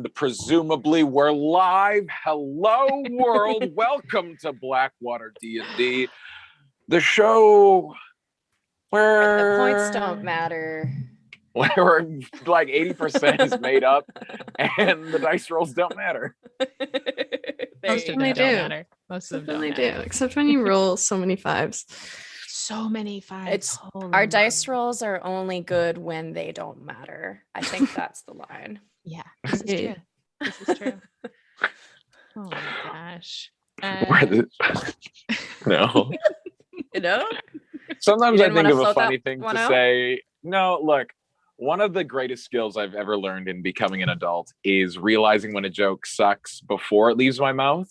And presumably we're live. Hello, world. Welcome to Blackwater D&D, the show where the points don't matter. Where like 80% is made up and the dice rolls don't matter. Most of them don't matter. Most of them do, except when you roll so many fives. So many fives. Our dice rolls are only good when they don't matter. I think that's the line. Yeah, this is true. This is true. Oh my gosh. No. You know? Sometimes I think of a funny thing to say. No, look, one of the greatest skills I've ever learned in becoming an adult is realizing when a joke sucks before it leaves my mouth.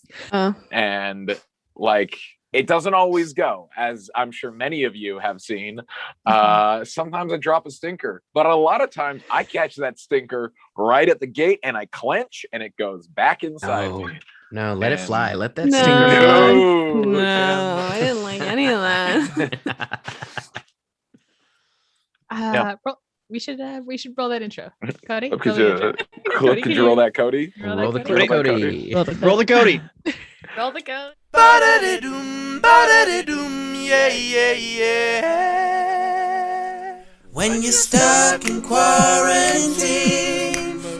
And like, it doesn't always go, as I'm sure many of you have seen. Sometimes I drop a stinker, but a lot of times I catch that stinker right at the gate and I clench and it goes back inside me. No, let it fly. Let that stinker fly. No, I didn't like any of that. We should roll that intro. Cody? Could you roll that, Cody? Roll the Cody. Roll the Cody. Roll the Cody. Ba-da-da-doom, ba-da-da-doom, yeah, yeah, yeah. When you're stuck in quarantine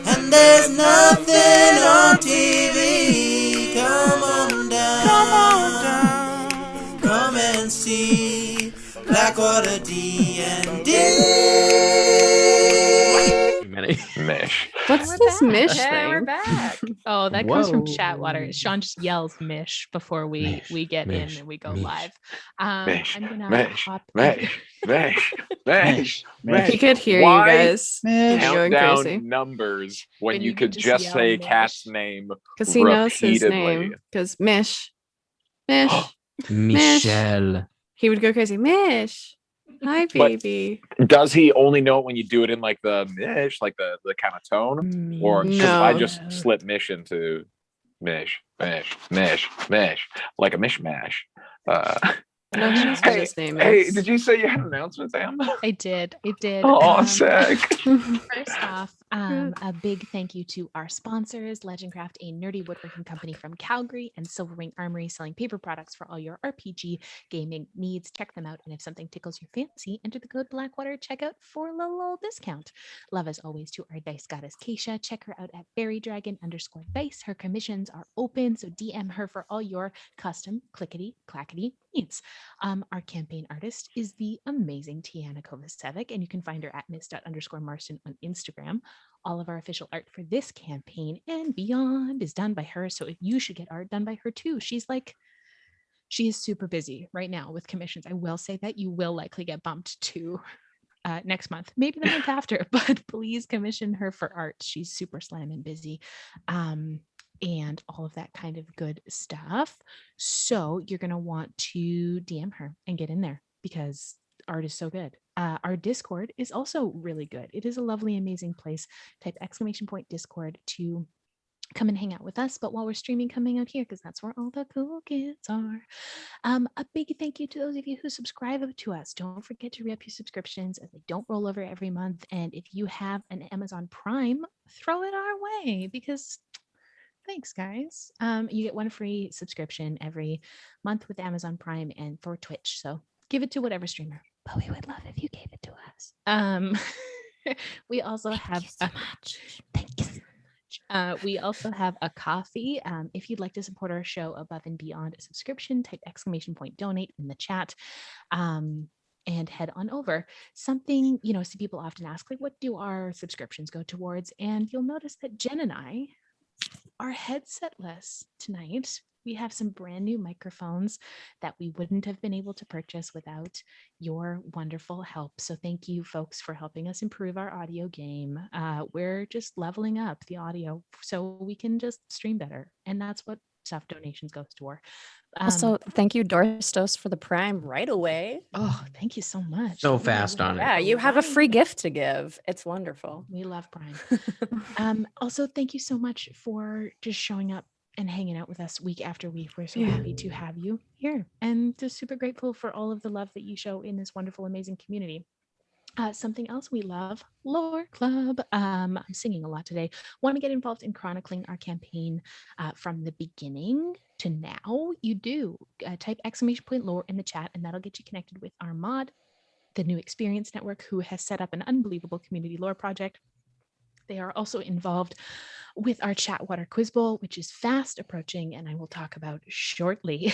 and there's nothing on TV, come on down, come and see Blackwater D&D. Mish. What's this Mish thing? We're back. Oh, that comes from Chatwater. Sean just yells Mish before we get in and we go live. Mish, I'm gonna Mish, hop Mish, Mish, Mish, He could hear you guys. Count going down crazy. numbers when you could just say a cat's name because he knows his repeatedly. name. Because Mish, Michelle. he would go crazy. Mish, hi baby. But does he only know it when you do it in like the Mish, like the kind of tone, or No. I just slip Mish into Mish, like a mishmash? No, he knows what his name is. Hey, did you say you had announcements, Am? I did. Oh, sick. First off, a big thank you to our sponsors, Legendcraft, a nerdy woodworking company from Calgary, and Silverwing Armory, selling paper products for all your RPG gaming needs. Check them out, and if something tickles your fancy, enter the code Blackwater at checkout for a little discount. Love as always to our dice goddess Keisha. Check her out at berrydragon_dice. Her commissions are open, so DM her for all your custom clickety clackety needs. Our campaign artist is the amazing Tiana Kovacevic, and you can find her at miss._Marston on Instagram. All of our official art for this campaign and beyond is done by her, so if you should get art done by her too. She is super busy right now with commissions. I will say that you will likely get bumped to next month, maybe the month after, but please commission her for art. She's super slamming busy. And all of that kind of good stuff. So you're going to want to DM her and get in there because art is so good. Our Discord is also really good. It is a lovely, amazing place. Type !Discord to come and hang out with us. But while we're streaming, coming out here because that's where all the cool kids are. A big thank you to those of you who subscribe to us. Don't forget to re-up your subscriptions as they don't roll over every month. And if you have an Amazon Prime, throw it our way because thanks, guys. You get one free subscription every month with Amazon Prime and for Twitch. So give it to whatever streamer. But we would love if you gave it to us. We also have thank you so much. We also have a coffee. If you'd like to support our show above and beyond a subscription, type !Donate in the chat. And head on over. Something, so people often ask, like, what do our subscriptions go towards? And you'll notice that Jen and I are headsetless tonight. We have some brand new microphones that we wouldn't have been able to purchase without your wonderful help. So thank you, folks, for helping us improve our audio game. We're just leveling up the audio so we can just stream better. And that's what stuff donations goes toward. Also, thank you, Dorstos, for the Prime right away. Oh, thank you so much. So fast on it. Yeah, you have a free gift to give. It's wonderful. We love Prime. Also, thank you so much for just showing up and hanging out with us week after week. We're so happy to have you here and just super grateful for all of the love that you show in this wonderful, amazing community. Something else we love, Lore Club. I'm singing a lot today. Want to get involved in chronicling our campaign from the beginning to now? You do. Type !lore in the chat, and that'll get you connected with our mod, the New Experience Network, who has set up an unbelievable community lore project. They are also involved with our Chatwater Quiz Bowl, which is fast approaching and I will talk about shortly.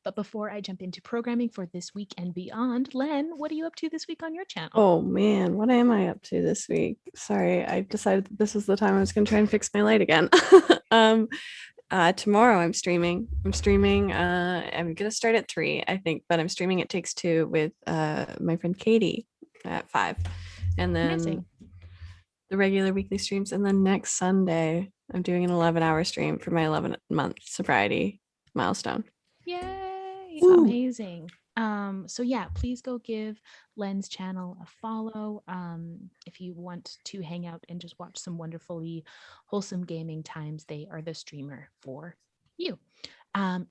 But before I jump into programming for this week and beyond, Len, what are you up to this week on your channel? Oh man, what am I up to this week? Sorry, I decided that this was the time I was going to try and fix my light again. Tomorrow I'm streaming. I'm going to start at 3, I think, but I'm streaming It Takes Two with my friend Katie at 5. And then Amazing. the regular weekly streams, and then next Sunday I'm doing an 11-hour stream for my 11-month sobriety milestone. Yay! Woo. Amazing. So yeah, please go give Len's channel a follow if you want to hang out and just watch some wonderfully wholesome gaming times. They are the streamer for you.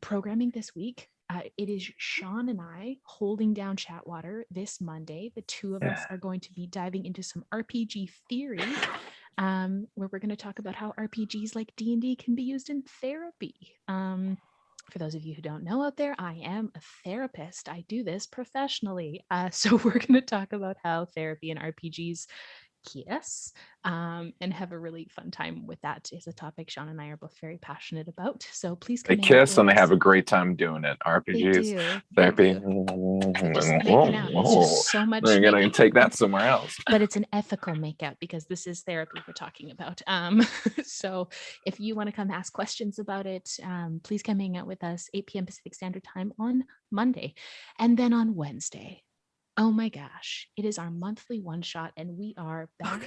Programming this week, it is Sean and I holding down Chatwater this Monday. The two of us are going to be diving into some RPG theory, where we're going to talk about how RPGs like D&D can be used in therapy. For those of you who don't know out there, I am a therapist. I do this professionally. So we're going to talk about how therapy and RPGs kiss and have a really fun time with that. Is a topic Sean and I are both very passionate about. So please come They kiss and they have a great time doing it. RPGs, therapy. They're just making out. It's just so much. They're gonna take that somewhere else. But it's an ethical makeout because this is therapy we're talking about. So if you want to come ask questions about it, please come hang out with us 8 p.m. Pacific Standard Time on Monday. And then on Wednesday, oh my gosh, it is our monthly one shot, and we are back.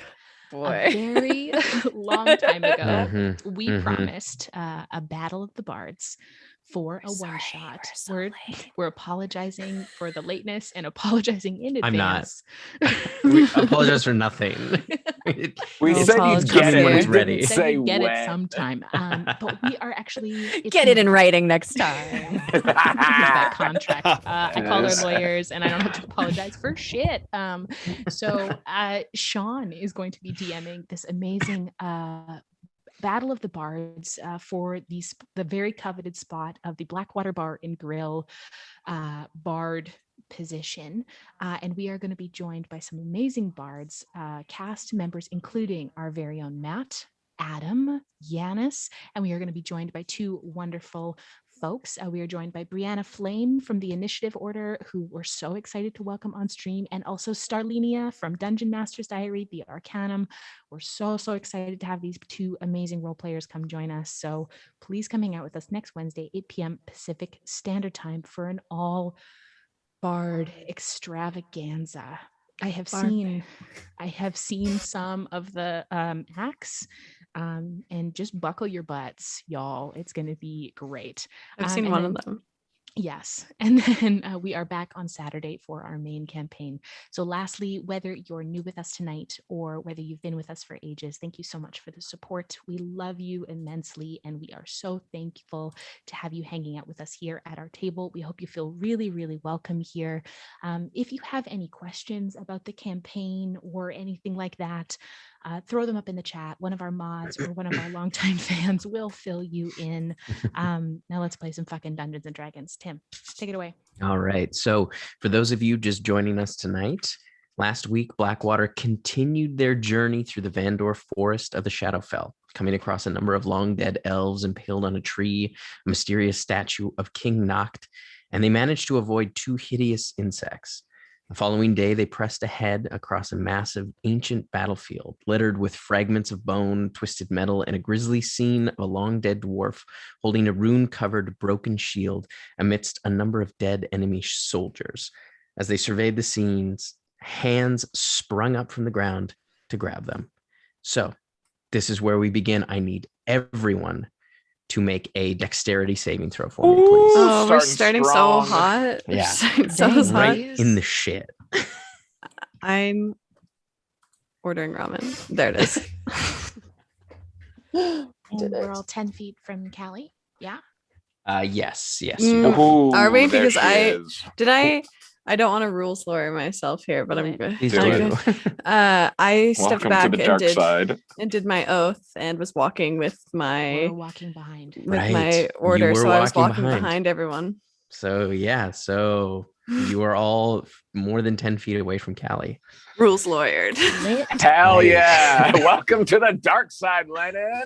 A very long time ago, we promised a Battle of the Bards for a one shot. We're apologizing for the lateness and apologizing in advance. I'm not. We apologize for nothing. We said you'd get it when it's ready. Say get it sometime. But we are actually get it in writing next time. That contract. I call our lawyers, and I don't have to apologize for shit. So Sean is going to be DMing this amazing Battle of the Bards for the very coveted spot of the Blackwater Bar and Grill Bard position. And we are going to be joined by some amazing bards, cast members, including our very own Matt, Adam, Yanis, and we are going to be joined by two wonderful folks. We are joined by Brianna Flame from the Initiative Order, who we're so excited to welcome on stream, and also Starlinia from Dungeon Master's Diary, the Arcanum. We're so excited to have these two amazing role players come join us. So please come hang out with us next Wednesday, 8 p.m. Pacific Standard Time for an all bard extravaganza. I have seen some of the acts. And just buckle your butts, y'all. It's going to be great. I've seen one of them. Yes. And then we are back on Saturday for our main campaign. So lastly, whether you're new with us tonight or whether you've been with us for ages, thank you so much for the support. We love you immensely, and we are so thankful to have you hanging out with us here at our table. We hope you feel really, really welcome here. If you have any questions about the campaign or anything like that, throw them up in the chat. One of our mods or one of our longtime fans will fill you in. Now let's play some fucking Dungeons and Dragons. Tim, take it away. All right. So for those of you just joining us tonight, last week, Blackwater continued their journey through the Vandor forest of the Shadowfell, coming across a number of long dead elves impaled on a tree, a mysterious statue of King Noct, and they managed to avoid 2 hideous insects. The following day, they pressed ahead across a massive ancient battlefield littered with fragments of bone, twisted metal, and a grisly scene of a long-dead dwarf holding a rune-covered broken shield amidst a number of dead enemy soldiers. As they surveyed the scenes, hands sprung up from the ground to grab them. So, this is where we begin. I need everyone to make a dexterity saving throw for me, please. Oh, we're starting so hot. Yeah. So hot. Right in the shit. I'm ordering ramen. There it is. We're all 10 feet from Callie. Yeah. Yes. Ooh, Are we? there Because she I is. did I I don't want to rules lawyer myself here, but I'm good. Please Do do. I stepped Welcome back to the and dark side. did my oath and was walking with We're my walking behind. my You order. were So I was walking walking behind everyone. So yeah, so you are all more than 10 feet away from Callie. Rules lawyered. Hell Nice. yeah! Welcome to the dark side, Lennon.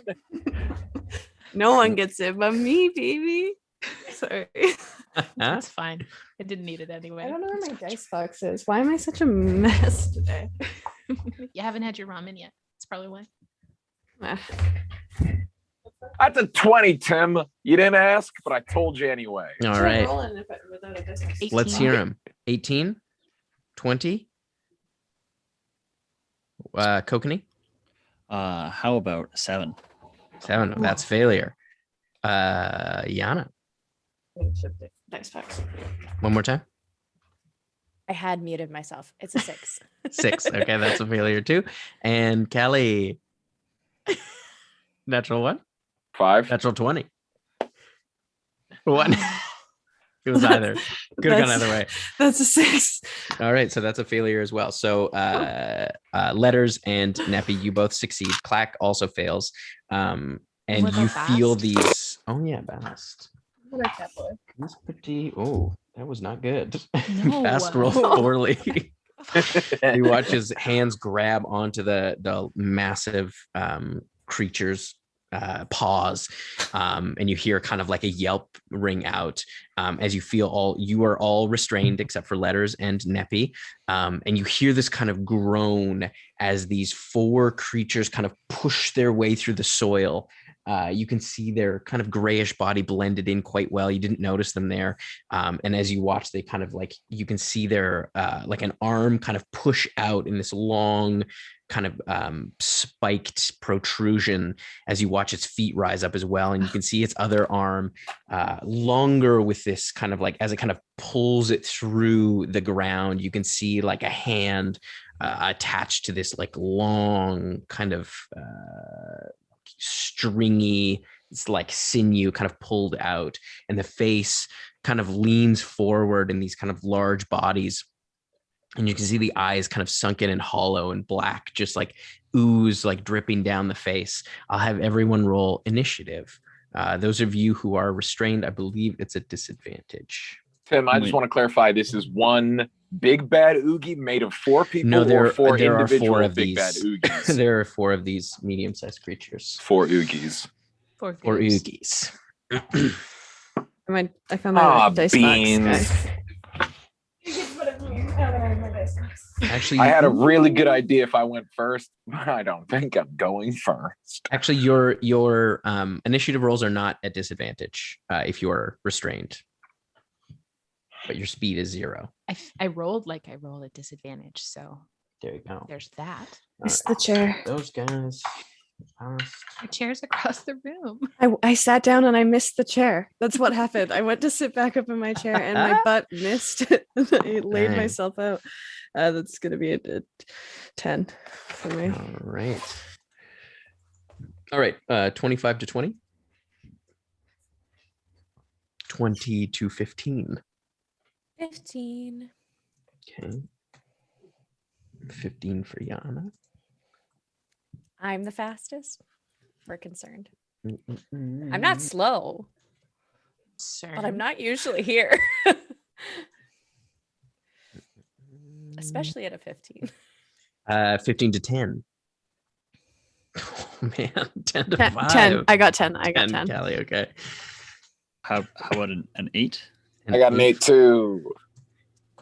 No one gets it but me, baby. Sorry. That's fine. I didn't need it anyway. I don't know where my dice box is. Why am I such a mess today? You haven't had your ramen yet. That's probably why. That's a 20, Tim. You didn't ask, but I told you anyway. All right, Without a dice box. let's 18. hear him. 18, 20. Kokanee? How about 7? 7. That's failure. Yana, Dice box. one more time. I had muted myself. It's a 6. 6. Okay, that's a failure too. And Callie, natural 1, 5. natural 20. 1. It was either. Could have gone either way. That's a 6. All right, so that's a failure as well. So Letters and Neppy, you both succeed. Clack also fails. And What you about feel Bast? these. Oh yeah, Bast. That's pretty. Oh, that was not good. No. Bast rolled poorly. You watch his hands grab onto the massive creature's paws, and you hear kind of like a yelp ring out as you feel you are all restrained except for Letters and Neppy, and you hear this kind of groan as these 4 creatures kind of push their way through the soil. You can see their kind of grayish body blended in quite well. You didn't notice them there. And as you watch, they kind of like, you can see their like an arm kind of push out in this long kind of spiked protrusion as you watch its feet rise up as well. And you can see its other arm longer with this kind of like, as it kind of pulls it through the ground, you can see like a hand attached to this like long kind of stringy, it's like sinew kind of pulled out, and the face kind of leans forward in these kind of large bodies, and you can see the eyes kind of sunken and hollow and black, just like ooze like dripping down the face. I'll have everyone roll initiative. Those of you who are restrained, I believe it's a disadvantage. Tim, I just want to clarify, this is one big bad oogie made of 4 people, No, there or 4 are individual 4 of big these. bad oogies? There are 4 of these medium-sized creatures. 4 oogies. 4 4 goose. oogies. I found my dice beans. box, guys. Actually, I had a really good idea if I went first, but I don't think I'm going first. Actually, your initiative rolls are not at disadvantage if you're restrained, but your speed is 0. I rolled like I roll at disadvantage, so There you go. there's that. It's the chair. Those guys. My chair's across the room. I sat down and I missed the chair. That's what happened. I went to sit back up in my chair and my butt missed it. I laid Dang. myself out. That's going to be a 10 for me. All right. 25 to 20. 20 to 15. 15. Okay. 15 for Yana. I'm the fastest. We're concerned. I'm I'm not slow, Sir. but I'm not usually here. Especially at a 15. 15 to 10. Oh man, 10 to 10, 5. 10. I got 10. I got 10. Callie, okay. How about an 8? I got an 8 too.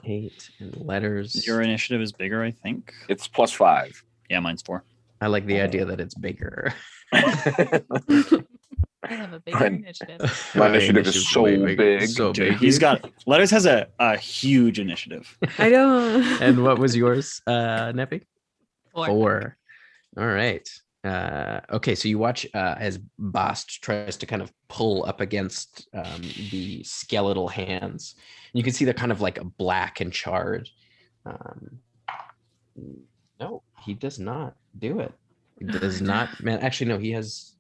8 and Letters. Your initiative is bigger, I think. It's +5. Yeah, mine's 4. I like the idea that it's bigger. I have a bigger My- initiative. My initiative is so way big. So Dude, big. he's got Letters has a huge initiative. I don't. And what was yours, Neppy? 4. 4. All right. Okay, so you watch as Bast tries to kind of pull up against the skeletal hands. You can see they're kind of like black and charred. No, he does not do it. He does not. Man, actually, no, he has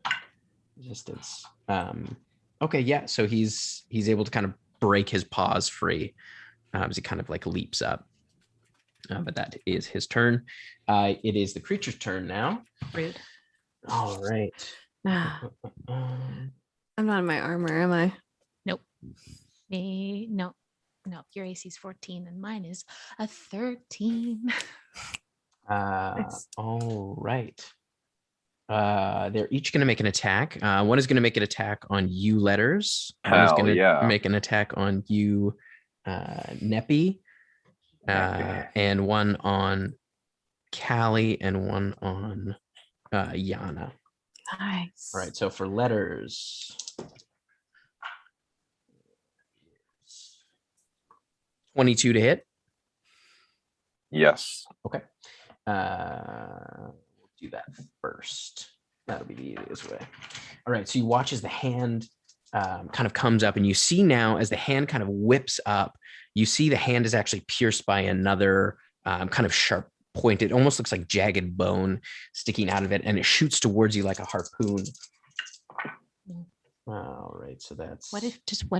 resistance. Okay, yeah. So he's able to kind of break his paws free. as he kind of like leaps up. But that is his turn. It is the creature's turn now. Rude. All right. I'm not in my armor, am I? Nope. No. Your AC is 14 and mine is a 13. All right. They're each going to make an attack. One is going to make an attack on you, Letters. One is going to make an attack on you, Neppy. And one on Callie and one on Yana. Nice. All right. So for Letters, 22 to hit. Yes. Okay. We'll do that first. That'll be the easiest way. All right. So you watch as the hand kind of comes up, and you see now as the hand kind of whips up, you see the hand is actually pierced by another kind of sharp pointed, almost looks like jagged bone sticking out of it, and it shoots towards you like a harpoon. All right. So that's What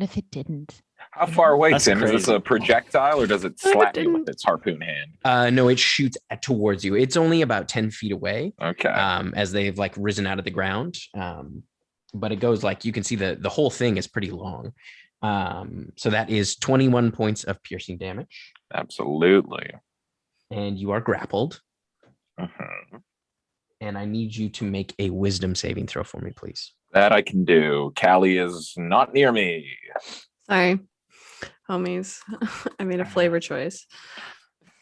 if it didn't? How far away, That's Tim? Is this crazy. a projectile or does it slap you with its harpoon hand? no, it shoots towards you. It's only about 10 feet away. Okay. As they've like risen out of the ground. But it goes like, you can see the whole thing is pretty long. So that is 21 points of piercing damage. Absolutely. And you are grappled. Mhm. And I need you to make a wisdom saving throw for me, please. That I can do. Callie is not near me. Sorry, homies. I made a flavor choice.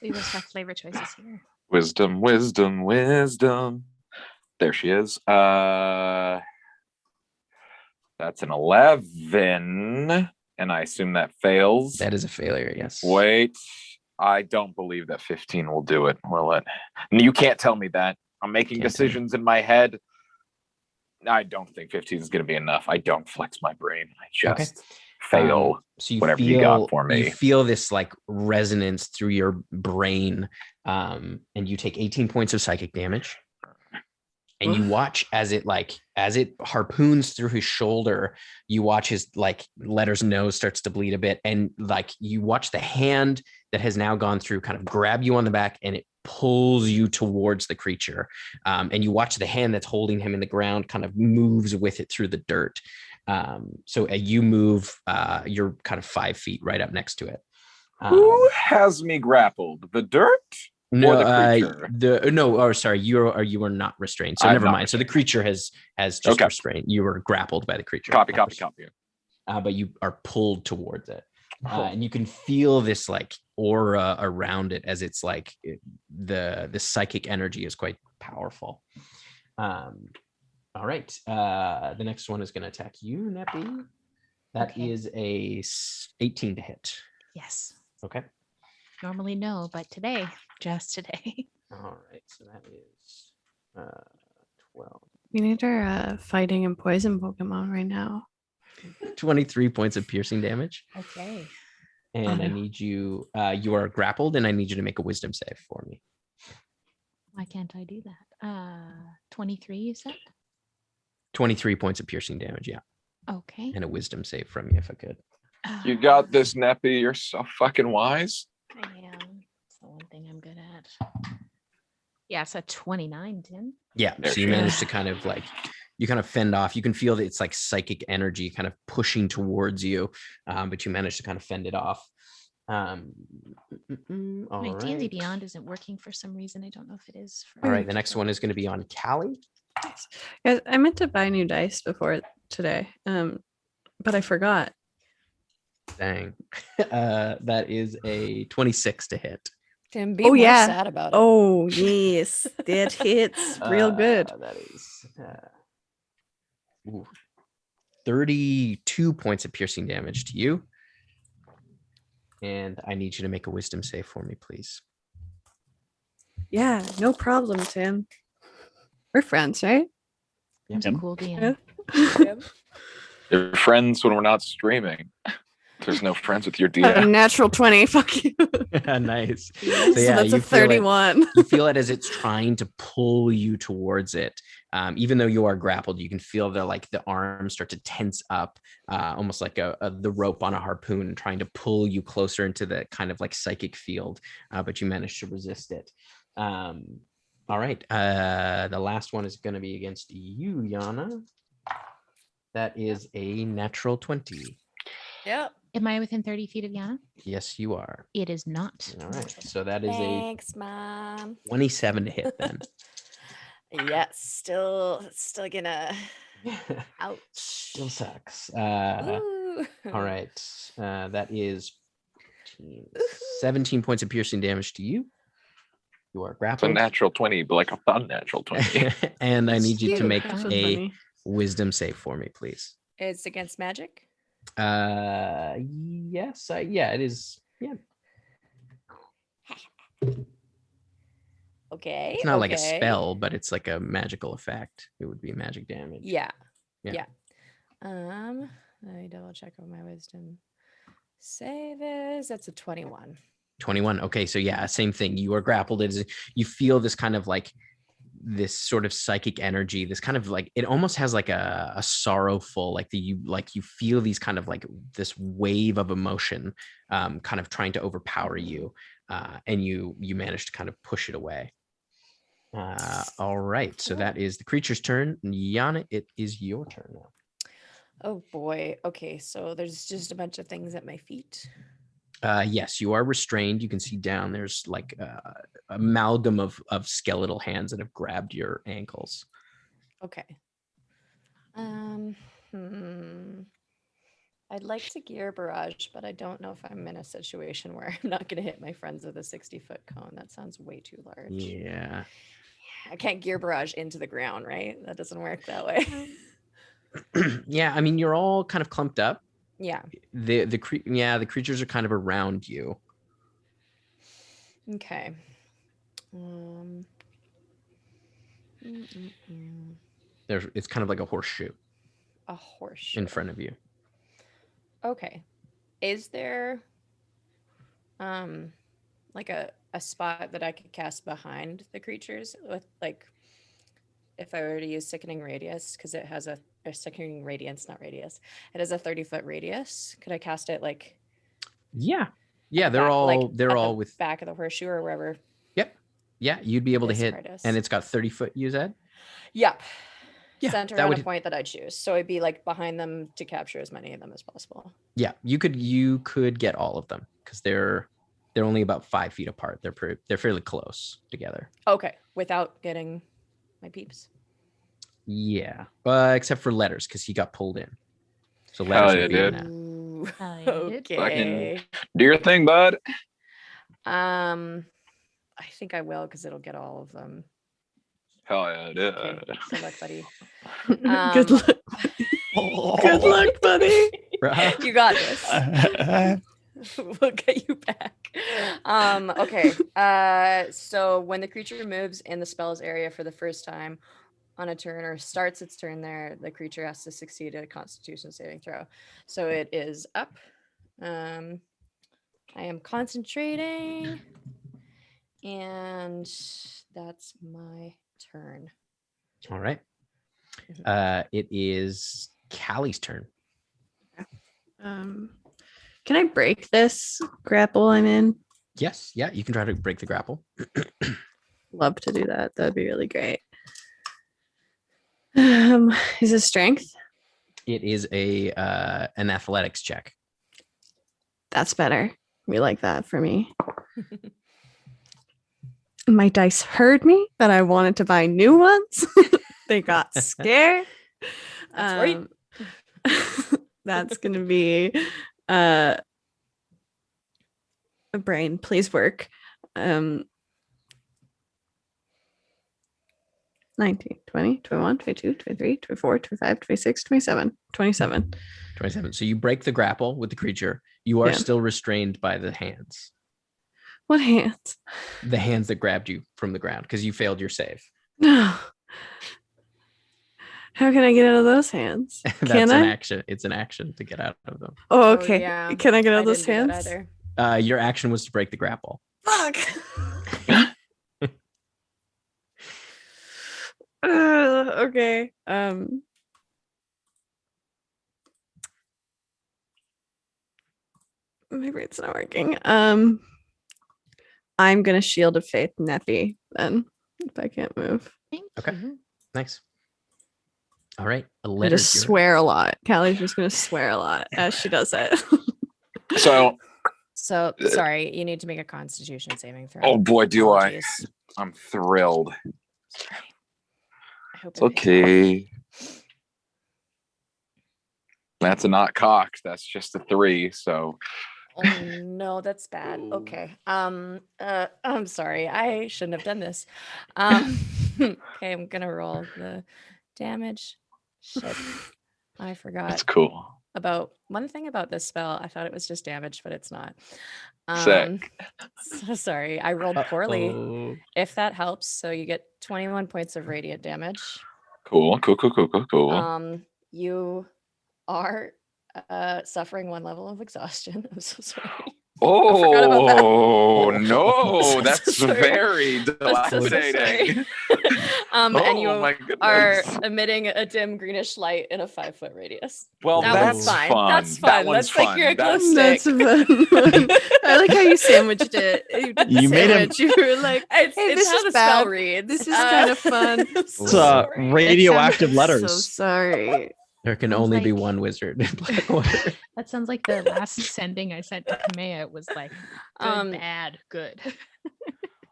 We respect flavor choices here. Wisdom, wisdom, wisdom. There she is. That's an 11. And I assume that fails. That is a failure, yes. Wait. I don't believe that 15 will do it, will it? You can't tell me that. I'm making decisions in my head. I don't think 15 is going to be enough. I don't flex my brain. I just fail. So whatever you got for me. You feel this like resonance through your brain, and you take 18 points of psychic damage. And you watch as it harpoons through his shoulder. You watch his like Letter's nose starts to bleed a bit, and like you watch the hand that has now gone through kind of grab you on the back, and it pulls you towards the creature. And you watch the hand that's holding him in the ground kind of moves with it through the dirt. So you move, you're kind of 5 feet right up next to it. Who has me grappled? The dirt? No, or the creature? Sorry, you are not restrained. So I'm never not mind. So the creature has just restrained. You were grappled by the creature. Copy. But you are pulled towards it. And you can feel this like aura around it as it's like the psychic energy is quite powerful. All right. The next one is going to attack you, Neppy. That is a 18 to hit. Yes. Okay. Normally no, but just today. All right. So that is 12. We need our fighting and poison Pokemon right now. 23 points of piercing damage. Okay. And I need you, you are grappled, and I need you to make a wisdom save for me. Why can't I do that? 23, you said? 23 points of piercing damage, yeah. Okay. And a wisdom save from you if I could. You got this, Neppy. You're so fucking wise. I am. It's the one thing I'm good at. Yeah, it's a 29, Tim. Yeah, so you managed to kind of like, you kind of fend off. You can feel that it's like psychic energy kind of pushing towards you, but you managed to kind of fend it off. My D&D Beyond isn't working for some reason. I don't know if it is. All right, the next one is going to be on Callie. Guys, I meant to buy new dice before today, but I forgot. Dang. That is a 26 to hit. Tim, be more sad about it. Oh, yes. That hits real good. That is 32 points of piercing damage to you. And I need you to make a wisdom save for me, please. Yeah, no problem, Tim. We're friends, right? Tim's a cool DM. You're friends when we're not streaming. There's no friends with your DM. Natural 20. Fuck you. Nice. So yeah, that's a 31. You feel it as it's trying to pull you towards it. Even though you are grappled, you can feel the arms start to tense up, almost like the rope on a harpoon, trying to pull you closer into the kind of like psychic field, but you manage to resist it. All right. The last one is going to be against you, Yana. That is a natural 20. Yep. Am I within 30 feet of Yana? Yes, you are. It is not. All right. So that is Thanks, Mom. 27 to hit then. Yes, still gonna. Ouch. Still sucks. Ooh. All right. That is 17 points of piercing damage to you. You are It's a grappled. natural 20, but like a unnatural 20. And I need you to Cute. make That's so a funny. wisdom save for me, please. It's against magic. Yes. Yeah, it is. Yeah. Okay. It's not like a okay. spell, but it's like a magical effect. It would be magic damage. Yeah. Yeah. Let me double check what my wisdom save is. That's a 21. 21. Okay, so yeah, same thing. You are grappled. You feel this kind of like this sort of psychic energy, this kind of like, it almost has like a sorrowful, like you feel these kind of like this wave of emotion kind of trying to overpower you, and you manage to kind of push it away. All right, so that is the creature's turn. Yana, it is your turn now. Oh boy. Okay, so there's just a bunch of things at my feet. Yes, you are restrained. You can see down there's like amalgam of skeletal hands that have grabbed your ankles. Okay. I'd like to gear barrage, but I don't know if I'm in a situation where I'm not going to hit my friends with a 60-foot cone. That sounds way too large. Yeah. I can't gear barrage into the ground, right? That doesn't work that way. Yeah, I mean, you're all kind of clumped up. Yeah. The creatures are kind of around you. Okay. It's kind of like a horseshoe A horseshoe in front of you. Okay. Is there like a spot that I could cast behind the creatures with, like, if I were to use sickening radius, because it has a sickening radiance, not radius. It has a 30-foot radius. Could I cast it like? Yeah, at they're back, all like, they're at all the with. back of the horseshoe or wherever. Yep. Yeah, you'd be able to this hit, part is. and it's got 30-foot. You said. Yep. Yeah, Center that on would. a point that I choose. So it'd be like behind them to capture as many of them as possible. Yeah, you could get all of them because they're only about 5 feet apart. They're fairly close together. Okay, without getting my peeps. Yeah, except for Letters because he got pulled in. So Hell Letters yeah, would be in dude. that. Ooh, Oh, yeah, you did. okay. Do your thing, bud. I think I will because it'll get all of them. Hell yeah, dude. Okay, good luck, buddy. Good luck. Good luck, buddy. You got this. We'll get you back. Okay. So when the creature moves in the spell's area for the first time on a turn or starts its turn there, the creature has to succeed at a Constitution saving throw. So it is up. I am concentrating, and that's my turn. All right. It is Callie's turn. Can I break this grapple I'm in? Yes. Yeah, you can try to break the grapple. Love to do that. That'd be really great. Is it strength? It is an athletics check. That's better. We like that for me. My dice heard me, but I wanted to buy new ones. They got scared. That's right. That's gonna be a brain. Please work. 19, 20, 21, 22, 23, 24, 25, 26, 27, 27. 27. So you break the grapple with the creature. You are Yeah. still restrained by the hands. What hands? The hands that grabbed you from the ground because you failed your save. No. How can I get out of those hands? That's Can an I? action. It's an action to get out of them. Oh, okay. yeah. Can I get out I of those didn't do that hands? either. Your action was to break the grapple. Fuck. Okay. My brain's not working. I'm gonna Shield of Faith Neppy then if I can't move. Okay. Nice. All right. I just swear a lot. Callie's just gonna swear a lot as she does it. So sorry, you need to make a Constitution saving throw. oh boy, do Apologies. I'm thrilled. I hope It's okay. That's a not cocked. That's just a 3. So Oh no, that's bad. Okay. I'm sorry. I shouldn't have done this. Okay, I'm gonna roll the damage. Shit. I forgot that's cool. about one thing about this spell. I thought it was just damage, but it's not. Sick. So sorry. I rolled poorly. If that helps. So you get 21 points of radiant damage. Cool. You are suffering 1 level of exhaustion. I'm so sorry. Oh no, I'm that's so sorry. very I'm so dilapidating. And you my goodness. are emitting a dim greenish light in a 5-foot radius. Well, That that's one's fine. fun. That's That fun. one's That's like fun. your glow That's- stick. That's a fun one. I like how you sandwiched it. You did the You made him- sandwich. You were like, It's this how is the bad. spell reads. This is kind of fun. I'm so It's sorry. radioactive So letters. sorry. There can Sounds only be like- one wizard in Blackwater. That sounds like the last sending I sent to Kamea. It was like good, bad, good.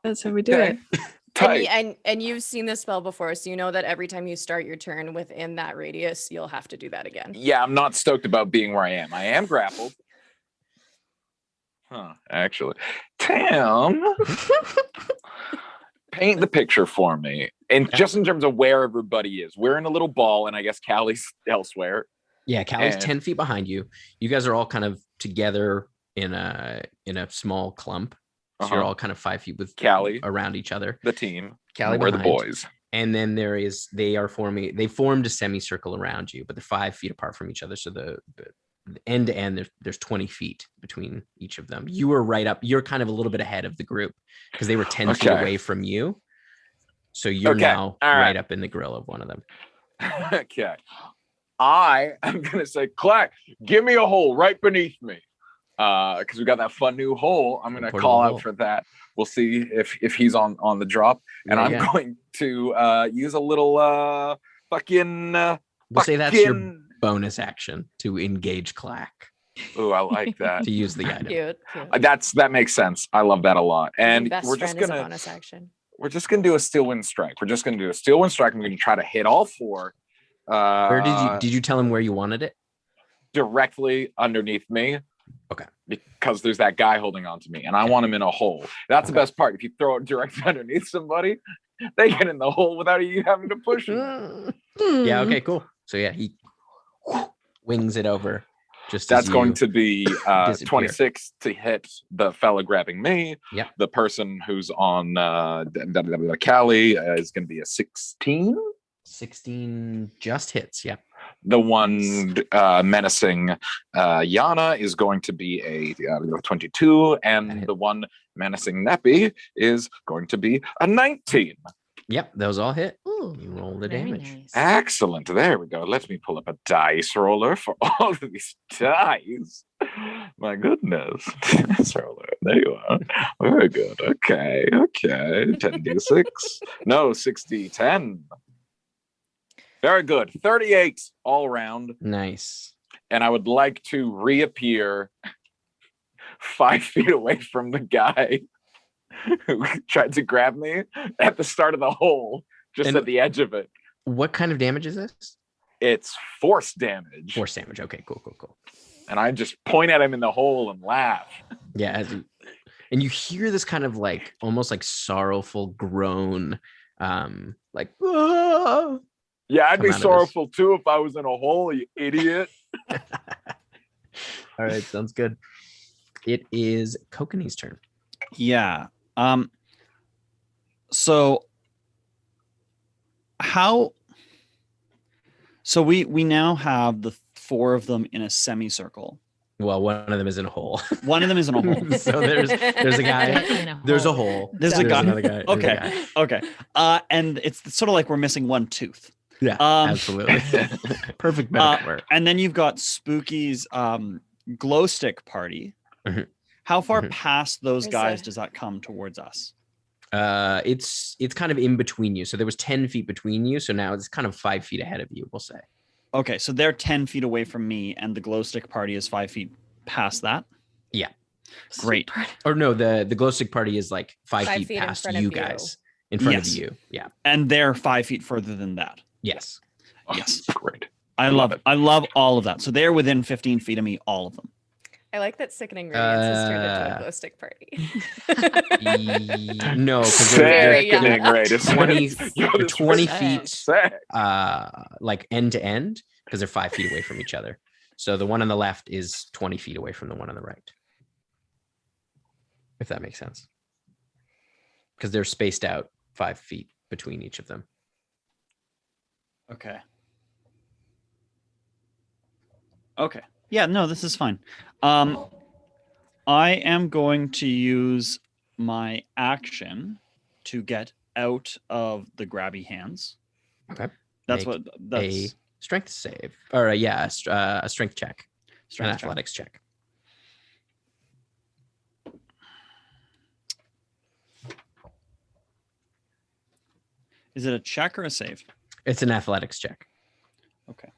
That's how we do Okay. it. Tight. And you've seen this spell before, so you know that every time you start your turn within that radius, you'll have to do that again. Yeah, I'm not stoked about being where I am. I am grappled. Huh, actually. Tam, paint the picture for me. And just in terms of where everybody is. We're in a little ball, and I guess Callie's elsewhere. Yeah, Callie's And- 10 feet behind you. You guys are all kind of together in a small clump. So you're Uh-huh. all kind of 5 feet with Callie. around each other. The team. Callie We're the behind. boys. And then they formed a semicircle around you, but they're 5 feet apart from each other. So the end to end, there's 20 feet between each of them. You were right up. You're kind of a little bit ahead of the group because they were 10 feet Okay. away from you. So you're Okay, now all right. right up in the grill of one of them. Okay. I am gonna say, Clack, give me a hole right beneath me. Because we got that fun new hole. I'm gonna Portable call hole. out for that. We'll see if he's on the drop. And Yeah, I'm yeah. going to use a little fucking We'll say that's your fucking- bonus action to engage Clack, Ooh, I like that. to use the item. Cute. Cute. That makes sense. I love that a lot. And Best we're just friend is a gonna bonus action. do a steel wind strike. We're just gonna do a steel wind strike. I'm gonna try to hit all 4. Where did you tell him where you wanted it? Directly underneath me. Okay. Because there's that guy holding on to me, and I want him in a hole. That's the Okay. best part. If you throw it directly underneath somebody, they get in the hole without you having to push them. Yeah, okay, cool. So yeah, he wings it over. Just That's as going you to be disappear. 26 to hit the fella grabbing me. Yep. The person who's on Callie is going to be a 16. 16 just hits. Yeah. The one menacing Yana is going to be a 22, That and hit. the one menacing Neppy is going to be a 19. Yep, those all hit. Ooh, You roll the very damage. nice. Excellent. There we go. Let me pull up a dice roller for all of these dice. My goodness. Dice roller. There you are. Very good. Okay. 10d6. No, 60, 10. Very good. 38 all around. Nice. And I would like to reappear 5 feet away from the guy who tried to grab me at the start of the hole, just And- at the edge of it. What kind of damage is this? It's force damage. Force damage. Okay, cool. And I just point at him in the hole and laugh. Yeah. And you hear this kind of like almost like sorrowful groan. Like, "Ah." Yeah, I'd Come be out of his- sorrowful too if I was in a hole, you idiot. All right, sounds good. It is Kokanee's turn. Yeah. So how? So we now have the 4 of them in a semicircle. Well, one of them is in a hole. One of them is in a hole. So there's a guy. In a There's a hole. hole. There's a guy. another guy. there's a Okay. guy. Okay. And it's sort of like we're missing one tooth. Yeah, absolutely. Perfect metaphor. And then you've got Spooky's glow stick party. Mhm. How far Mhm. past those Where's guys the- does that come towards us? It's kind of in between you. So there was 10 feet between you. So now it's kind of 5 feet ahead of you, we'll say. Okay, so they're 10 feet away from me, and the glow stick party is 5 feet past that. Yeah. Great. Or no, the glow stick party is like 5 5 feet feet in past front of you you. guys. In front Yes. of you. Yeah. And they're 5 feet further than that. Yes. Yes. Great. I love all of that. So they're within 15 feet of me, all of them. I like that Sickening Radiance has turned into a glow stick party. No, because they're Sickening Radiance. 20 feet Sick. like end to end, because they're 5 feet away from each other. So the one on the left is 20 feet away from the one on the right. If that makes sense. Because they're spaced out 5 feet between each of them. Okay. Yeah, no, this is fine. I am going to use my action to get out of the grabby hands. Okay. That's Make that's a strength save. Or a strength check. An athletics check. Is it a check or a save? It's an athletics check. Okay.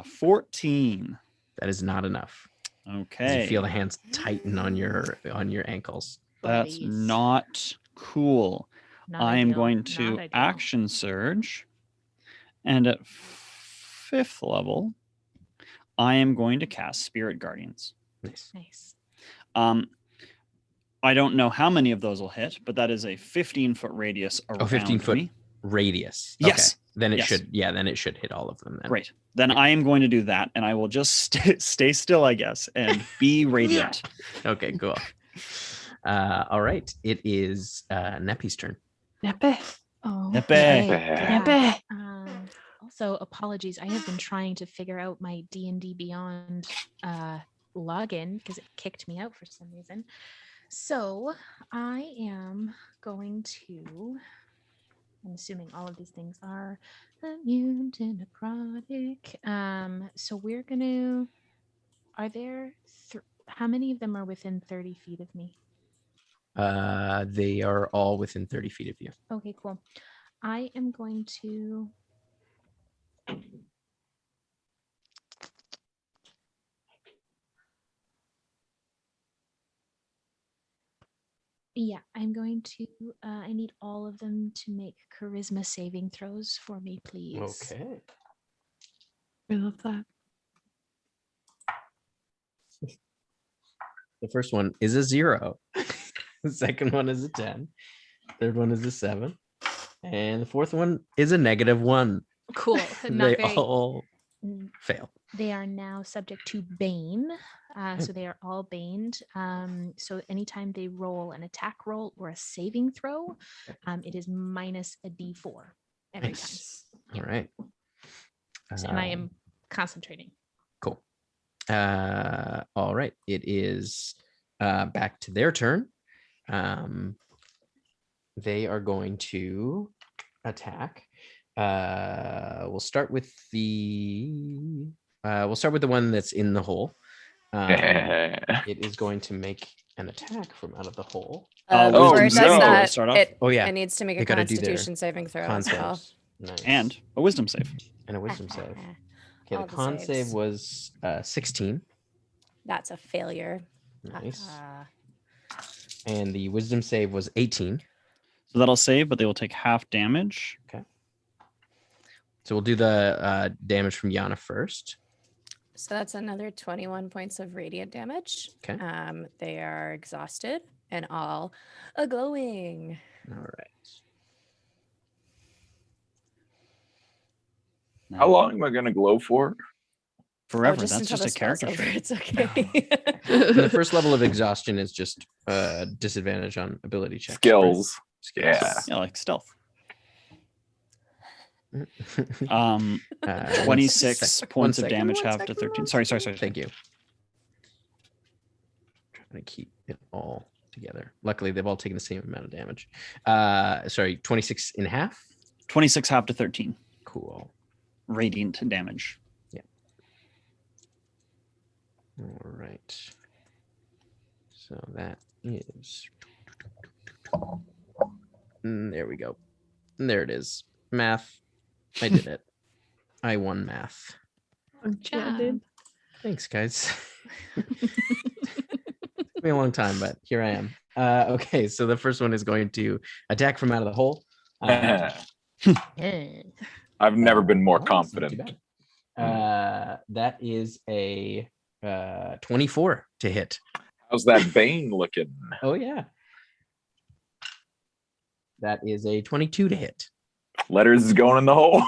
14. That is not enough. Okay. As you feel the hands tighten on your ankles. That's Buddies. not cool. Not I am ideal, going not to ideal. action surge. And at 5th level, I am going to cast Spirit Guardians. Nice. Nice. I don't know how many of those will hit, but that is a 15-foot radius around 15-foot me. radius. Yes. Okay. Then it Yes. should, then it should hit all of them then. Great. Then I am going to do that, and I will just stay still, I guess, and be radiant. Okay, cool. All right. It is Neppy's turn. Nepe. Oh, Nepe. yeah. Nepe. Also, apologies. I have been trying to figure out my D&D Beyond login because it kicked me out for some reason. So I am going to, I'm assuming all of these things are immune to necrotic. So we're going to, are there, how many of them are within 30 feet of me? They are all within 30 feet of you. Okay, cool. I am going to. Yeah, I'm going to. I need all of them to make charisma saving throws for me, please. Okay. I love that. The first one is a 0. The second one is a 10. Third one is a 7. And the fourth one is a -1. Cool. They all fail. They are now subject to Bane. So they are all baned. So anytime they roll an attack roll or a saving throw, it is minus a d4 every Nice. All right. time. And I am concentrating. Cool. All right. It is back to their turn. They are going to attack. We'll start with the one that's in the hole. It is going to make an attack from out of the hole. Before it does that, Start off. it needs to make They a gotta do their Constitution saving throw con as well. saves. Nice. And a wisdom save. And a wisdom save. Okay, All the the con saves. save was 16. That's a failure. Nice. And the wisdom save was 18. So that'll save, but they will take half damage. So we'll do the damage from Yana first. So that's another 21 points of radiant damage. Okay. They are exhausted and all glowing. All right. How long am I going to glow for? Forever. Just That's until just the a spell's character over. trait. It's okay. And the first level of exhaustion is just disadvantage on ability checks. Skills. Skills. Yeah. Yeah, like stealth. One 26 sec- points one of second, damage one half to second, 13. one Sorry. Thank you. Trying to keep it all together. Luckily, they've all taken the same amount of damage. Sorry, 26 in half. 26 half to 13. Cool. Radiant damage. Yeah. All right. So that is. There we go. There it is. Math. I did it. I won math. Good job. Thanks, guys. Took me a long time, but here I am. Okay, so the first one is going to attack from out of the hole. I've never been more That's not too confident. bad. That is a 24 to hit. How's that Bane looking? Oh, yeah. That is a 22 to hit. Letters is going in the hole.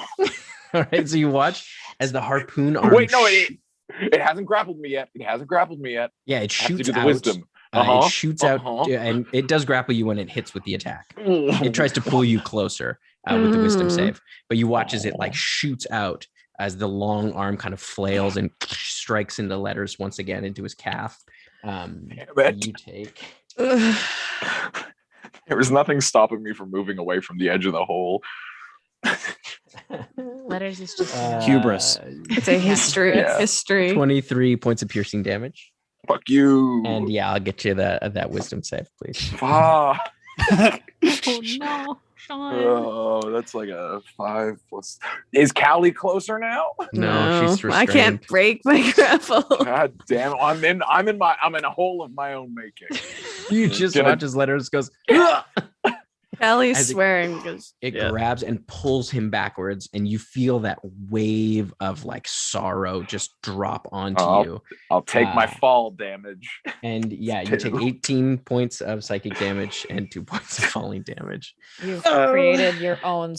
All right, so you watch as the harpoon arm. Wait, no, it hasn't grappled me yet. It hasn't grappled me yet. Yeah, it I have to shoots do the out. wisdom. It shoots out, and it does grapple you when it hits with the attack. It tries to pull you closer with the wisdom save, but you watch as it like shoots out as the long arm kind of flails and strikes into Letters once again into his calf. You take. There was nothing stopping me from moving away from the edge of the hole. Letters is just Hubris. It's a history. Yeah. History. 23 points of piercing damage. Fuck you. And yeah, I'll get you that wisdom save, please. Ah. oh no, Sean. Oh, that's like a 5 plus. Is Callie closer now? No, she's I can't restrained. break my grapple. God damn it! I'm in a hole of my own making. You just Gonna- watch as Letters goes. Callie's As it- swearing because It grabs and pulls him backwards, and you feel that wave of like sorrow just drop onto you. I'll take my Ah. fall damage. And yeah, you take 18 points of psychic damage and 2 points of falling damage You've created your own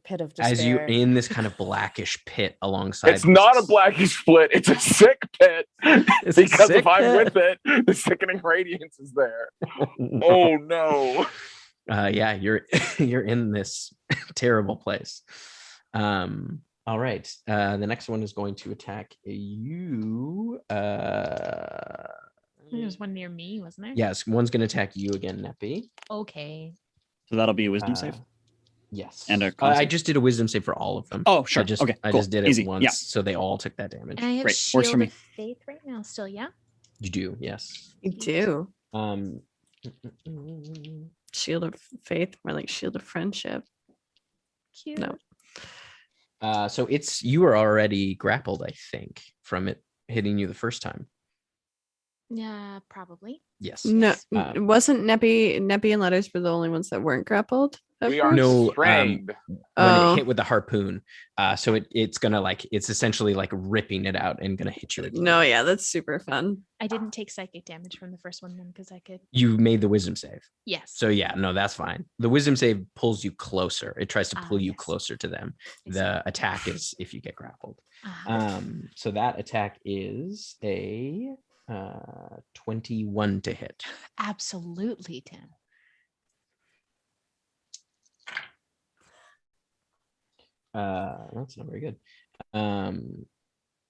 pit of despair. as you're in this kind of blackish pit alongside. It's not a blackish split. It's a sick pit. It's a Because sick if I'm pit. with it, the sickening radiance is there. Oh no. Yeah, you're you're in this terrible place. All right. The next one is going to attack you. There's one near me, wasn't there? Yes, one's going to attack you again, Neppy. Okay. So that'll be a wisdom save. Yes. And a con I save? just did a wisdom save for all of them. Oh, sure. I just Okay, I cool. just did it Easy. once, Yeah. so they all took that damage. And I have Great. Works for Shield me. of Faith right now still, yeah? You do, yes. you do. Um, Shield of faith, more like shield of friendship. Cute. No. so you were already grappled, I think, from it hitting you the first time. Yeah, probably. Yes. No, Um, Neppy and Letters were the only ones that weren't grappled. at We are first? No, restrained. when Oh. it hit with the harpoon. So it's gonna it's essentially like ripping it out and gonna hit you again. No, yeah, that's super fun. I didn't take psychic damage from the first one then because I could. You made the wisdom save. Yes. So yeah, no, that's fine. The wisdom save pulls you closer. It tries to Ah, pull you yes. closer to them. I see. The attack is if you get grappled. Ah, So that attack is a 21 to hit. absolutely, Tim. That's not very good.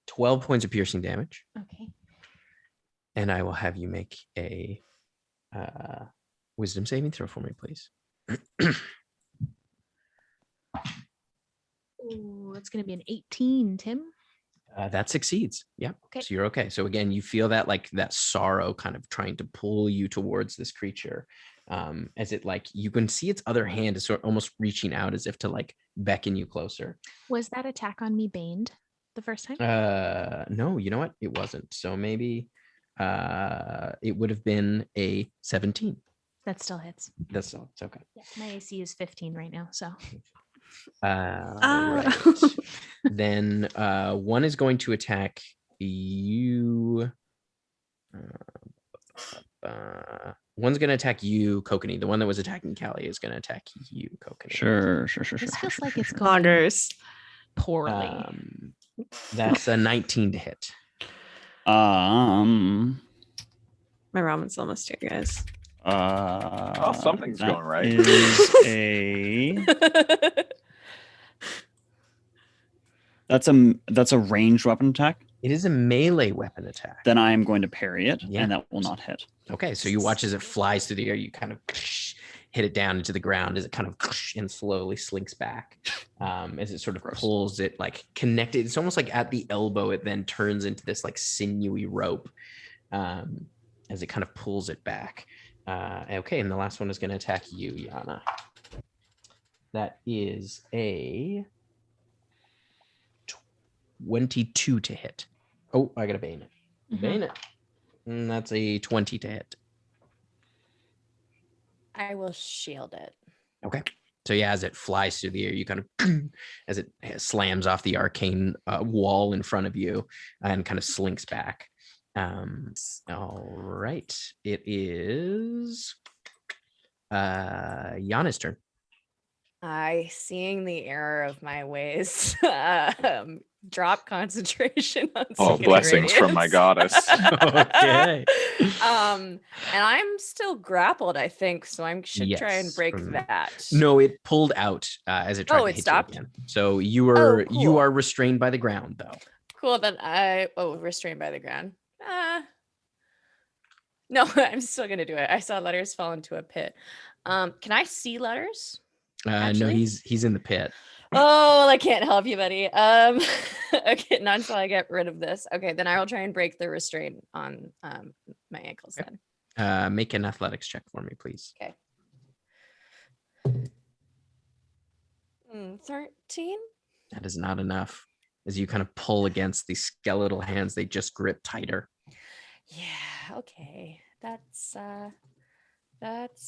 12 points of piercing damage, Okay. and I will have you make a wisdom saving throw for me, please. Ooh, it's gonna be an 18, Tim. That succeeds. Yeah. Okay. So you're okay. So again, you feel that like that sorrow kind of trying to pull you towards this creature. As it like you can see its other hand is sort of almost reaching out as if to like beckon you closer. Was that attack on me baned the first time? No, you know what? It wasn't. So maybe it would have been a 17. That still hits. That's all. It's okay. Yeah, my AC is 15 right now, so Right. Then one is going to attack you. One's going to attack you, Kokanee. The one that was attacking Callie is going to attack you, Kokanee. Sure. this feels like it's going Poggers. poorly. That's a 19 to hit. My ramen's almost here, guys. Something's that going right. Is a that's a ranged weapon attack. It is a melee weapon attack. Then I am going to parry it, Yeah. and that will not hit. Okay, so you watch as it flies through the air. You kind of hit it down into the ground as it kind of and slowly slinks back as it sort of pulls it like connected. It's almost like at the elbow, it then turns into this like sinewy rope as it kind of pulls it back. Okay, and the last one is going to attack you, Yana. That is a 22 to hit. Oh, I got to bane it. Bane it. And that's a 20 to hit. I will shield it. Okay. So yeah, as it flies through the air, you kind of, as it slams off the arcane wall in front of you and kind of slinks back. All right. It is Yana's turn. I, seeing the error of my ways, drop concentration on blessings from my goddess. Okay. And I'm still grappled, I think, so I should try and break that. No, it pulled out as it tried to hit stopped? you again. So you are restrained by the ground, though. Cool. Then restrained by the ground. No, I'm still gonna do it. I saw letters fall into a pit. Can I see letters? No, he's in the pit. Oh, I can't help you, buddy. Okay, not until I get rid of this. Okay, then I will try and break the restraint on my ankles then. Make an athletics check for me, please. Okay. 13? That is not enough. As you kind of pull against these skeletal hands, they just grip tighter. Yeah, okay. That's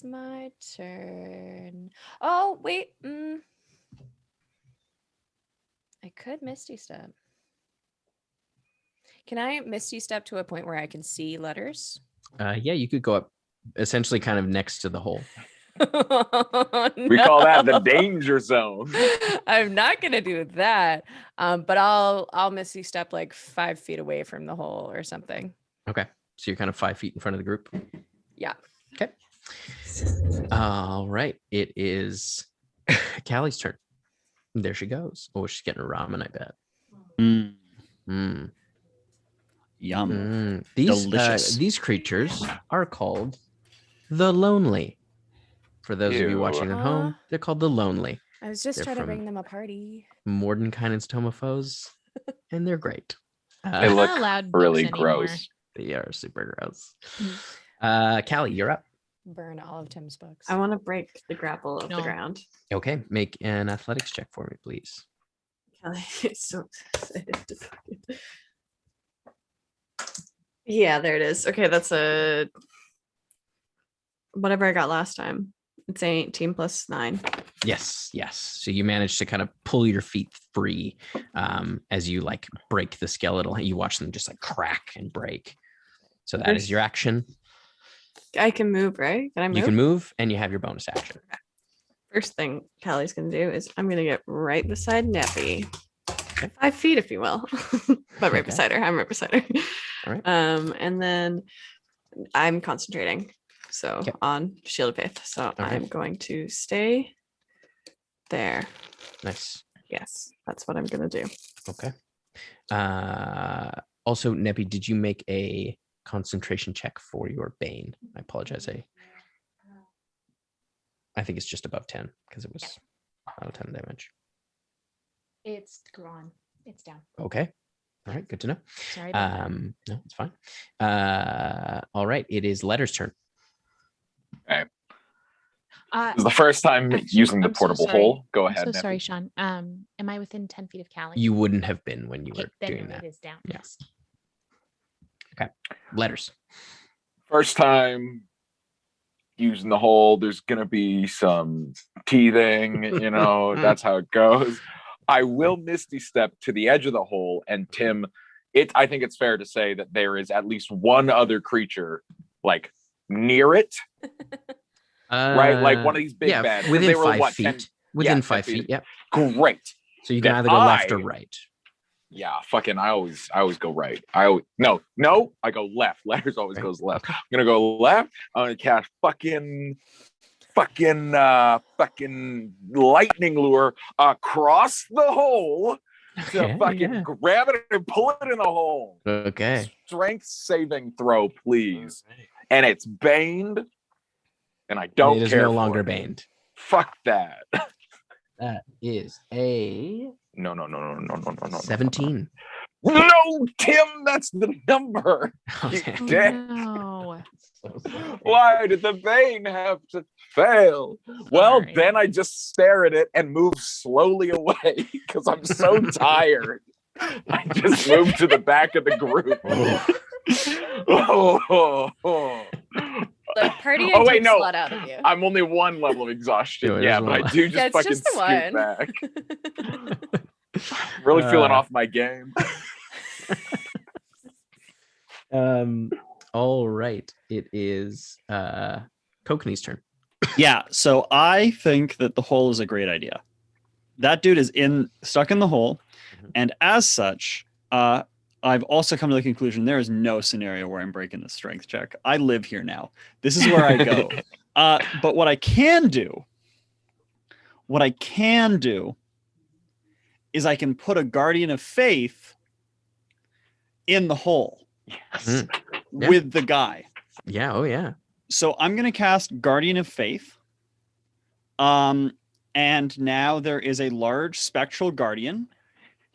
my turn. Oh, wait. I could Misty Step. Can I Misty Step to a point where I can see letters? Yeah, you could go up essentially kind of next to the hole. Oh, we call that the danger zone. I'm not gonna do that. But I'll Misty Step like 5 feet away from the hole or something. Okay. So you're kind of 5 feet in front of the group? Yeah. Okay. All right. It is Callie's turn. There she goes. Oh, she's getting ramen, I bet. Yum. Delicious. These creatures are called the Lonely. For those of you watching at home, they're called the Lonely. I was just trying to bring them a party. Mordenkainen's Tomophos, and they're great. They look really gross. They are super gross. Callie, you're up. Burn all of Tim's books. I want to break the grapple of the ground. Okay, make an athletics check for me, please. Kelly is so excited to fucking... Yeah, there it is. Okay, that's a whatever I got last time. It's 18 plus 9. Yes. So you managed to kind of pull your feet free as you like break the skeletal. You watch them just like crack and break. So that is your action. I can move, right? Can I move? You can move, and you have your bonus action. First thing Callie's gonna do is I'm gonna get right beside Neppy. 5 feet, if you will. But right beside her. I'm right beside her. All right. And then I'm concentrating. So on Shield of Faith. So I'm going to stay there. Nice. Yes, that's what I'm gonna do. Okay. Also, Neppy, did you make a concentration check for your Bane? I apologize. I think it's just above 10 because it was out of 10 damage. It's gone. It's down. Okay. All right. Good to know. Sorry. No, it's fine. All right. It is Letter's turn. Okay. This is the first time using the portable hole. Go ahead. I'm so sorry, Sean. Am I within 10 feet of Callie? You wouldn't have been when you were then doing that. It is down. Yes. Okay. Letters. First time using the hole. There's gonna be some teething. That's how it goes. I will Misty Step to the edge of the hole, and Tim. I think it's fair to say that there is at least one other creature like near it. Right, like one of these big beds. Within they were, 5 what, feet. 10, Within 5 feet. Yeah. Great. So you can either go left or right. Yeah, fucking. I always go right. No. I go left. Letters always goes left. I'm gonna go left. I'm gonna cast fucking lightning lure across the hole to grab it and pull it in the hole. Okay. Strength saving throw, please. And it's baned. And I don't It is care no for longer it. banned. Fuck that. That is a No. 17. No, Tim, that's the number. Okay. You dick. No. Why did the vein have to fail? Well, Sorry. then I just stare at it and move slowly away because I'm so tired. I just move to the back of the group. The party Oh, wait, takes no. a lot out of you. I'm only one level of exhaustion. Yeah, Yeah, just but I one. do just Yeah, it's fucking just the skip one. back. Really feeling off my game. All right. It is Kokanee's turn. Yeah, so I think that the hole is a great idea. That dude is stuck in the hole, and as such, I've also come to the conclusion there is no scenario where I'm breaking the strength check. I live here now. This is where I go. But what I can do is I can put a Guardian of Faith in the hole Yes. Yeah. with the guy. Yeah. Oh, yeah. So I'm going to cast Guardian of Faith. And now there is a large spectral guardian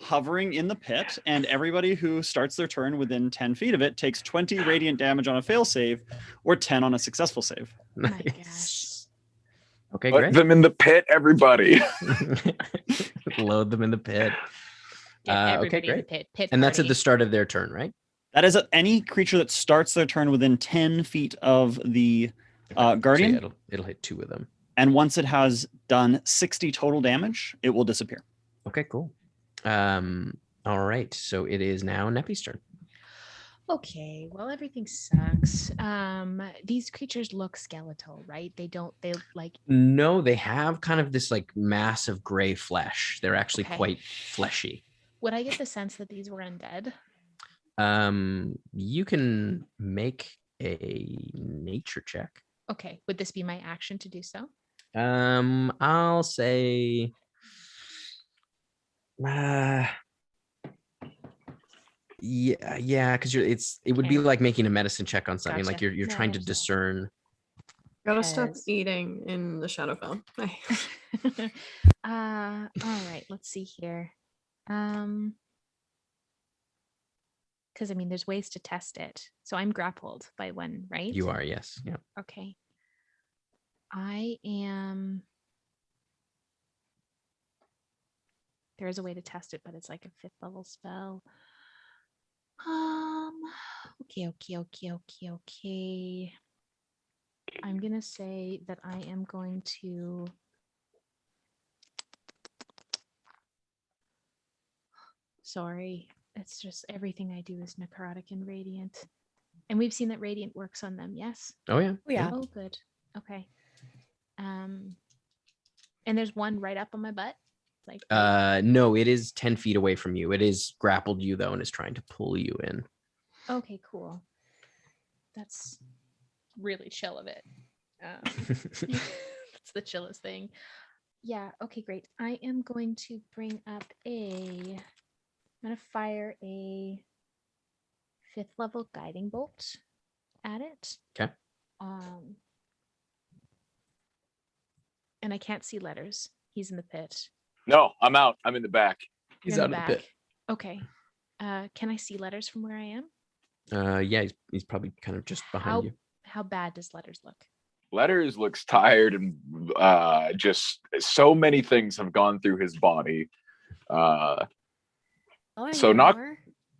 hovering in the pit, and everybody who starts their turn within 10 feet of it takes 20 radiant damage on a fail save or 10 on a successful save. My Nice. Okay, Put great. them in the pit, everybody. Load them in the pit. Get Okay, everybody in the great. pit And that's at party. the start of their turn, right? That is any creature that starts their turn within 10 feet of the guardian. So it'll hit 2 of them. And once it has done 60 total damage, it will disappear. Okay, cool. All right. So it is now Neppy's turn. Okay, well, everything sucks. These creatures look skeletal, right? They like No, they have kind of this like massive gray flesh. They're actually Okay. quite fleshy. would I get the sense that these were undead? You can make a nature check. Okay, would this be my action to do so? I'll say yeah, because it would be Okay. like making a medicine check on something. Like Gotcha. you're No, I trying to understand. discern. Gotta stop Because- eating in the Shadowfell. All right, let's see here. Because I mean, there's ways to test it. So I'm grappled by one, right? You are, yes. Yeah. Okay. I am. There is a way to test it, but it's like a 5th level spell. Okay. I'm gonna say that I am going to. Sorry, it's just everything I do is necrotic and radiant, and we've seen that radiant works on them. Yes. Oh yeah. Yeah. Oh, good. Okay. And there's one right up on my butt. Like. No, it is 10 feet away from you. It is grappled you though, and is trying to pull you in. Okay, cool. That's really chill of it. That's the chillest thing. Yeah, okay, great. I am going to bring up I'm going to fire a 5th level guiding bolt at it. Okay. And I can't see letters. He's in the pit. No, I'm out. I'm in the back. He's You're out in of the pit. Okay. Can I see letters from where I am? Yeah, he's probably kind of just behind you. How bad does letters look? Letters looks tired and just so many things have gone through his body. So not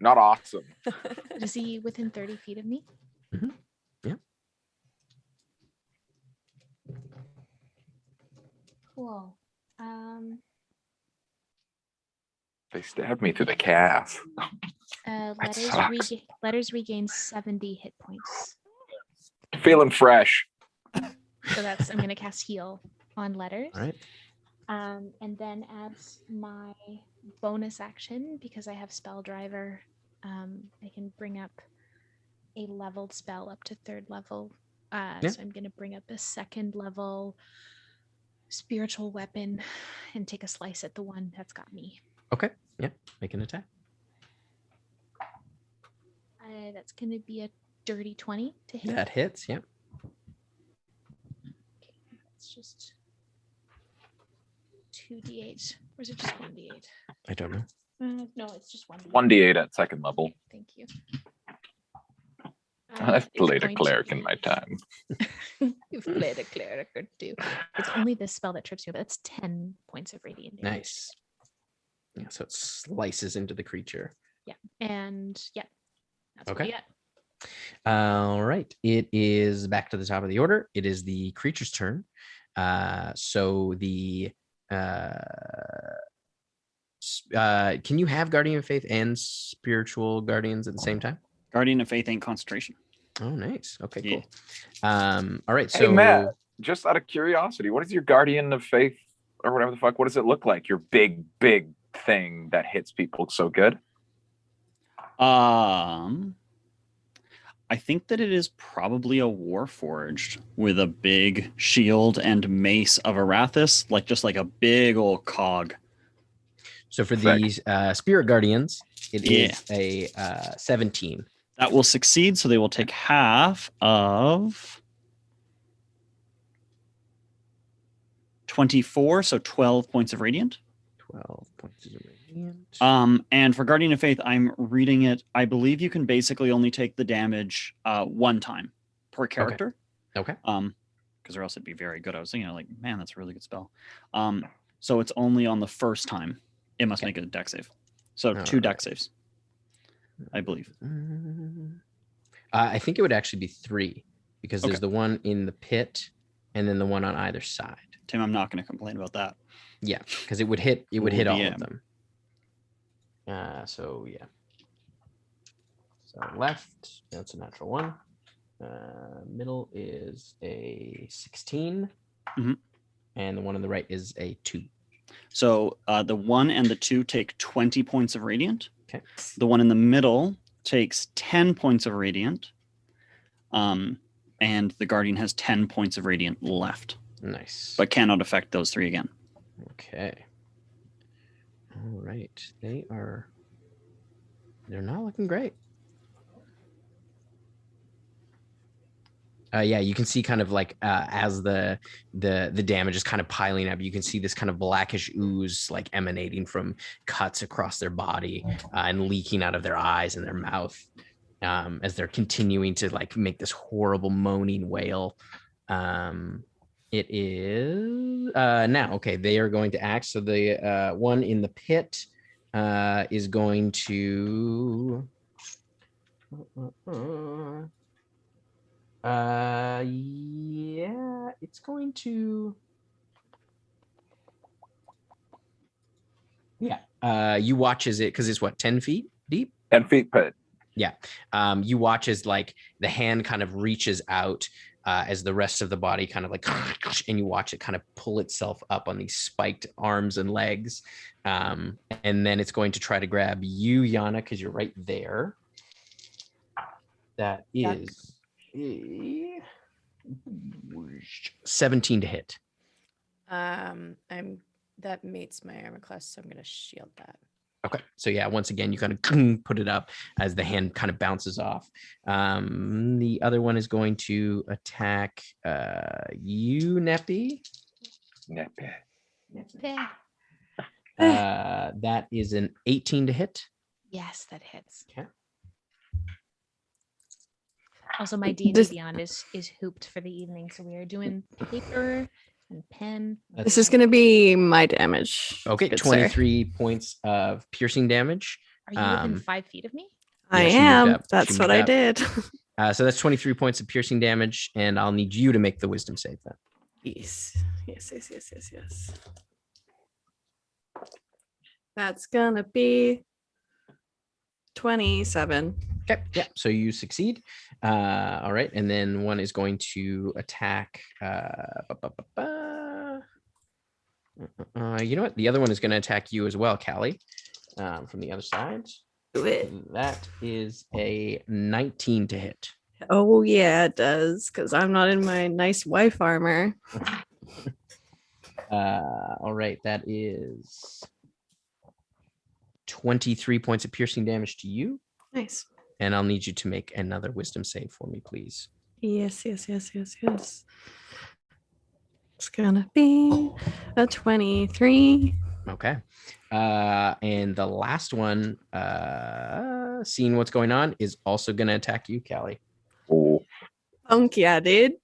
awesome. Is he within 30 feet of me? Mhm. Yeah. Cool. They stabbed me through the calf. Letters regain 70 hit points. Feeling fresh. So I'm gonna cast heal on letters. All right. And then as my bonus action, because I have spell driver, I can bring up a leveled spell up to 3rd level. So I'm gonna bring up a 2nd level spiritual weapon and take a slice at the one that's got me. Okay. Yeah. Make an attack. That's gonna be a dirty 20 to hit. That hits. Yeah. it's just 2d8. Or is it just 1d8? I don't know. No, it's just 1d8. 1d8 at second level. Thank you. I've It's played a going to cleric in be- my time. You've played a cleric or two. It's only this spell that trips you, but it's 10 points of radiant damage. Nice. Yeah, so it slices into the creature. Yeah, and yeah, that's Okay. what you get. All right. It is back to the top of the order. It is the creature's turn. So the can you have Guardian of Faith and Spiritual Guardians at the same time? Guardian of Faith ain't concentration. Oh, nice. Okay, Yeah. cool. All right. Hey, So Matt, just out of curiosity, what is your Guardian of Faith or whatever the fuck? What does it look like? Your big thing that hits people so good? I think that it is probably a Warforged with a big shield and mace of Arathis, just like a big old cog. so for Sick. these Spirit Guardians, it is a 17. That will succeed, so they will take half of 24, so 12 points of radiant. 12 points of radiant. And for Guardian of Faith, I'm reading it. I believe you can basically only take the damage one time per character. Okay. Because or else it'd be very good. I was thinking, man, that's a really good spell. So it's only on the first time it must make a dex save. So 2 dex saves, I believe. I think it would actually be 3 because there's the one in the pit and then the one on either side. Tim, I'm not going to complain about that. Yeah, because it would hit all DM. of them. So yeah. So left, that's a natural 1. Middle is a 16. Mhm. And the one on the right is a 2. So the 1 and the 2 take 20 points of radiant. Okay. The one in the middle takes 10 points of radiant. And the Guardian has 10 points of radiant left, Nice. but cannot affect those 3 again. Okay. All right. They're not looking great. Yeah, you can see kind of as the damage is kind of piling up, you can see this kind of blackish ooze emanating from cuts across their body and leaking out of their eyes and their mouth as they're continuing to make this horrible moaning wail. It is now okay. They are going to act. So the one in the pit is going to. Yeah, it's going to. Yeah. You watch as it because it's what 10 feet deep. 10 feet pit. Yeah. You watch as the hand kind of reaches out as the rest of the body kind of and you watch it kind of pull itself up on these spiked arms and legs. And then it's going to try to grab you, Yana, because you're right there. That is a 17 to hit. That meets my armor class, so I'm gonna shield that. Okay, so yeah, once again, you kind of put it up as the hand kind of bounces off. The other one is going to attack you, Neppy. That is an 18 to hit. Yes, that hits. Okay. Also, my D&D Beyond is hooped for the evening, so we are doing paper and pen. This is going to be my damage. Okay, good 23 points of piercing damage. Are you within 5 feet of me? I she moved am. up. That's She what moved I up. did. So that's 23 points of piercing damage, and I'll need you to make the wisdom save then. Yes. That's going to be 27. Okay, yeah, so you succeed. All right, and then one is going to attack. You know what? The other one is going to attack you as well, Callie, from the other side. Do it. That is a 19 to hit. Oh, yeah, it does, because I'm not in my nice wife armor. All right, that is 23 points of piercing damage to you. Nice. And I'll need you to make another wisdom save for me, please. Yes. It's gonna be a 23. Okay. And the last one, seeing what's going on, is also going to attack you, Callie. Oh, Punk, yeah, dude.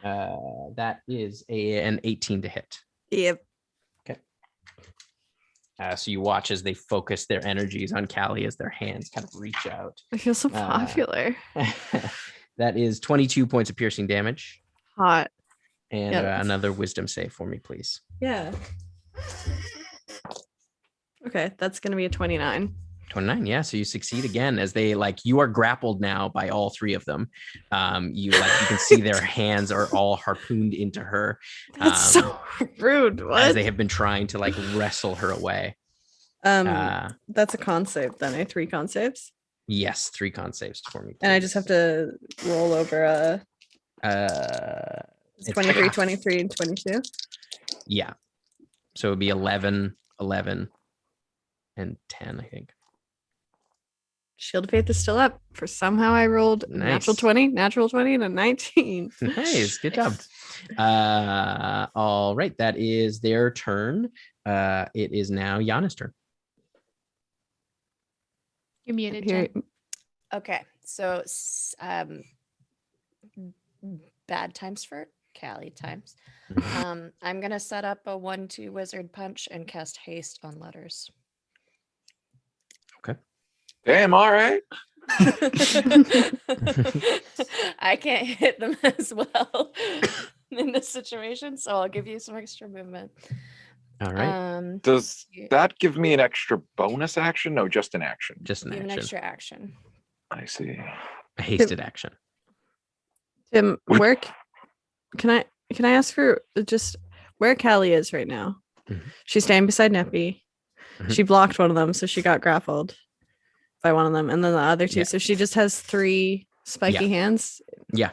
That is an 18 to hit. Yep. So you watch as they focus their energies on Callie as their hands kind of reach out. I feel so popular. That is 22 points of piercing damage. Hot. And another wisdom save for me, please. Yeah. Okay, that's gonna be a 29. 29, yeah. So you succeed again as they you are grappled now by all three of them. You can see their hands are all harpooned into her. That's so rude. What? As they have been trying to wrestle her away. That's a con save then, 3 con saves. Yes, 3 con saves for me. Please. And I just have to roll over 23, 23, and 22. Yeah. So it'd be 11, 11, and 10, I think. Shield of Faith is still up. For somehow I rolled natural 20, and a 19. Nice, good job. All right, that is their turn. It is now Yana's turn. You're muted, Jen. Okay, so bad times for Callie times. I'm gonna set up a 1/2 wizard punch and cast haste on letters. Okay. damn, all right. I can't hit them as well in this situation, so I'll give you some extra movement. All right. Does that give me an extra bonus action? No, just an action. Just an Give an action. extra action. I see. A hasted action. Tim, where can I ask for just where Callie is right now? Mm-hmm. She's standing beside Neppy. Mm-hmm. She blocked one of them, so she got grappled by one of them, and then the other 2. Yeah. So she just has 3 spiky hands. Yeah.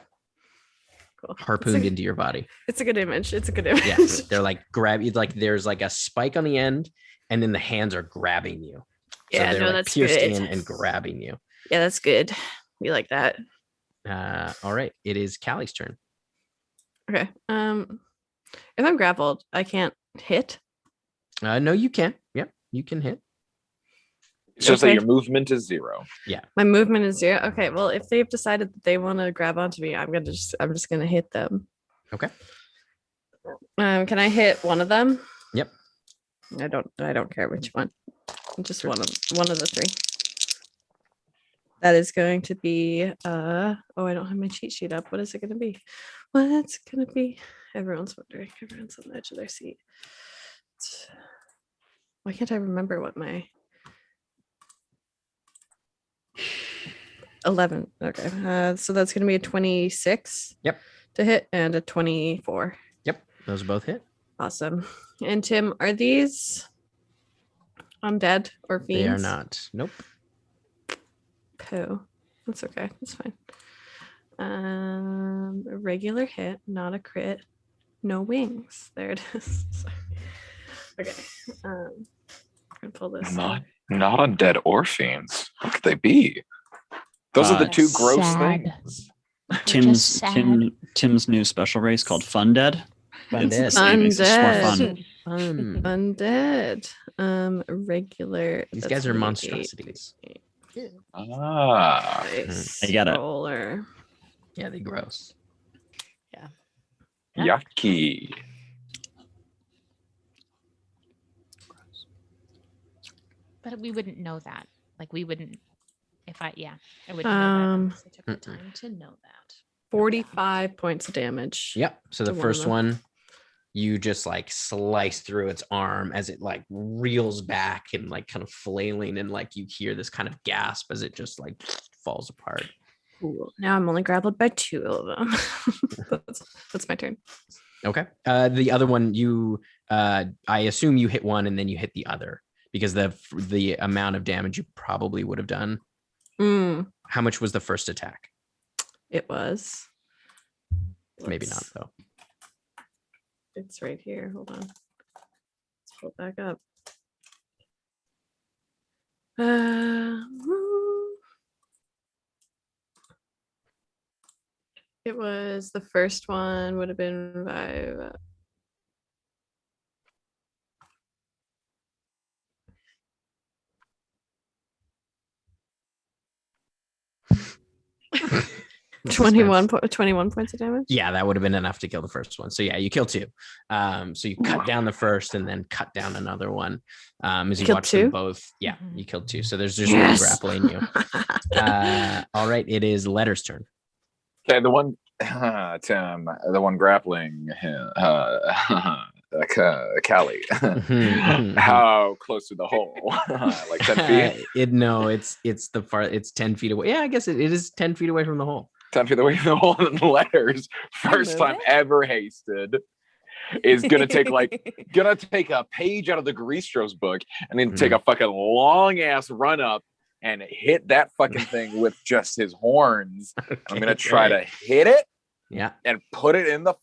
Cool. Harpooned into your body. It's a good image. Yeah. They're grab you, there's a spike on the end, and then the hands are grabbing you. Yeah, so they're that's pierced good. in and grabbing you. Yeah, that's good. We like that. All right. It is Callie's turn. Okay. If I'm grappled, I can't hit. No, you can. Yep, you can hit. It's just that your movement is 0. Yeah. My movement is 0. Okay. Well, if they've decided that they want to grab onto me, I'm just gonna hit them. Okay. Can I hit one of them? Yep. I don't care which one. Just one of the 3. That is going to be I don't have my cheat sheet up. What is it going to be? What's going to be? Everyone's wondering. Everyone's on the edge of their seat. Why can't I remember what my 11? Okay. So that's going to be a 26. Yep. To hit and a 24. Yep. Those both hit. Awesome. And Tim, are these undead or fiends? They are not. Nope. Poo. That's okay. That's fine. A regular hit, not a crit. No wings. There it is. Sorry. Okay. I'm gonna pull this. Not undead or fiends. What could they be? Those are the 2 gross sad. things. Tim's new special race called Fundead. Undead. Undead. Regular. These guys are monstrosities. I get it. Roller. Yeah, they gross. Yeah. Yucky. But we wouldn't know that. We wouldn't. I wouldn't know that unless I took the time to know that. 45 points of damage. Yep. So the to first one one, you just slice through its arm as it reels back and kind of flailing, and you hear this kind of gasp as it just falls apart. Cool. Now I'm only grappled by 2 of them. That's my turn. Okay. The other one, I assume you hit one and then you hit the other because the amount of damage you probably would have done. How much was the first attack? It was. Maybe not though. It's right here. Hold on. Let's pull it back up. It was the first one would have been 5. Makes 21 sense. points of damage. Yeah, that would have been enough to kill the first one. So yeah, you kill 2. So you cut down the first and then cut down another one. As you Killed watch them 2? both. Yeah, Mhm. you killed 2. So there's just Yes. one grappling you. All right, it is Letter's turn. Okay, the one, Tim, the one grappling Callie. How close to the hole? Like 10 feet? It's 10 feet away. Yeah, I guess it is 10 feet away from the hole. 10 feet away from the hole in the letters. First move time it? ever hasted. Is gonna take a page out of the Greastro's book and then take a fucking long ass run up and hit that fucking thing with just his horns. I'm gonna try to hit it and put it in the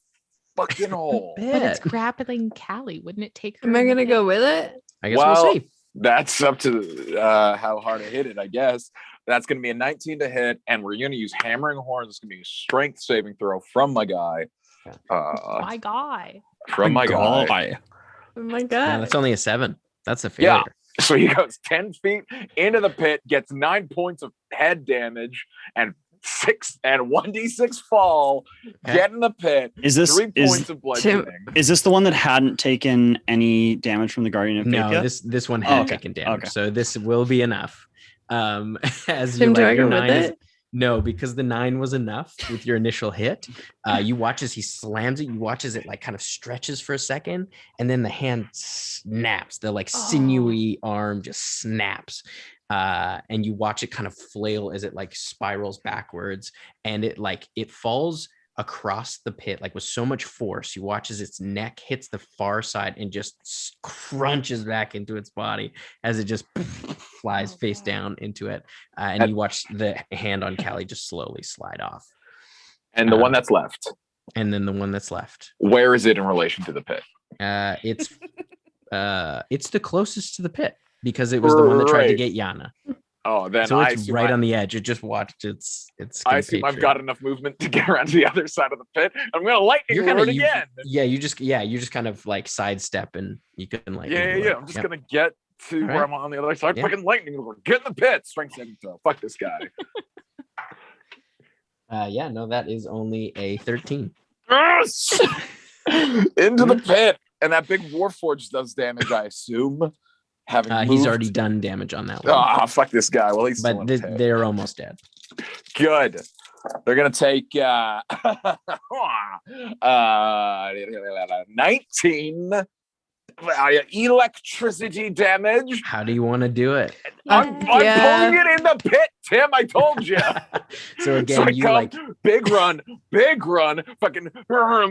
fucking hole. But it's grappling Callie. Wouldn't it take her? Am I in the gonna hit? go with it? I guess we'll see. That's up to how hard I hit it, I guess. That's going to be a 19 to hit, and we're going to use hammering horns. It's going to be a strength saving throw from my guy. My guy. From my guy. Oh my god. Yeah, that's only a 7. That's a failure. Yeah. So he goes 10 feet into the pit, gets 9 points of head damage, and 1d6 fall. Get in the pit. Is this 3 points of bludgeoning? Is this the one that hadn't taken any damage from the Guardian of Faith No, yet? this one had taken damage, so this will be enough. As Tim, do I your go with 9 is, it? no, because the 9 was enough with your initial hit. You watch as he slams it. You watch as it like kind of stretches for a second, and then the hand snaps. The like sinewy arm just snaps. And you watch it kind of flail as it like spirals backwards, and it falls across the pit like with so much force. You watch as its neck hits the far side and just crunches back into its body as it just flies face down into it. And you watch the hand on Callie just slowly slide off. And the one that's left. And then the one that's left. Where is it in relation to the pit? It's the closest to the pit because it was the one that tried to get Yana. Oh, then so it's right on the edge. It just watched its. I assume I've got enough movement to get around to the other side of the pit. I'm gonna lightning lure it again. You just kind of like sidestep and you can like. Yeah. I'm just gonna get to where I'm on the other side. Fucking lightning lure. Get in the pit. Strength saving throw. Fuck this guy. That is only a 13. Yes! Into the pit, and that big Warforge does damage, I assume. He's already done damage on that one. Oh, fuck this guy. Well, he's but they're almost dead. Good. They're gonna take 19 electricity damage. How do you want to do it? I'm pulling it in the pit, Tim. I told you. So again, big run, fucking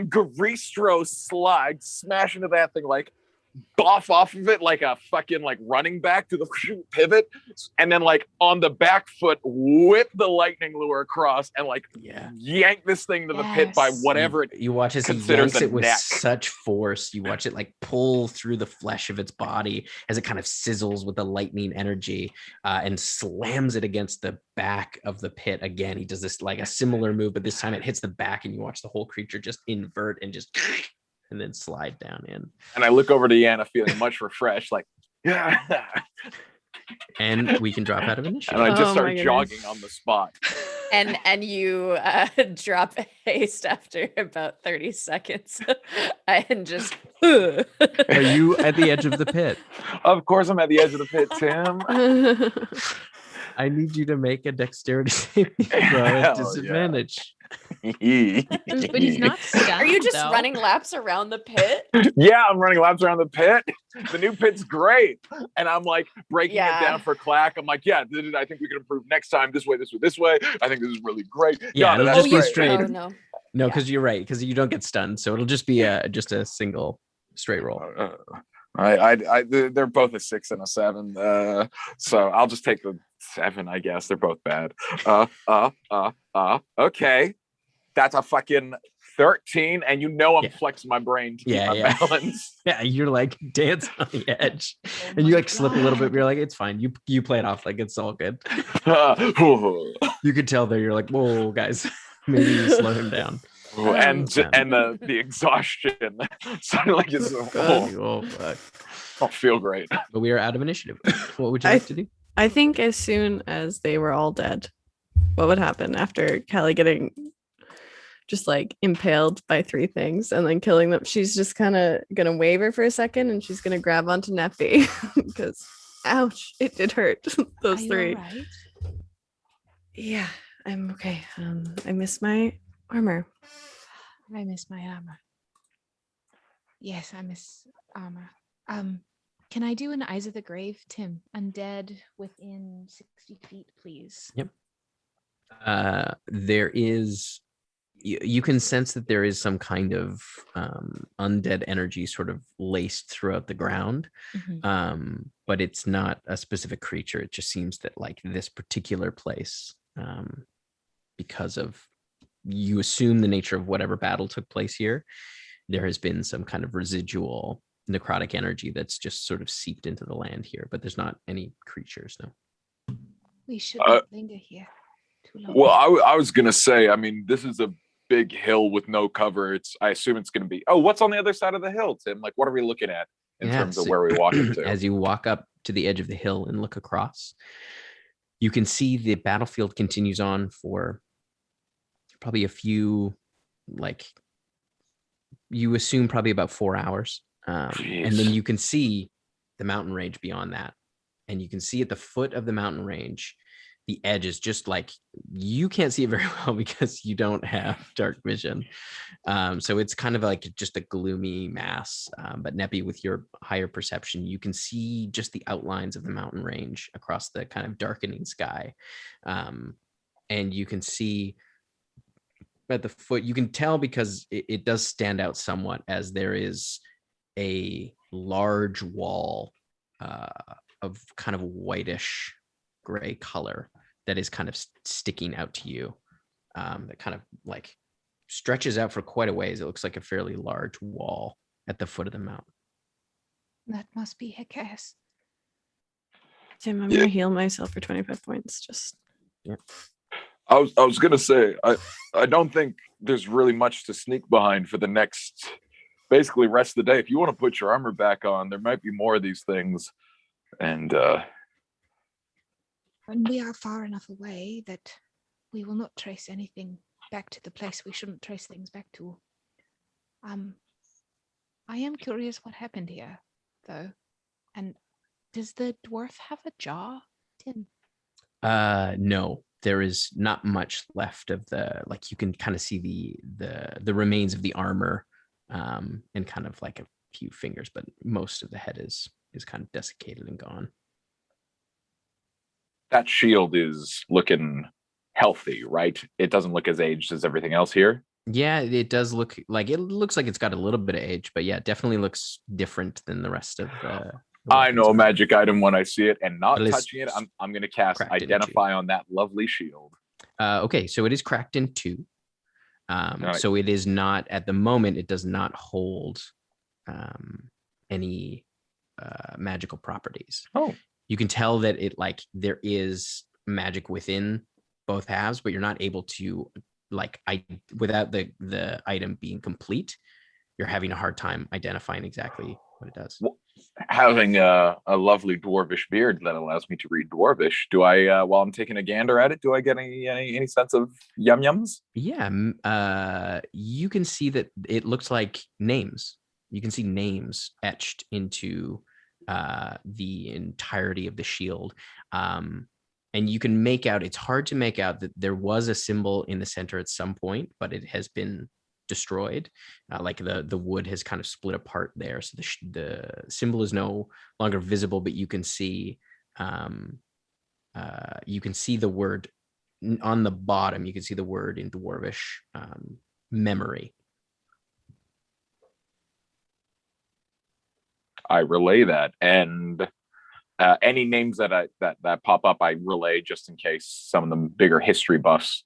Greastro slide, smash into that thing like off of it like a fucking like running back to the pivot, and then like on the back foot whip the lightning lure across and like yank this thing to the pit by whatever you watch as he yanks it with such force. You watch it like pull through the flesh of its body as it kind of sizzles with the lightning energy and slams it against the back of the pit again. He does this like a similar move, but this time it hits the back and you watch the whole creature just invert and just and then slide down in. And I look over to Yana feeling much refreshed, like, yeah. And we can drop out of initiative. And I just start jogging on the spot. And you drop haste after about 30 seconds and just Are you at the edge of the pit? Of course I'm at the edge of the pit, Tim. I need you to make a dexterity saving throw at disadvantage. But he's not stunned. Are you just running laps around the pit? Yeah, I'm running laps around the pit. The new pit's great. And I'm like breaking it down for Clack. I'm like, I think we can improve next time this way. I think this is really great. Yeah, it'll just be straight. No, because you're right, because you don't get stunned. So it'll just be just a single straight roll. They're both a 6 and a 7. So I'll just take the 7, I guess. They're both bad. Okay. That's a fucking 13, and I'm flexing my brain to keep my balance. Yeah, you're like dancing on the edge, and you like slip a little bit. But you're like, it's fine. You play it off like it's all good. You could tell there. You're like, whoa, guys. maybe slow him down. And the exhaustion sounded like it's Oh, fuck. don't feel great. But we are out of initiative. What would you like to do? I think as soon as they were all dead, what would happen after Callie getting just like impaled by 3 things and then killing them? She's just kind of gonna waver for a second and she's gonna grab onto Neppy because ouch, it did hurt. Those 3. Right? Yeah, I'm okay. I miss my armor. I miss my armor. Yes, I miss armor. Can I do an Eyes of the Grave, Tim? Undead within 60 feet, please. Yep. There is, you can sense that there is some kind of undead energy sort of laced throughout the ground. But it's not a specific creature. It just seems that like this particular place, because of, you assume the nature of whatever battle took place here, there has been some kind of residual necrotic energy that's just sort of seeped into the land here, but there's not any creatures, no. We should not linger here too long. Well, I was gonna say, I mean, this is a big hill with no cover. I assume it's gonna be. Oh, what's on the other side of the hill, Tim? Like, what are we looking at in terms of where we walk into? As you walk up to the edge of the hill and look across, you can see the battlefield continues on for probably a few, like, you assume probably about 4 hours. And then you can see the mountain range beyond that. And you can see at the foot of the mountain range, the edge is just like, you can't see it very well because you don't have dark vision. So it's kind of like just a gloomy mass. But Neppy, with your higher perception, you can see just the outlines of the mountain range across the kind of darkening sky. And you can see at the foot, you can tell because it does stand out somewhat, as there is a large wall of kind of whitish gray color that is kind of sticking out to you, that kind of like stretches out for quite a ways. It looks like a fairly large wall at the foot of the mountain. That must be Heikass. Tim, I'm gonna heal myself for 25 points. Just I was gonna say, I don't think there's really much to sneak behind for the next basically rest of the day. If you want to put your armor back on, there might be more of these things. And we are far enough away that we will not trace anything back to the place we shouldn't trace things back to. I am curious what happened here, though. And does the dwarf have a jaw, Tim? No, there is not much left of the, like, you can kind of see the remains of the armor, and kind of like a few fingers, but most of the head is kind of desiccated and gone. That shield is looking healthy, right? It doesn't look as aged as everything else here. Yeah, it does look like, it looks like it's got a little bit of age, but yeah, it definitely looks different than the rest of the I know a magic item when I see it, and not touching it, I'm going to cast Identify on that lovely shield. Okay, so it is cracked in 2. Right. So it is not, at the moment, it does not hold any magical properties. Oh. You can tell that it, like, there is magic within both halves, but you're not able to, like, without the item being complete, you're having a hard time identifying exactly what it does. Well, having a lovely dwarvish beard that allows me to read dwarvish, do I, while I'm taking a gander at it, do I get any sense of yum-yums? Yeah, you can see that it looks like names. You can see names etched into the entirety of the shield. And you can make out, it's hard to make out that there was a symbol in the center at some point, but it has been destroyed. Like the wood has kind of split apart there. So the symbol is no longer visible, but you can see the word on the bottom. You can see the word in Dwarvish, memory. I relay that, and any names that pop up, I relay just in case some of the bigger history buffs.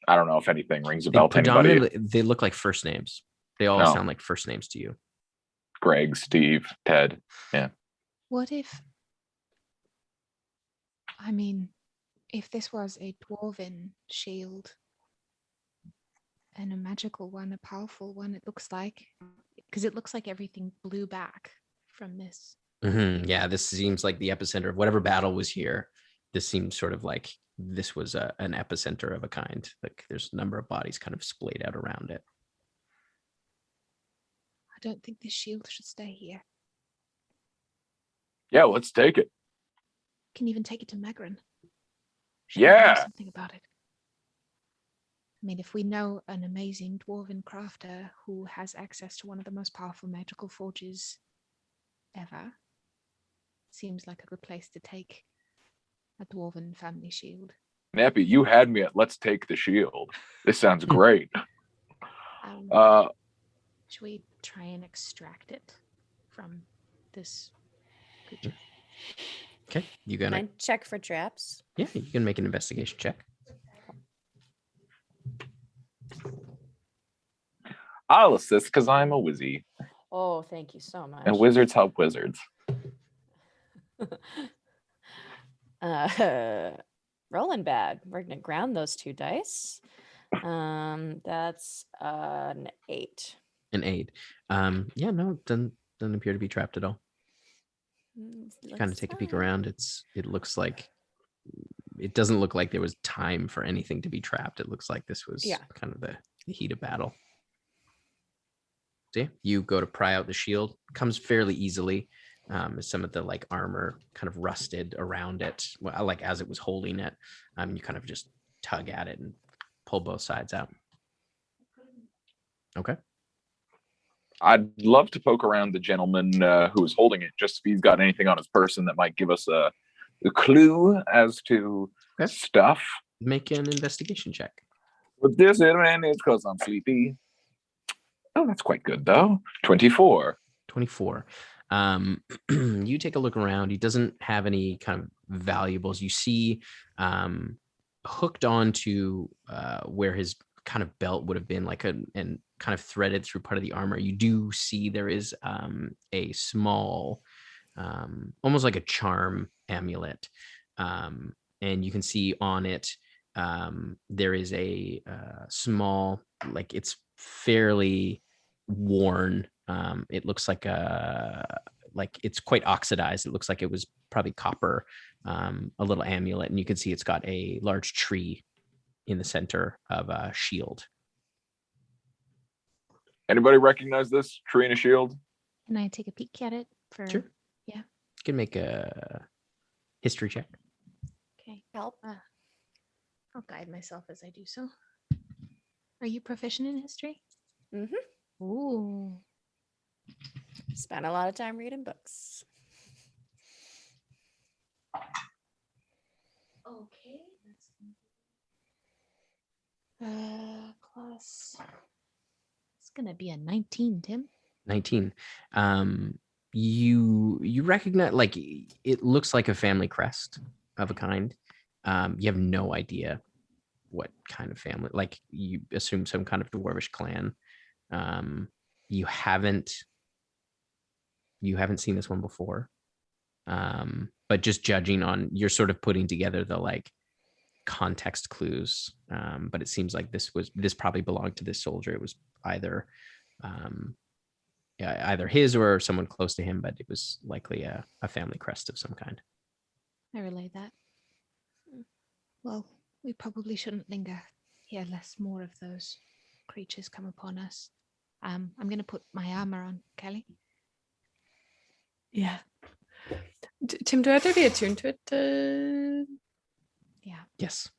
I don't know if anything rings a bell to anybody. They look like first names. They all sound like first names to you. Greg, Steve, Ted. Yeah. What if, I mean, if this was a dwarven shield, and a magical one, a powerful one, it looks like. Because it looks like everything blew back from this. Yeah, this seems like the epicenter of whatever battle was here. This seems sort of like this was an epicenter of a kind. Like there's a number of bodies kind of splayed out around it. I don't think this shield should stay here. Yeah, let's take it. Can even take it to Megran. Yeah. Do something about it. I mean, if we know an amazing dwarven crafter who has access to one of the most powerful magical forges ever, seems like a good place to take a dwarven family shield. Nappy, you had me at let's take the shield. This sounds great. Should we try and extract it from this creature? Okay, you Can gonna I check for traps? Yeah, you can make an investigation check. I'll assist because I'm a wizzy. Oh, thank you so much. And wizards help wizards. Rolling bad. We're gonna ground those 2 dice. That's an 8. An aid. Yeah, no, it doesn't appear to be trapped at all. Kind of take a peek around. It looks like it doesn't look like there was time for anything to be trapped. It looks like this was kind of the heat of battle. See, you go to pry out the shield. Comes fairly easily. Some of the like armor kind of rusted around it, well, like as it was holding it. You kind of just tug at it and pull both sides out. Okay. I'd love to poke around the gentleman who is holding it, just if he's got anything on his person that might give us a clue as to stuff. Make an investigation check. With disadvantage because I'm sleepy. Oh, that's quite good though. 24. 24. You take a look around. He doesn't have any kind of valuables. You see hooked onto where his kind of belt would have been, like and kind of threaded through part of the armor. You do see there is a small, almost like a charm amulet. And you can see on it, there is a small, like it's fairly worn. It looks like it's quite oxidized. It looks like it was probably copper, a little amulet, and you can see it's got a large tree in the center of a shield. Anybody recognize this tree and a shield? Can I take a peek at it? Sure. Yeah. You can make a history check. Okay. Help. I'll guide myself as I do so. Are you proficient in history? Mm-hmm. Ooh. Spent a lot of time reading books. Okay. Plus, it's gonna be a 19, Tim. 19. You recognize, like, it looks like a family crest of a kind. You have no idea what kind of family, like you assume some kind of dwarvish clan. You haven't seen this one before. But just judging on, you're sort of putting together the like context clues. But it seems like this probably belonged to this soldier. It was either his or someone close to him, but it was likely a family crest of some kind. I relay that. Well, we probably shouldn't linger here lest more of those creatures come upon us. I'm going to put my armor on, Kelly. Yeah. Tim, do I have to be attuned to it? Yeah. Yes.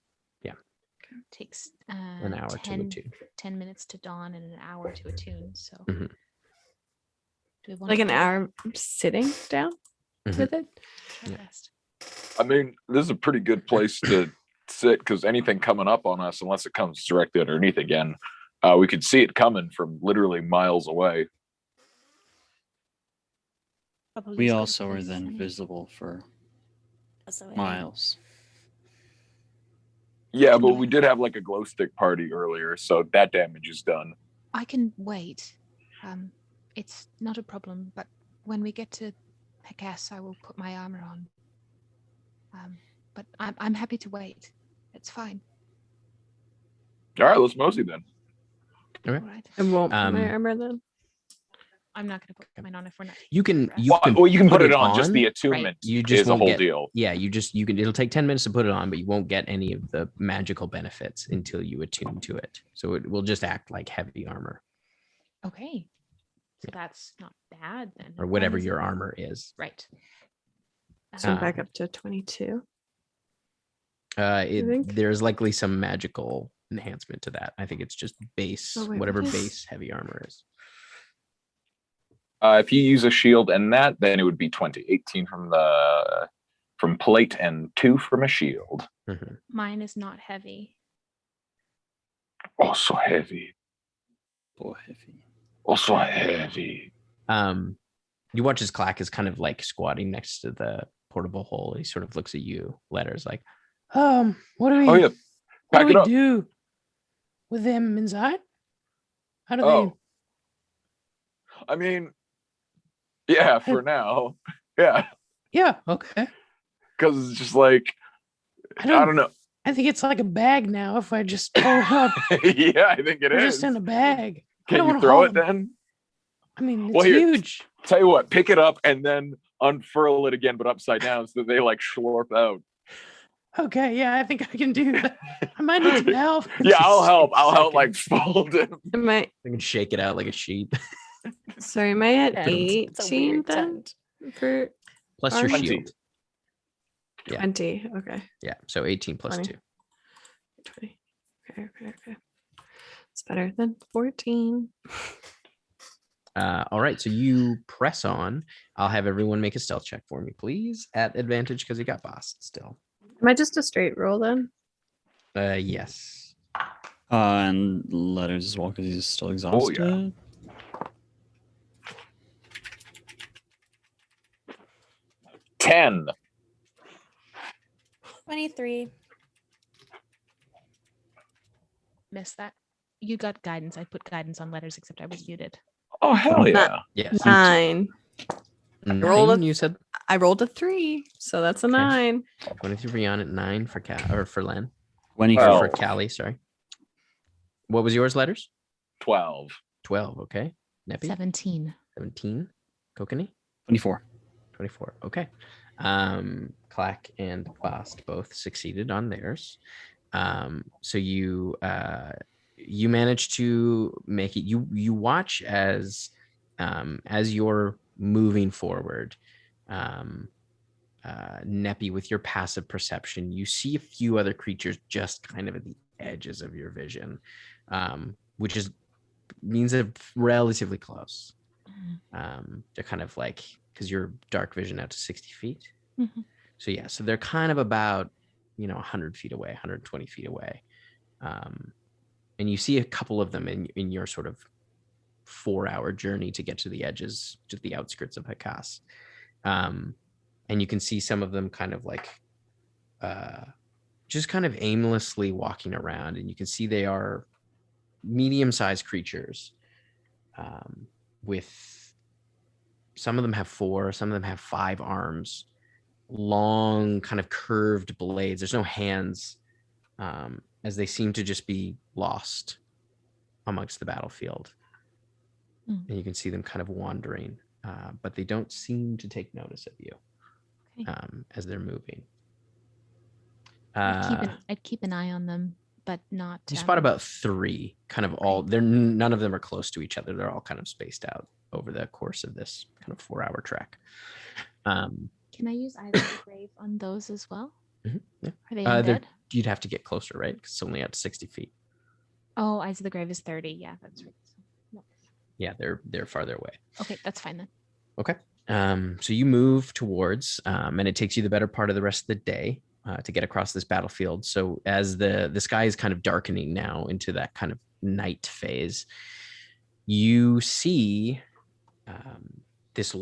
Yeah. It takes an hour to attune. 10 minutes to dawn and an hour to attune. So, Mm-hmm. do we want like an hour sitting down with it? Yeah. I mean, this is a pretty good place to sit because anything coming up on us, unless it comes directly underneath again, we could see it coming from literally miles away. Probably We as good a also are place as then any. visible for So, miles. Yeah, but we did have like a glow stick party earlier, so that damage is done. I can wait. It's not a problem, but when we get to Heikass, I will put my armor on. But I'm happy to wait. It's fine. All right, let's mosey then. Okay. All right. I won't put Um, my armor then. I'm not going to put mine on if we're not. You can Well, you can put it on. Just the Right. attunement You just is a won't whole get, deal. Yeah, you can. It'll take 10 minutes to put it on, but you won't get any of the magical benefits until you attune to it. So it will just act like heavy armor Okay. So that's not bad then. or When whatever is your it? armor is. Right. So I'm Uh, back up to 22. It, think? there's likely some magical enhancement to that. I think it's just base, Oh, wait, whatever what is- base heavy armor is. If you use a shield and that, then it would be 20. 18 from plate and 2 from a shield. Mhm. Mine is not heavy. Oh, so heavy. Oh, heavy. Oh, so heavy. You watch as Clack is kind of like squatting next to the portable hole. He sort of looks at you. Letters like, what do we? Oh, yeah. What Pack do it we up. do with them inside? How do Oh. I mean, yeah, for now. Yeah. they? Yeah. Okay. Because it's just like, I don't know. I think it's like a bag now. If I just pull it up, Yeah, I think it they're is. just in a bag. I Can don't you wanna throw haul it them. then? I mean, it's Well, here. huge. Tell you what, pick it up and then unfurl it again, but upside down so that they like slurp out. Okay, yeah, I think I can do that. I might need some help. Yeah, I'll help. I'll help Sucking. like fold him. Am I, I can shake it out like a sheet. sorry, am I at Yeah, it's a 18 weird then? tent. For Plus your 20. shield. Yeah. 20. Okay. Yeah, so 18 plus 20. 2. 20. Okay. It's better than 14. All right, so you press on. I'll have everyone make a stealth check for me, please, at advantage because you got bossed still. Am I just a straight roll then? Yes. And letters as well because he's still exhausted. 10. 23. Missed that. You got guidance. I put guidance on letters, except I was muted. Oh, hell yeah. Yes. 9. rolled a- You said I rolled a 3, so that's a Okay. 9. 23 on at 9 for for Len. 24. Well. Or for Callie, sorry. What was yours, letters? 12. 12, okay. Neppy? 17. 17. Kokanee? 24. 24. Okay. Clack and Bast both succeeded on theirs. So you managed to make it. You watch as you're moving forward, Neppy, with your passive perception, you see a few other creatures just kind of at the edges of your vision, which means they're relatively close. They're kind of like, because you're dark vision out to 60 feet. Mhm. So yeah, so they're kind of about 100 feet away, 120 feet away. And you see a couple of them in your sort of 4-hour journey to get to the edges, to the outskirts of Heikass. And you can see some of them kind of like just kind of aimlessly walking around. And you can see they are medium-sized creatures with, some of them have 4, some of them have 5 arms, long kind of curved blades. There's no hands, as they seem to just be lost amongst the battlefield. And you can see them kind of wandering, but they don't seem to take notice of you. Okay. As they're moving. I'd keep an eye on them, but not. You spot about 3, kind of all. None of them are close to each other. They're all kind of spaced out over the course of this kind of 4-hour trek. Can I use Eyes of the Grave on those as well? Yeah. Are they undead? You'd have to get closer, right? Because it's only at 60 feet. Oh, Eyes of the Grave is 30. Yeah, that's right. No. Yeah, they're farther away. Okay, that's fine then. Okay. So you move towards, and it takes you the better part of the rest of the day to get across this battlefield. So as the sky is kind of darkening now into that kind of night phase, you see this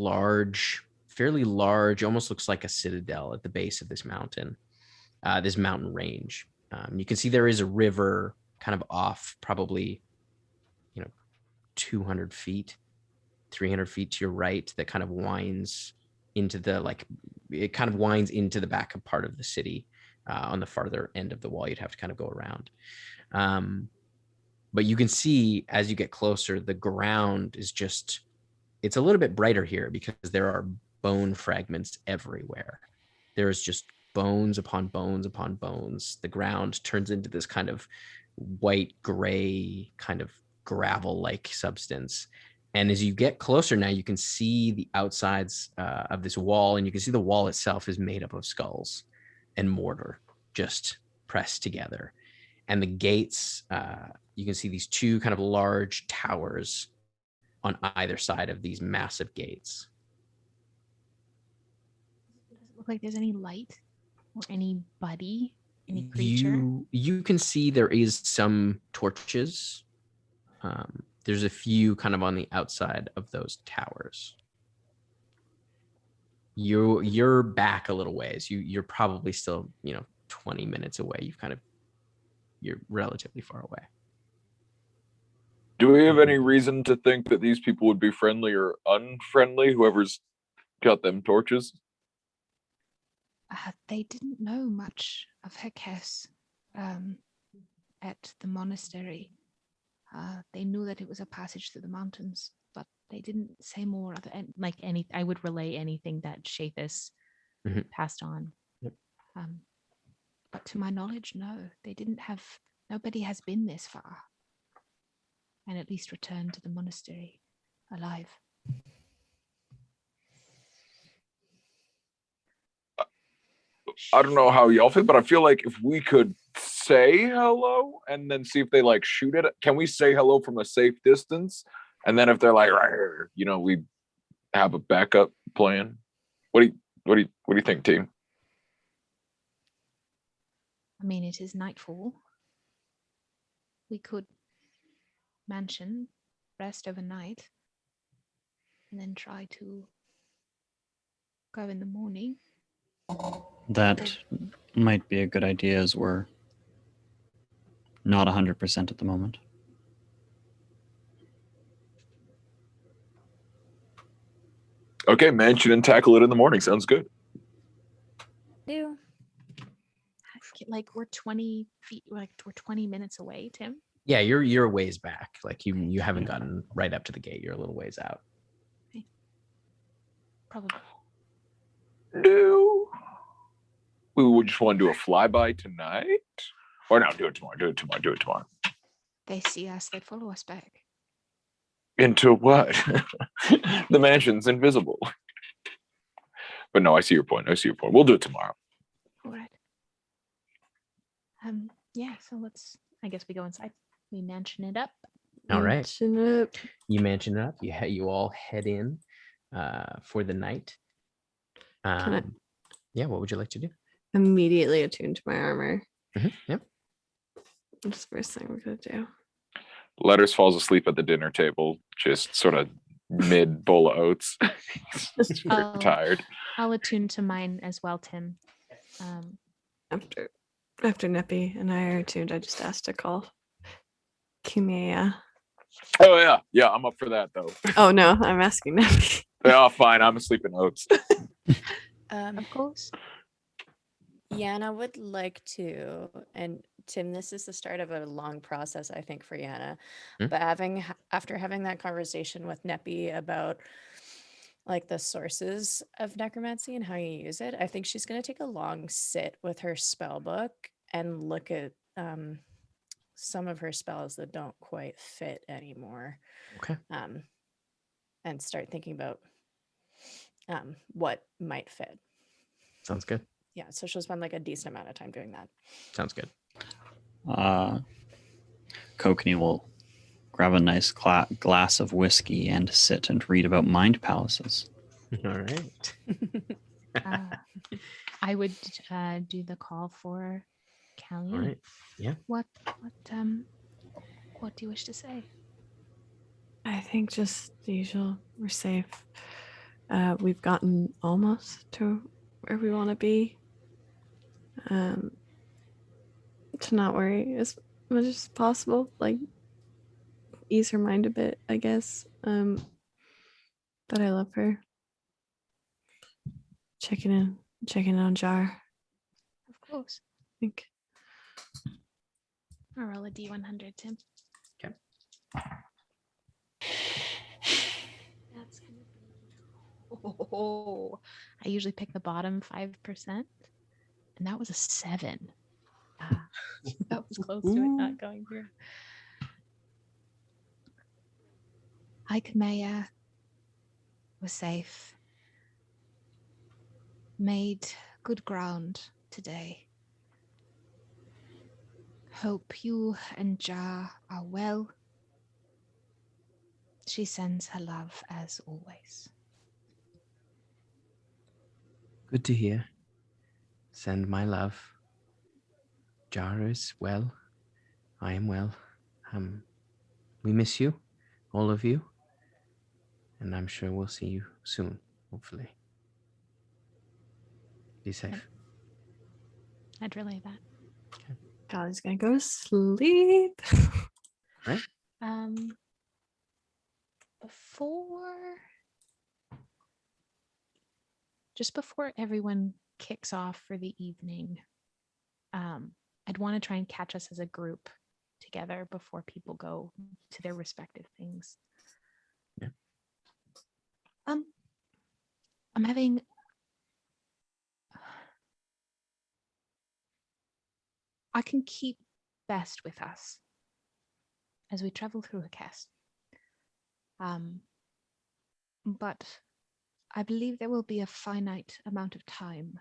fairly large, almost looks like a citadel at the base of this mountain range. You can see there is a river kind of off, probably 200 feet, 300 feet to your right, that kind of winds into the back of part of the city on the farther end of the wall. You'd have to kind of go around. But you can see as you get closer, the ground is just, it's a little bit brighter here because there are bone fragments everywhere. There is just bones upon bones upon bones. The ground turns into this kind of white gray kind of gravel-like substance. And as you get closer now, you can see the outsides of this wall, and you can see the wall itself is made up of skulls and mortar just pressed together. And the gates, you can see these two kind of large towers on either side of these massive gates. Does it look like there's any light or anybody, any creature? You can see there is some torches. There's a few kind of on the outside of those towers. You're back a little ways. You're probably still 20 minutes away. You're relatively far away. Do we have any reason to think that these people would be friendly or unfriendly? Whoever's got them torches. They didn't know much of Heikass at the monastery. They knew that it was a passage through the mountains, but they didn't say more of it. Like I would relay anything that Heikass passed on. Yep. But to my knowledge, no, nobody has been this far and at least returned to the monastery alive. I don't know how y'all feel, but I feel like if we could say hello and then see if they shoot it, can we say hello from a safe distance? And then if they're like, we have a backup plan. What do you think, team? I mean, it is nightfall. We could mansion, rest overnight, and then try to go in the morning. That might be a good idea, as we're not 100% at the moment. Okay, mansion and tackle it in the morning. Sounds good. Do. We're 20 feet, we're 20 minutes away, Tim. Yeah, you're a ways back. You haven't gotten right up to the gate. You're a little ways out. Okay. Probably. No. We would just want to do a flyby tonight? Or no, do it tomorrow. They see us, they'd follow us back. Into what? The mansion's invisible. But no, I see your point. We'll do it tomorrow. All right. Yeah, so I guess we go inside. We mansion it up. All right. Mansion it up. You mansion it up. You all head in for the night. Yeah, what would you like to do? Immediately attune to my armor. Yep. That's the first thing we're gonna do. Letters falls asleep at the dinner table, just sort of mid bowl of oats. Just very tired. I'll attune to mine as well, Tim. After Neppy and I are attuned, I just asked to call Kimea. Oh yeah, I'm up for that though. Oh no, I'm asking Neppy. Yeah, fine. I'm asleep in oats. Of course. Yana would like to, and Tim, this is the start of a long process, I think, for Yana. But after having that conversation with Neppy about the sources of necromancy and how you use it, I think she's going to take a long sit with her spell book and look at some of her spells that don't quite fit anymore. Okay. And start thinking about what might fit. Sounds good. Yeah, so she'll spend a decent amount of time doing that. Sounds good. Kokanee will grab a nice glass of whiskey and sit and read about mind palaces. All right. I would do the call for Callie. All right. Yeah. What do you wish to say? I think just the usual. We're safe. We've gotten almost to where we want to be. To not worry as much as possible. Ease her mind a bit, I guess. But I love her. Checking in on Jar. Of course. I think. I'll roll a D100, Tim. Okay. That's gonna be. Oh, I usually pick the bottom 5%, and that was a 7. That was close to it not going through. Heikass was safe. Made good ground today. Hope you and Jar are well. She sends her love as always. Good to hear. Send my love. Jar is well. I am well. We miss you, all of you. And I'm sure we'll see you soon, hopefully. Be safe. I'd relay that. Golly's gonna go to sleep. Right? Before everyone kicks off for the evening, I'd want to try and catch us as a group together before people go to their respective things. Yeah. I'm having I can keep best with us as we travel through Heikass. But I believe there will be a finite amount of time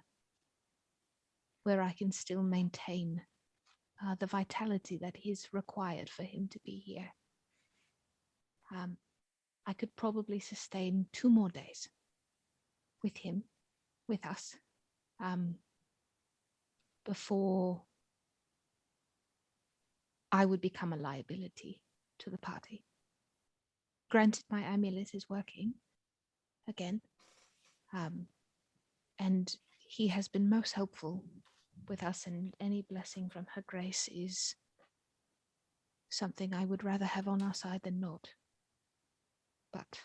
where I can still maintain the vitality that is required for him to be here. I could probably sustain 2 more days with him, with us, before I would become a liability to the party. Granted, my amulet is working again, and he has been most helpful with us, and any blessing from her grace is something I would rather have on our side than not. But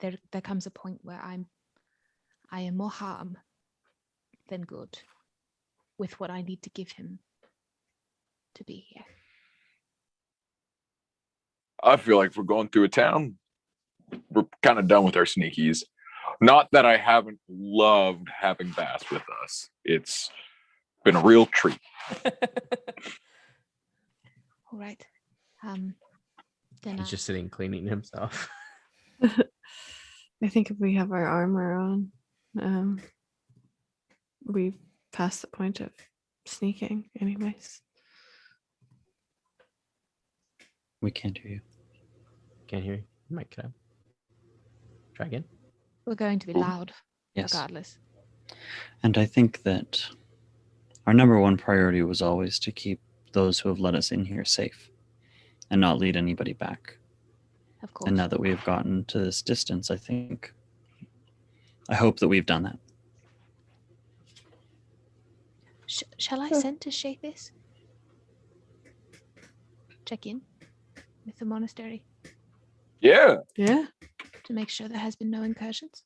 there comes a point where I am more harm than good with what I need to give him to be here. I feel like if we're going through a town, we're kind of done with our sneakies. Not that I haven't loved having Bass with us. It's been a real treat. All right. Then He's just sitting cleaning himself. I think if we have our armor on, we pass the point of sneaking anyways. We can't hear you. Can't hear you. Mic cut out. Try again. we're going to be loud, Yes. regardless. And I think that our number one priority was always to keep those who have let us in here safe and not lead anybody back. Of course. And now that we have gotten to this distance, I hope that we've done that. Shall I send to Heikass? Check in with the monastery Yeah, Yeah. to make sure there has been no incursions?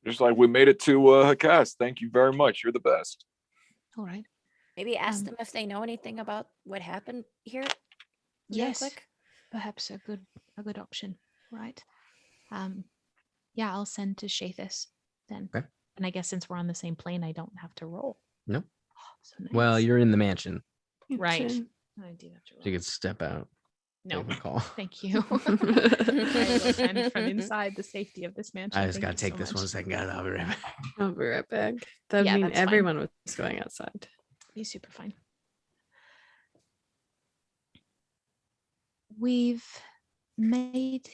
just like we made it to Heikass. Thank you very much. You're the best. All right. Maybe ask them if they know anything about what happened here. Real Yes. quick. Perhaps a good option, right? Yeah, I'll send to Heikass then. Okay. And I guess since we're on the same plane, I don't have to roll. No. Oh, so nice. Well, you're in the mansion, right. Chin. I do have to roll. so you could step out. No, Take a call. thank you. I will send from inside the safety of this mansion. I just Thank gotta you take so this much. 1 second. I'll be right back. I'll be right back. That would Yeah, mean that's fine. everyone was going outside. Be super fine. We've made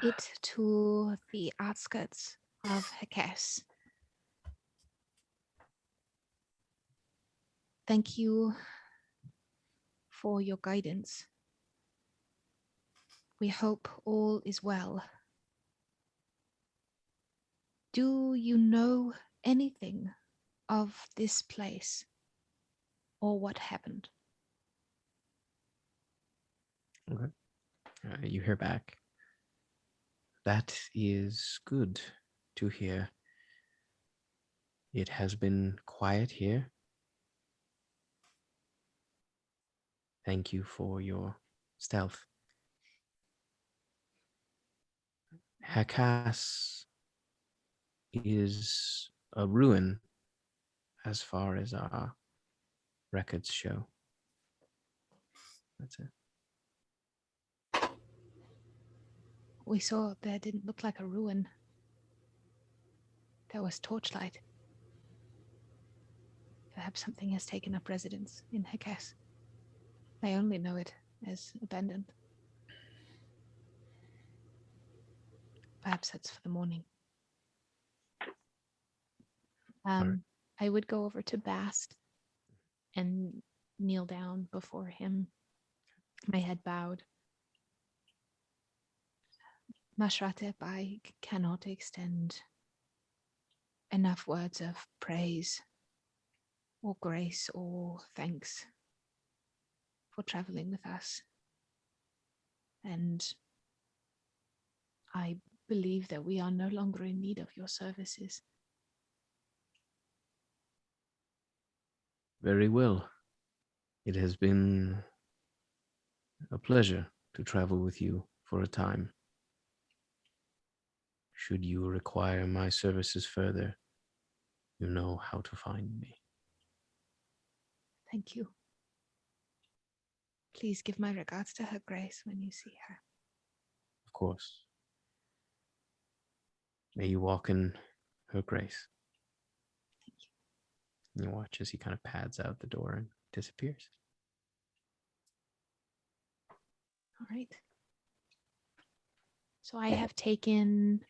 it to the outskirts of Heikass. Thank you for your guidance. We hope all is well. Do you know anything of this place or what happened? Okay. You hear back. That is good to hear. It has been quiet here. Thank you for your stealth. Heikass is a ruin as far as our records show. That's it. We saw there didn't look like a ruin. There was torchlight. Perhaps something has taken up residence in Heikass. I only know it as abandoned. Perhaps that's for the morning. Right. I would go over to Bast and kneel down before him, my head bowed. Mashratep, I cannot extend enough words of praise or grace or thanks for traveling with us. And I believe that we are no longer in need of your services. Very well. It has been a pleasure to travel with you for a time. Should you require my services further, you know how to find me. Thank you. Please give my regards to her grace when you see her. Of course. May you walk in her grace. Thank you. You watch as he kind of pads out the door and disappears. All right. So I have taken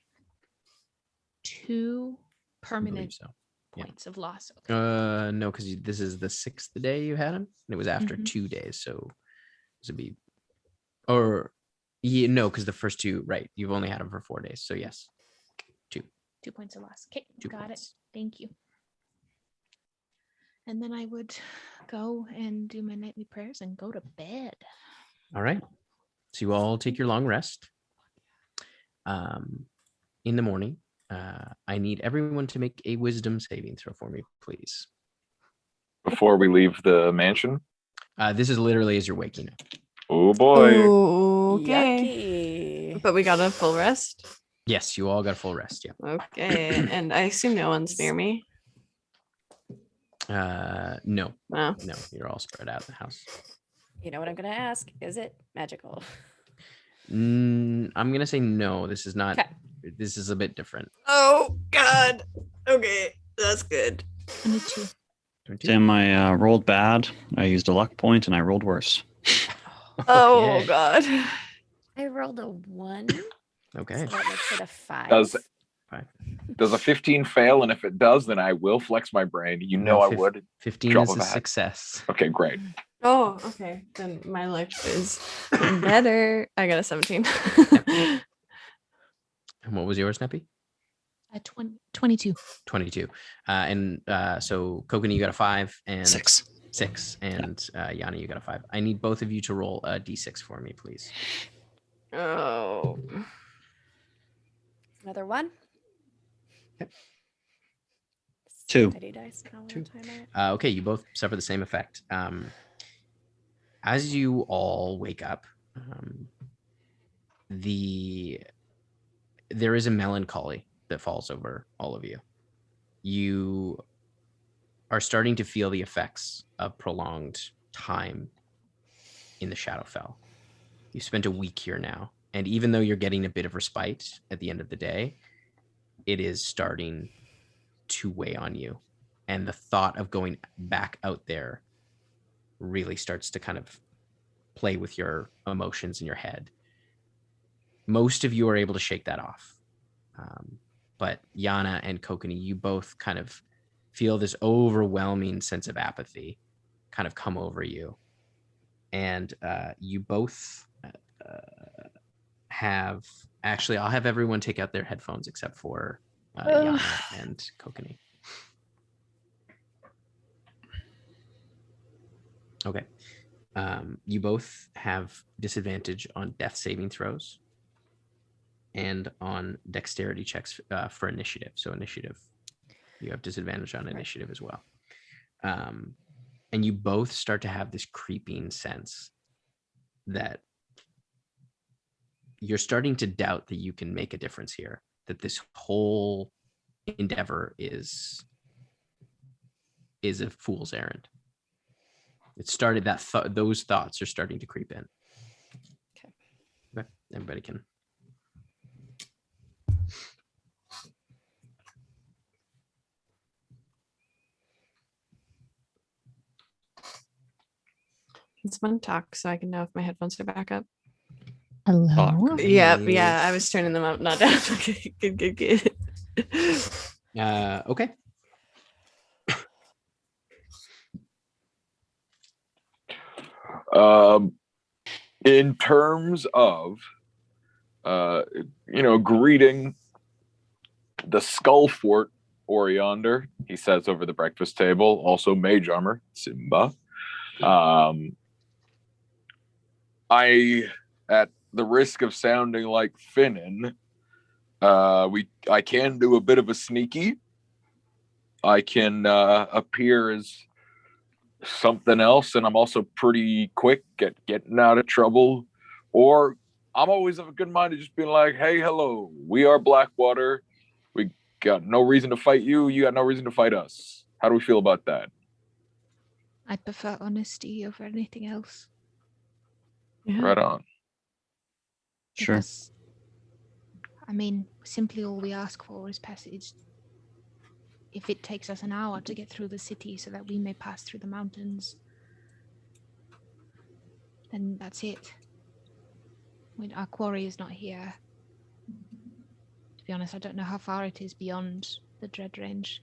2 I believe permanent so. Yeah. points of loss. Okay. No, because this is the 6th day you had him, and it was after Mhm. 2 days, so this would be, or yeah, no, because the first 2, right? You've only had him for 4 days, so yes, 2. 2 points of loss. Okay, 2 got points. it. Thank you. And then I would go and do my nightly prayers and go to bed. All right. So you all take your long rest. In the morning, I need everyone to make a wisdom saving throw for me, please. Before we leave the mansion. This is literally as you're waking up. Oh boy. Okay. Yucky. But we got a full rest. Yes, you all got a full rest. Yeah. Okay. And I assume no one's near me. No, No. you're all spread out in the house. You know what I'm gonna ask? Is it magical? I'm gonna say no. This is not. 'Kay. This is a bit different. Oh God. Okay, that's good. 22. 22? Tim, I rolled bad. I used a luck point and I rolled worse. Oh Okay. God. I rolled a 1. Okay. So that makes it a 5. Does a 15 fail? And if it does, then I will flex my brain. You know No, I would. 15 drop is of a a hat. success. Okay, great. Oh, okay. Then my luck is better. I got a 17. And what was yours, Snappy? 22. 22. So Kogan, you got a 5 and 6. 6, and Yanni, you got a 5. I need both of you to roll a d6 for me, please. Oh. Another 1. Yep. 2. Mighty dice. I wanna 2. time it. Okay, you both suffer the same effect. As you all wake up, there is a melancholy that falls over all of you. You are starting to feel the effects of prolonged time in the Shadowfell. You've spent a week here now, and even though you're getting a bit of respite at the end of the day, it is starting to weigh on you. And the thought of going back out there really starts to kind of play with your emotions in your head. Most of you are able to shake that off. But Yana and Kokani, you both kind of feel this overwhelming sense of apathy kind of come over you. And you both have, actually, I'll have everyone take out their headphones except for Yana and Kokani. Okay. You both have disadvantage on death saving throws and on dexterity checks for initiative. So initiative, you have disadvantage on initiative as well. and you both start to have this creeping sense that you're starting to doubt that you can make a difference here, that this whole endeavor is a fool's errand. It started that those thoughts are starting to creep in. Okay, everybody can. Can someone talk so I can know if my headphones are back up? Hello. Yeah. I was turning them up, not down. Okay, good. Okay. In terms of, greeting the skull fort or yonder, he says over the breakfast table, also mage armor, Simba. I, at the risk of sounding like Finnan, I can do a bit of a sneaky. I can appear as something else, and I'm also pretty quick at getting out of trouble. Or I'm always of a good mind to just being like, hey, hello, we are Blackwater. We got no reason to fight you. You got no reason to fight us. How do we feel about that? I prefer honesty over anything else. Yeah. Right on. Sure. Because, I mean, simply all we ask for is passage. If it takes us an hour to get through the city so that we may pass through the mountains, then that's it. When our quarry is not here. To be honest, I don't know how far it is beyond the Dread Range.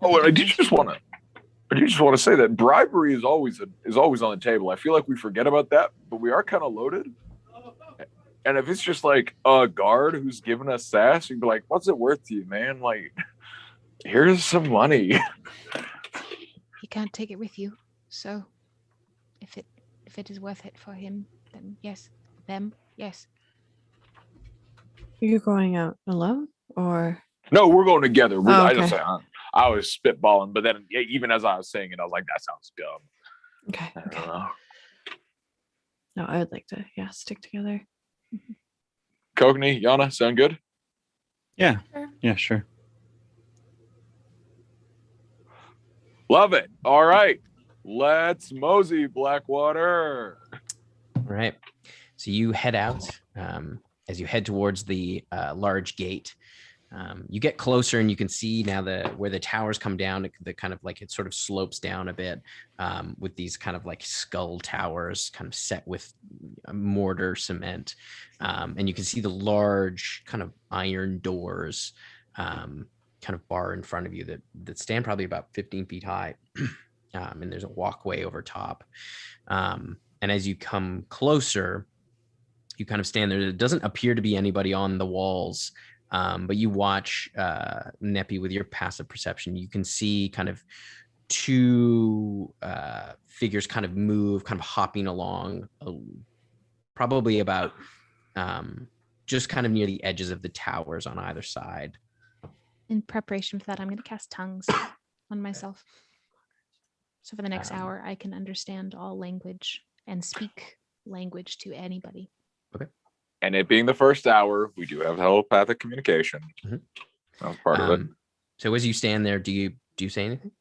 Oh, and I do just want to say that bribery is always on the table. I feel like we forget about that, but we are kind of loaded. And if it's just like a guard who's giving us sass, you'd be like, "What's it worth to you, man? Like, here's some money." He can't take it with you, so if it is worth it for him, then yes. Them, yes. You're going out alone, or? No, we're going together. Okay. I was spitballing, but then even as I was saying it, I was like, "That sounds dumb." Okay. I don't know. No, I would like to, stick together. Kogney, Yana, sound good? Yeah. Yeah, sure. Love it. All right. Let's mosey, Blackwater. All right. So you head out. As you head towards the large gate, you get closer and you can see now where the towers come down, the kind of like it sort of slopes down a bit with these kind of like skull towers kind of set with mortar cement. And you can see the large kind of iron doors kind of bar in front of you that stand probably about 15 feet high. And there's a walkway over top. And as you come closer, you kind of stand there. There doesn't appear to be anybody on the walls, but you watch Neppy with your passive perception. You can see kind of two figures kind of move, kind of hopping along, probably about just kind of near the edges of the towers on either side. In preparation for that, I'm going to cast tongues on myself. So for the next hour, I can understand all language and speak language to anybody. Okay. And it being the first hour, we do have telepathic communication. Mm-hmm. That was part of it. So as you stand there, do you say anything?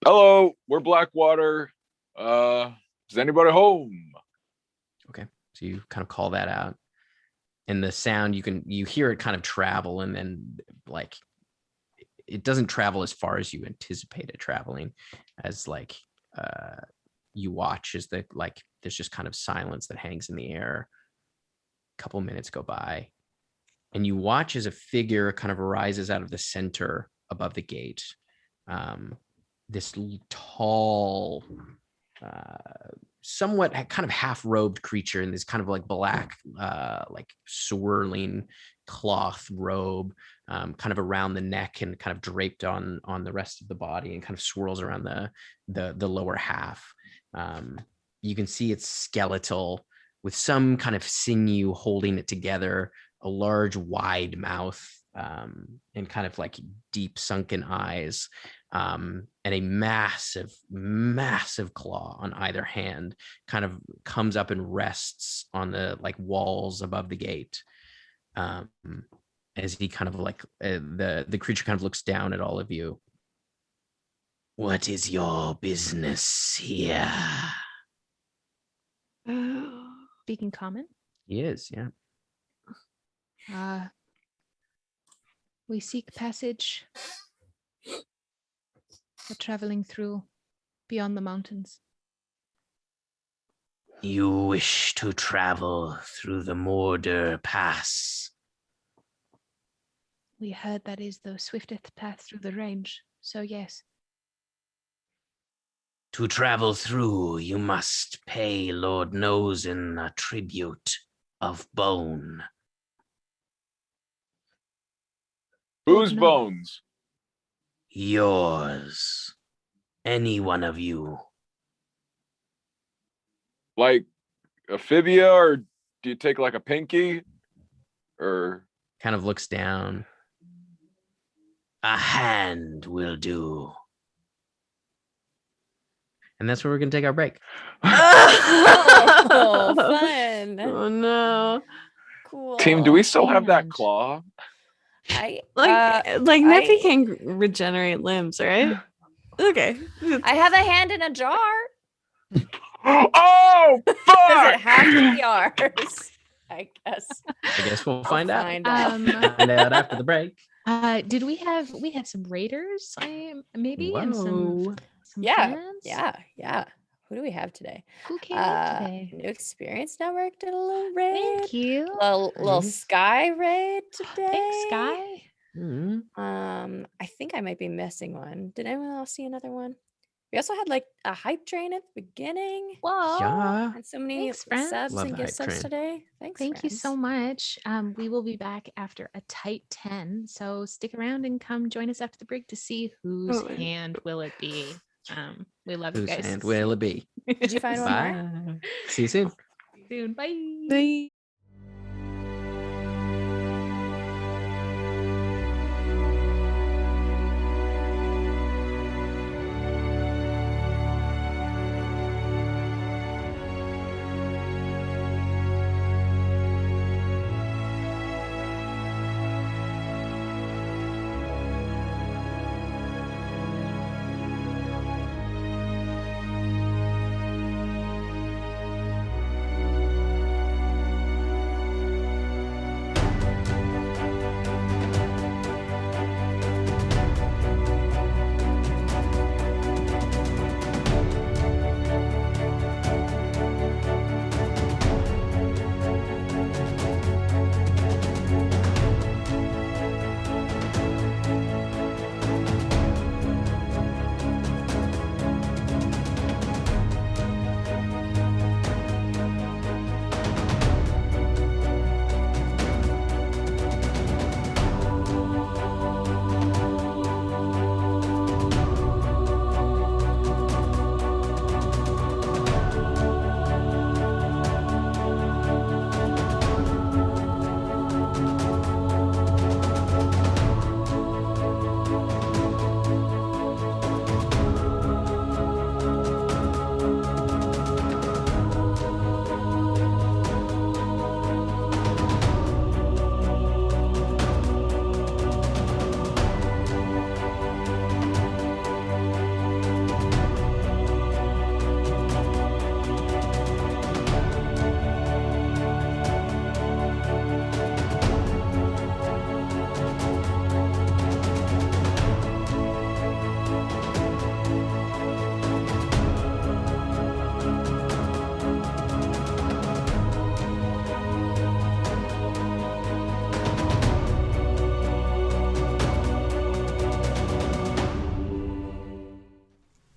Hello, we're Blackwater. Is anybody home? Okay. So you kind of call that out. And the sound, you hear it kind of travel, and then like it doesn't travel as far as you anticipate it traveling, as like you watch as there's just kind of silence that hangs in the air. A couple minutes go by, and you watch as a figure kind of arises out of the center above the gate. This tall, somewhat kind of half-robed creature in this kind of like black, like swirling cloth robe, kind of around the neck and kind of draped on the rest of the body, and kind of swirls around the lower half. You can see it's skeletal with some kind of sinew holding it together, a large wide mouth, and kind of like deep sunken eyes. and a massive, massive claw on either hand kind of comes up and rests on the like walls above the gate. As he kind of like the creature kind of looks down at all of you. What is your business here? Speaking common? He is, yeah. We seek passage. We're traveling through beyond the mountains. You wish to travel through the Mordur Pass. We heard that is the swiftest path through the range, so yes. To travel through, you must pay Lord Nosen a tribute of bone. Whose no. bones? Yours. Any one of you. Like a fibia, or do you take like a pinky? Or Kind of looks down. A hand will do. And that's where we're going to take our break. Oh, fun. Oh no. Cool. team, do we still have that And- claw? I Like Nephi I- can regenerate limbs, right? Okay. I have a hand in a jar. Oh, Does fuck! it have to be ours? I guess. I guess we'll I'll find out. find out. Find out after the break. Did we had some raiders? Maybe and some Yeah, plans? yeah. Who do we have today? Who came in today? New Experience Network did a little raid. Thank you. Little Sky raid today. Thanks, Sky. Mhm. I think I might be missing one. Did anyone else see another one? We also had like a hype train at the beginning. Whoa. Yeah. And so many Thanks, friends. subs Love and the gift hype subs train. today. Thanks. Thank you so friends. much. We will be back after a tight 10. So stick around and come join us after the break to see whose Oh, hand will it be. We love you Whose guys. hand will it be? Did you find one more? Bye. See you soon. Soon. Bye. Bye.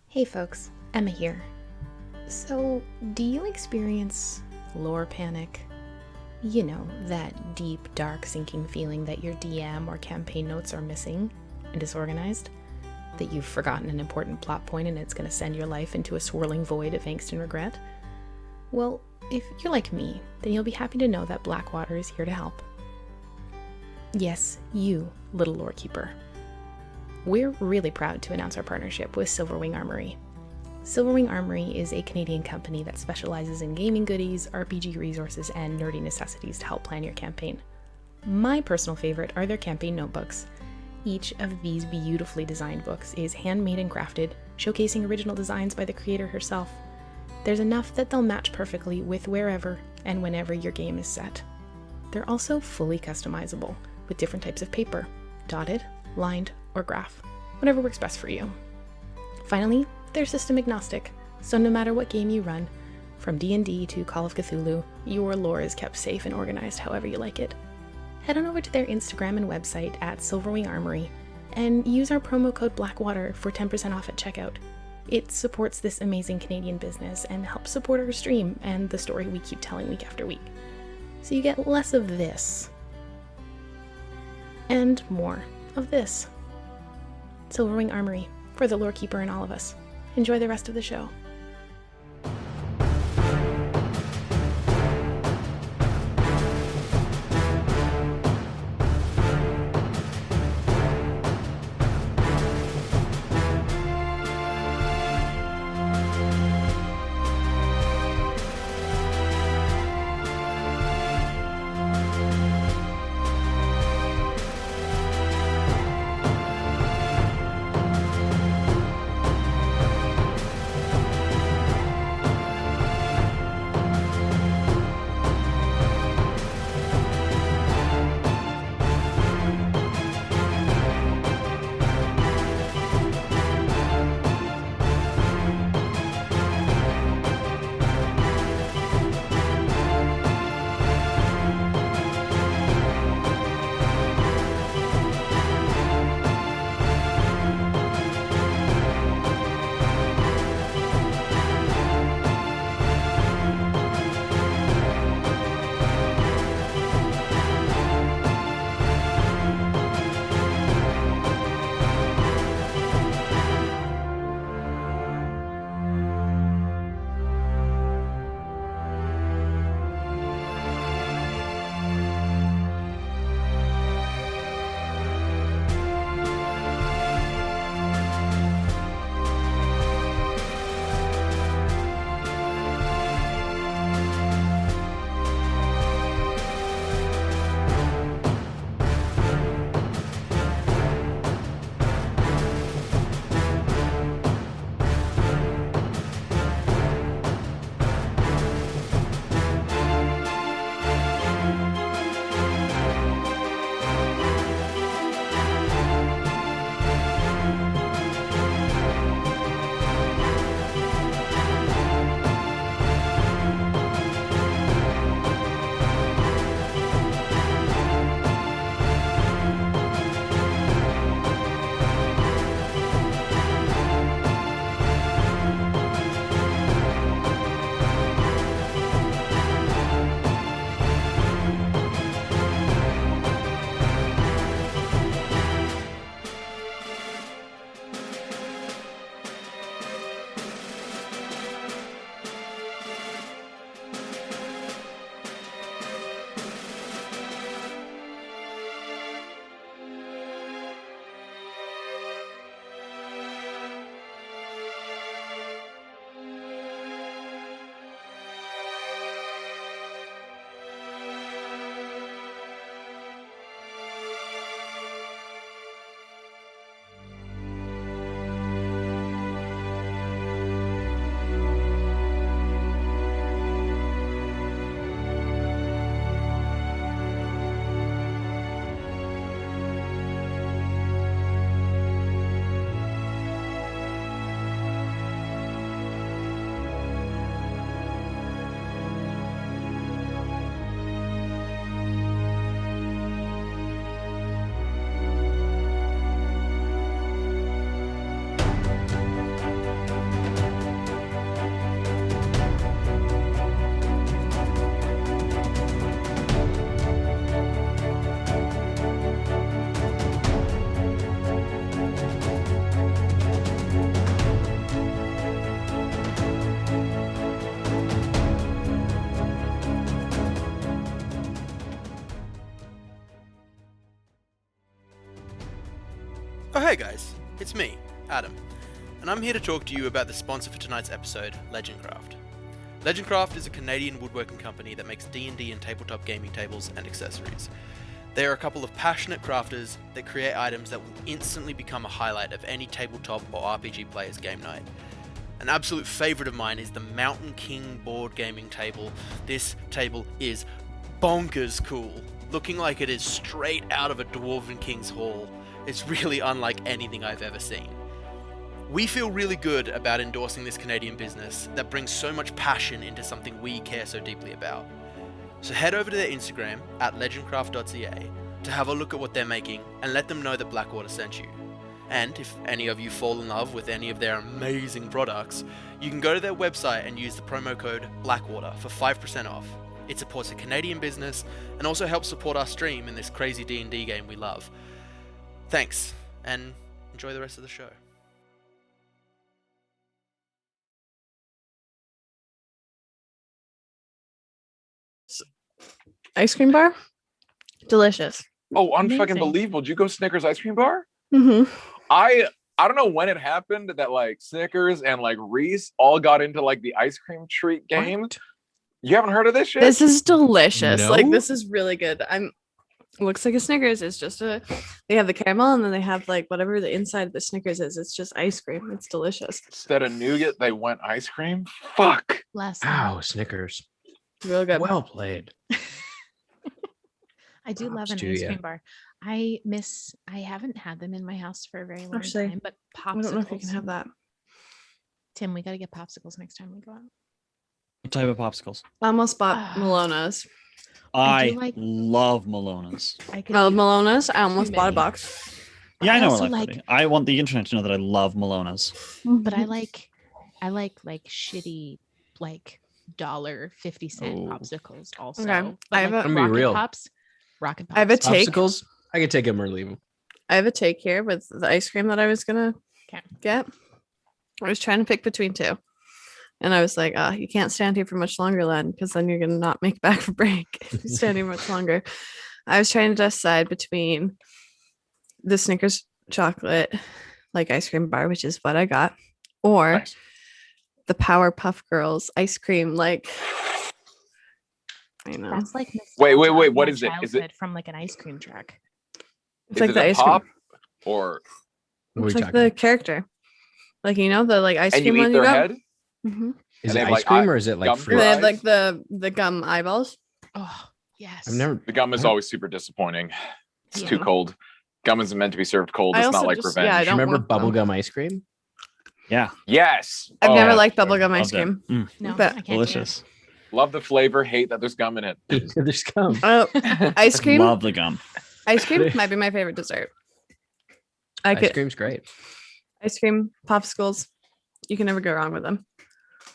Hey folks, Emma here. So, do you experience lore panic? You know, that deep, dark, sinking feeling that your DM or campaign notes are missing and disorganized? That you've forgotten an important plot point and it's going to send your life into a swirling void of angst and regret? Well, if you're like me, then you'll be happy to know that Blackwater is here to help. Yes, you, little lore keeper. we're really proud to announce our partnership with Silverwing Armory. Silverwing Armory is a Canadian company that specializes in gaming goodies, RPG resources, and nerdy necessities to help plan your campaign. My personal favorite are their campaign notebooks. Each of these beautifully designed books is handmade and crafted, showcasing original designs by the creator herself. There's enough that they'll match perfectly with wherever and whenever your game is set. They're also fully customizable with different types of paper, dotted, lined, or graph, whatever works best for you. Finally, they're system agnostic, so no matter what game you run, from D&D to Call of Cthulhu, your lore is kept safe and organized however you like it. Head on over to their Instagram and website at Silverwing Armory and use our promo code Blackwater for 10% off at checkout. It supports this amazing Canadian business and helps support our stream and the story we keep telling week after week. So you get less of this and more of this. Silverwing Armory, for the lore keeper in all of us. Enjoy the rest of the show. Oh hey guys, it's me, Adam, and I'm here to talk to you about the sponsor for tonight's episode, Legendcraft. Legendcraft is a Canadian woodworking company that makes D&D and tabletop gaming tables and accessories. They are a couple of passionate crafters that create items that will instantly become a highlight of any tabletop or RPG player's game night. An absolute favourite of mine is the Mountain King board gaming table. This table is bonkers cool, looking like it is straight out of a Dwarven King's Hall. It's really unlike anything I've ever seen. We feel really good about endorsing this Canadian business that brings so much passion into something we care so deeply about. So head over to their Instagram at legendcraft.ca to have a look at what they're making and let them know that Blackwater sent you. And if any of you fall in love with any of their amazing products, you can go to their website and use the promo code Blackwater for 5% off. It supports a Canadian business and also helps support our stream in this crazy D&D game we love. Thanks, and enjoy the rest of the show. Ice cream bar, delicious. Oh, unfucking Amazing. believable. Did you go Snickers ice cream bar? Mm-hmm. I don't know when it happened that like Snickers and like Reese all got into like the ice cream treat game. What? You haven't heard of this shit? This is delicious. No? Like this is really good. Looks like a Snickers. It's just they have the caramel and then they have like whatever the inside of the Snickers is. It's just ice cream. It's delicious. Instead of nougat, they went ice cream. Fuck. Bless. Wow, Snickers. Real good. Well played. I do love Props an to ice ya. cream bar. I haven't had them in my house for a very long Actually, time, but I don't know if you can popsicles. have that. Tim, we got to get popsicles next time we go out. What type of popsicles? I almost bought Ah. Malona's. I I do like- love Malona's. I could Oh, eat Malona's. I almost too bought a many. box. Yeah, I I know also I like. like- I want the internet to know that I love Malona's. but I like shitty like $1.50 Oh. popsicles also. Okay. But I have like a- I'm gonna be rocket real. pops. Rocket pops. I have a take. Popsicles, I could take them or leave them. I have a take here with the ice cream that I was gonna Okay. get. I was trying to pick between two. And I was like, you can't stand here for much longer, Len, because then you're gonna not make back for break if you stand here much longer. I was trying to decide between the Snickers chocolate like ice cream bar, which is what I got, or Nice. the Powerpuff Girls ice cream, like I know. That's like Wait, nostalgia of what my is it? Is it- childhood from like an ice cream truck? It's Is like it the a ice pop cream. or What are It's we like talking? the character. Like the like ice and cream you one eat their got. head? Mm-hmm. Is and it they have, ice like, cream or is it like gum fruit? They have fries? like the gum eyeballs. Oh yes. I've never. The gum is I- always super disappointing. It's Yeah. too cold. Gum isn't meant to be served cold. I It's also not like just- revenge. yeah, I Do you don't remember want them. bubblegum ice cream? Yeah, Yes. I've never Oh, liked sure. bubblegum ice loved it. cream. No, but I can't do it. Delicious. Love the flavor. Hate that there's gum in it. There's gum. Oh, ice cream. Love the gum. Ice cream might be my favorite dessert. I Ice could cream's great. ice cream popsicles. You can never go wrong with them.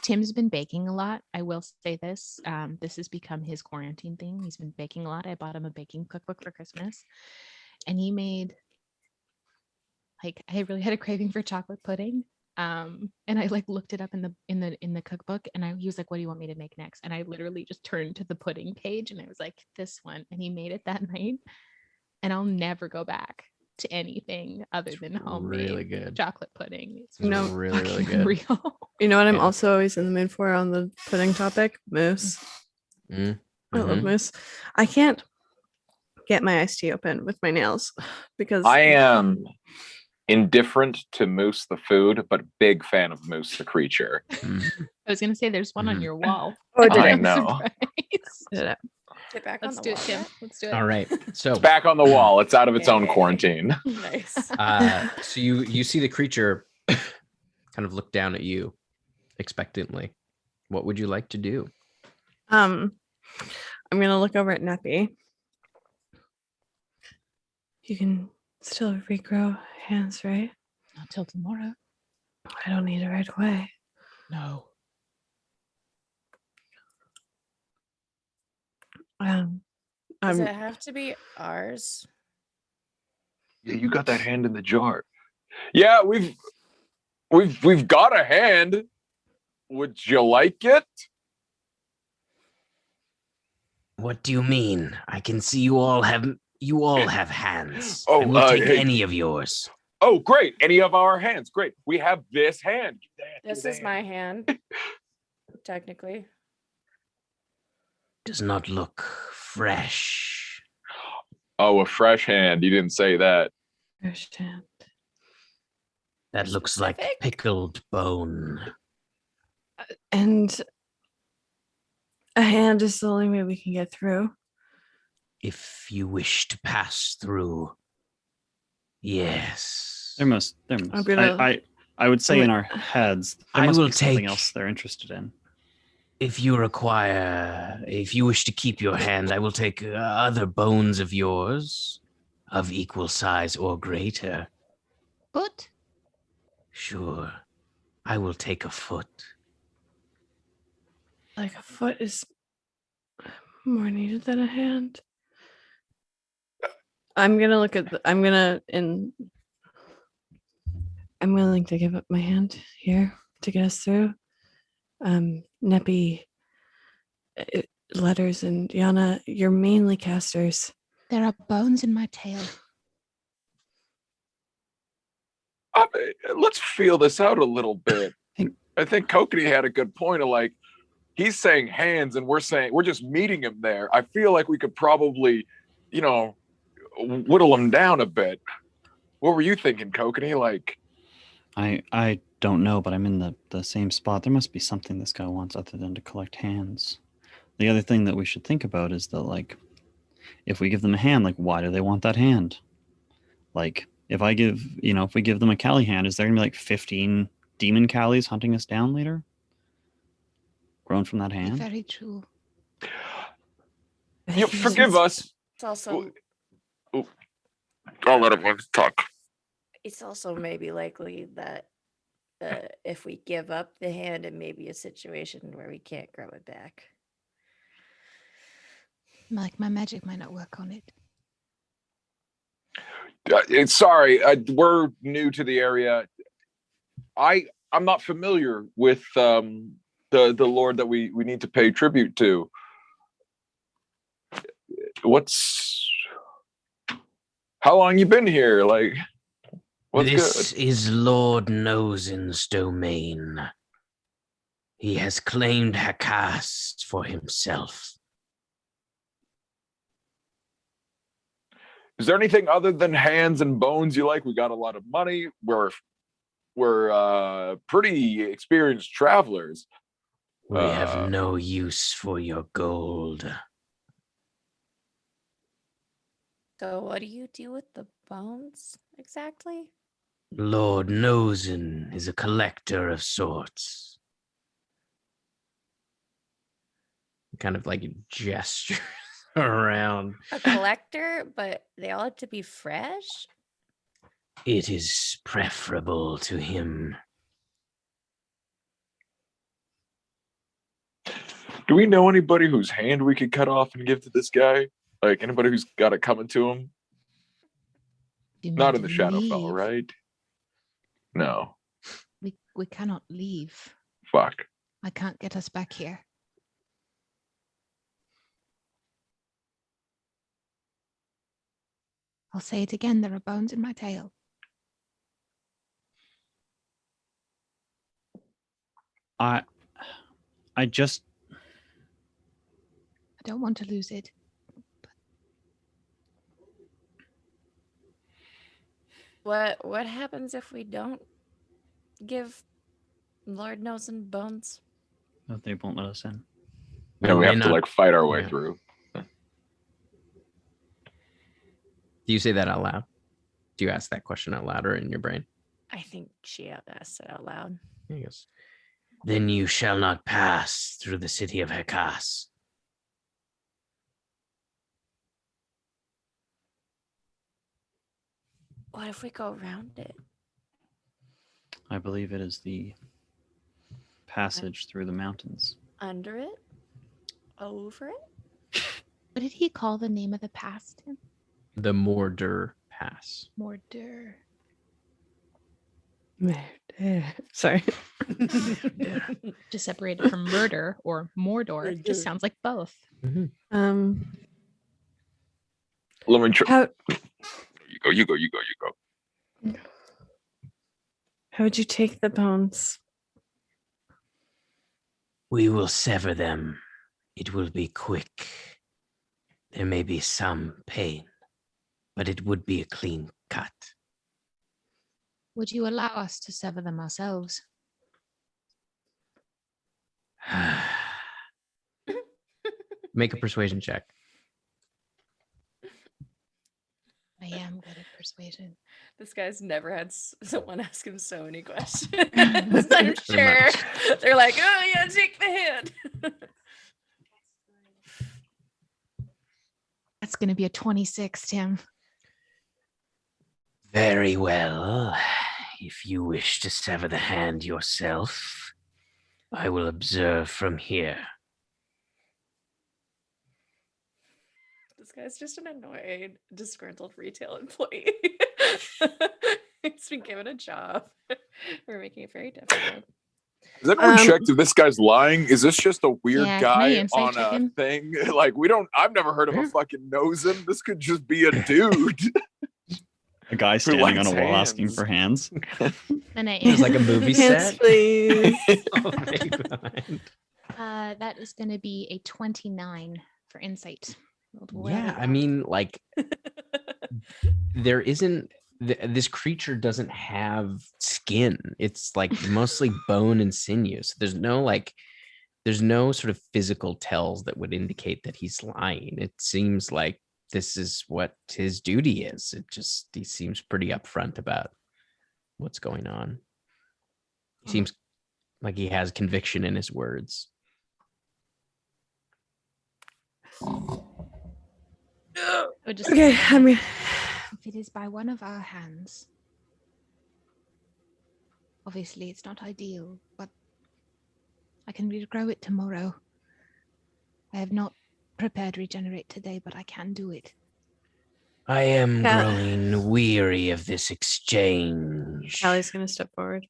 Tim's been baking a lot. I will say this. This has become his quarantine thing. He's been baking a lot. I bought him a baking cookbook for Christmas, and he made like I really had a craving for chocolate pudding. And I like looked it up in the cookbook, and he was like, "What do you want me to make next?" And I literally just turned to the pudding page, and I was like, "This one." And he made it that night, and I'll never go back to anything other than homemade really good. chocolate pudding. It's It's No, really, really fucking good. real. You know what I'm Yeah. also always in the mood for on the pudding topic? Mousse. Mm. I love Mhm. mousse. I can't get my iced tea open with my nails because I am indifferent to Moose the food, but big fan of Moose the creature. Mm. I was gonna say there's one on Mhm. your wall. Oh, did I I? I'm know. surprised. Did it? Get back Let's on do the it, wall. Tim. yeah? Let's do it. All right. So, It's back on the wall. It's out of its own Yay. quarantine. Nice. so you see the creature kind of look down at you expectantly. What would you like to do? I'm gonna look over at Neppy. You can still regrow hands, right? Not till tomorrow. I don't need it right away. No. Does I'm it have to be ours? Yeah, you got that hand in the jar. Yeah, we've got a hand. Would you like it? What do you mean? I can see you all have hands. Oh, I will take hey. any of yours. Oh, great. Any of our hands. Great. We have this hand. This is my hand, technically. Does not look fresh. Oh, a fresh hand. You didn't say that. Fresh hand. That looks like Specific? pickled bone. And a hand is the only way we can get through. If you wish to pass through, yes. There must. I'm gonna- I would say Wait. in our heads, there I must will be something take- else they're interested in. If you wish to keep your hand, I will take other bones of yours, of equal size or greater. Foot? Sure, I will take a foot. Like a foot is more needed than a hand. I'm gonna look at. I'm willing to give up my hand here to get us through. Neppy, Letters, and Yana, you're mainly casters. There are bones in my tail. Let's feel this out a little bit. I think Kokanee had a good point of like, he's saying hands and we're just meeting him there. I feel like we could probably, whittle him down a bit. What were you thinking, Kokanee? Like, I don't know, but I'm in the same spot. There must be something this guy wants other than to collect hands. The other thing that we should think about is that, like, if we give them a hand, like, why do they want that hand? Like, if we give them a Callie hand, is there gonna be like 15 demon Callies hunting us down later? Grown from that hand? Very true. you forgive us. It's also I'll let everyone talk. it's also maybe likely that if we give up the hand, it may be a situation where we can't grow it back. Like my magic might not work on it. Sorry, we're new to the area. I'm not familiar with the lord that we need to pay tribute to. How long you been here? Like, what's This good? is Lord Nosen's domain. He has claimed Heikass for himself. Is there anything other than hands and bones you like? We got a lot of money. We're pretty experienced travelers. We have no use for your gold. So what do you do with the bones exactly? Lord Nosen is a collector of sorts. Kind of like a gesture around. A collector, but they all have to be fresh? It is preferable to him. Do we know anybody whose hand we could cut off and give to this guy? Like anybody who's got it coming to him? You Not need in the to Shadowfell, leave. right? No. We cannot leave. Fuck. I can't get us back here. I'll say it again. There are bones in my tail. I just I don't want to lose it. What happens if we don't give Lord Nosen bones? they won't let us in. Yeah, we may have to not- like fight our way yeah. through. Do you say that out loud? Do you ask that question out loud or in your brain? I think she asked it out loud. Yes. Then you shall not pass through the city of Heikass. What if we go around it? I believe it is the passage through the mountains. Under it? Over it? What did he call the name of the pass, Tim? The Mordur Pass. Mordur. Sorry. Just separated from murder or Mordor. It just sounds like both. Um, Let me try. how You go. How would you take the bones? We will sever them. It will be quick. There may be some pain, but it would be a clean cut. Would you allow us to sever them ourselves? Make a persuasion check. I am good at persuasion. This guy's never had someone ask him so many questions. I'm sure they're like, oh yeah, take the hand. That's going to be a 26, Tim. Very well. If you wish to sever the hand yourself, I will observe from here. This guy's just an annoyed, disgruntled retail employee. He's been given a job. We're making it very difficult. Has anyone checked if this guy's lying? Is this just a weird guy on a him? thing? Like, I've never heard of a fucking nosing. This could just be a dude. A guy standing on a wall asking for hands. And It was like a movie Hands, set. please. Oh, my God. That is going to be a 29 for insight. Yeah, I mean, like, there isn't. This creature doesn't have skin. It's like mostly bone and sinew. So there's no sort of physical tells that would indicate that he's lying. It seems like this is what his duty is. He seems pretty upfront about what's going on. He seems like he has conviction in his words. Okay, I mean, if it is by one of our hands, obviously it's not ideal, but I can regrow it tomorrow. I have not prepared regenerate today, but I can do it. I am growing weary of this exchange. Callie's gonna step forward.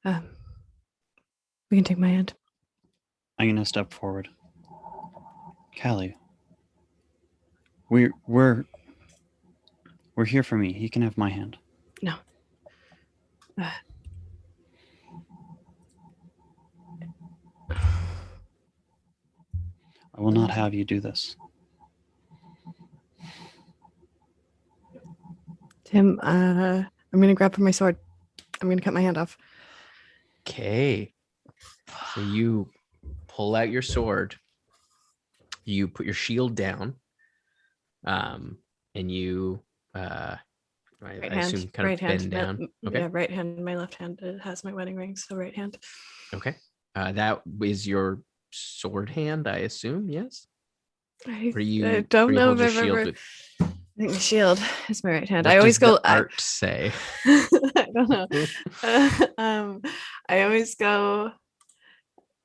We can take my hand. I'm gonna step forward. Callie, we're here for me. You can have my hand. No. I will not have you do this. Tim, I'm gonna grab for my sword. I'm gonna cut my hand off. Okay. So you pull out your sword. You put your shield down. And you I assume kind of bend down. Okay. Yeah, right hand. My left hand has my wedding ring, so right hand. Okay. That is your sword hand, I assume. Yes. I don't know if I've ever. I think the shield is my right hand. I always go. Art say. I don't know. I always go.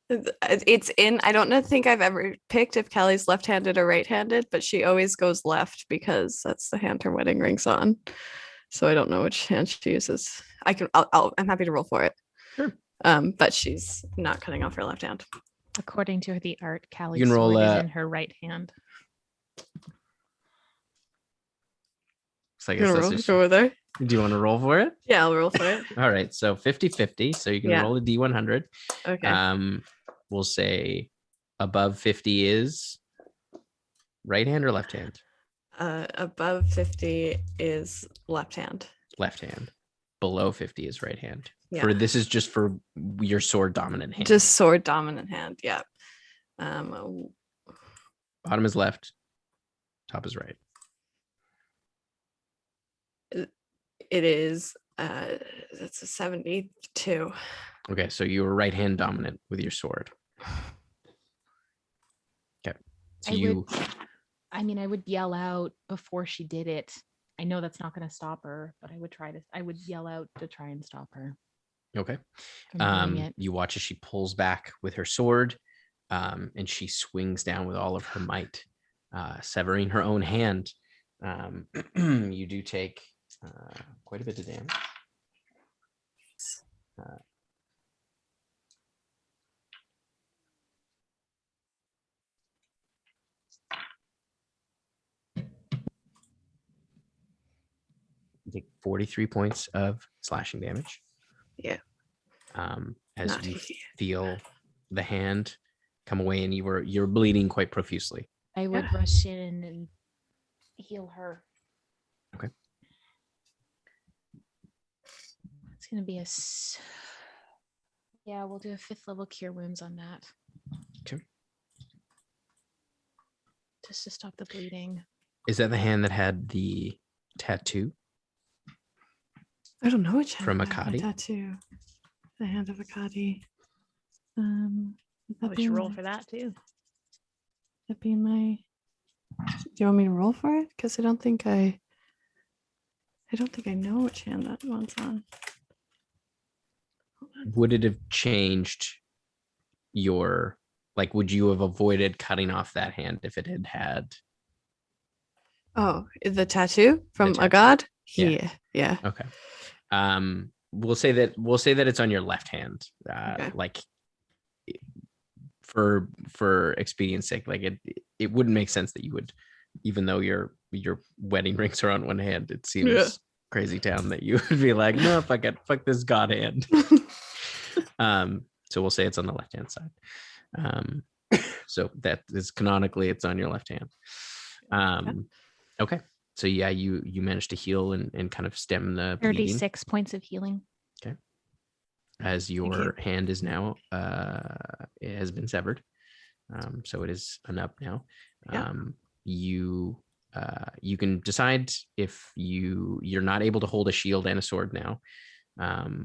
It's in. I don't think I've ever picked if Callie's left-handed or right-handed, but she always goes left because that's the hand her wedding ring's on. So I don't know which hand she uses. I'm happy to roll for it. Sure. But she's not cutting off her left hand. According to the art, Callie's You can roll, sword is in her right hand. So I guess that's go over there. Do you want to roll for it? Yeah, I'll roll for it. All right. So 50-50. So you can roll a D100. Okay. We'll say above 50 is right hand or left hand? Above 50 is left hand. Left hand. Below 50 is right hand. Yeah. This is just for your sword dominant hand. Just sword dominant hand. Yeah. Bottom is left. Top is right. It is. That's a 72. Okay, so you were right hand dominant with your sword. Okay. So I would yell out before she did it. I know that's not going to stop her, but I would yell out to try and stop her. Okay. From doing it. You watch as she pulls back with her sword, and she swings down with all of her might, severing her own hand. You do take quite a bit of damage. take 43 points of slashing damage. Yeah. As Not you easy. feel the hand come away, and you're bleeding quite profusely. I would rush in and heal her. Okay. It's gonna be yeah, we'll do a 5th level cure wounds on that. Okay. Just to stop the bleeding. Is that the hand that had the tattoo? I don't know which hand From had my Akadi? tattoo. The hand of Akadi. Oh, we should roll for that too. That be my. Do you want me to roll for it? Because I don't think I know which hand that one's on. Would it have changed your, like, would you have avoided cutting off that hand if it had? Oh, the tattoo from tattoo. Agad? Yeah. Yeah. Okay. We'll say that it's on your left hand. Okay. Like, for expedience sake, like it wouldn't make sense that you would, even though your wedding rings are on one hand, it seems crazy town that you would be like, no, fuck this god hand. So we'll say it's on the left hand side. So that is canonically it's on your left hand. Okay. So yeah, you managed to heal and kind of stem the bleeding. 36 points of healing. Okay. As your hand is now it has been severed. So it is an up now. You can decide if you're not able to hold a shield and a sword now.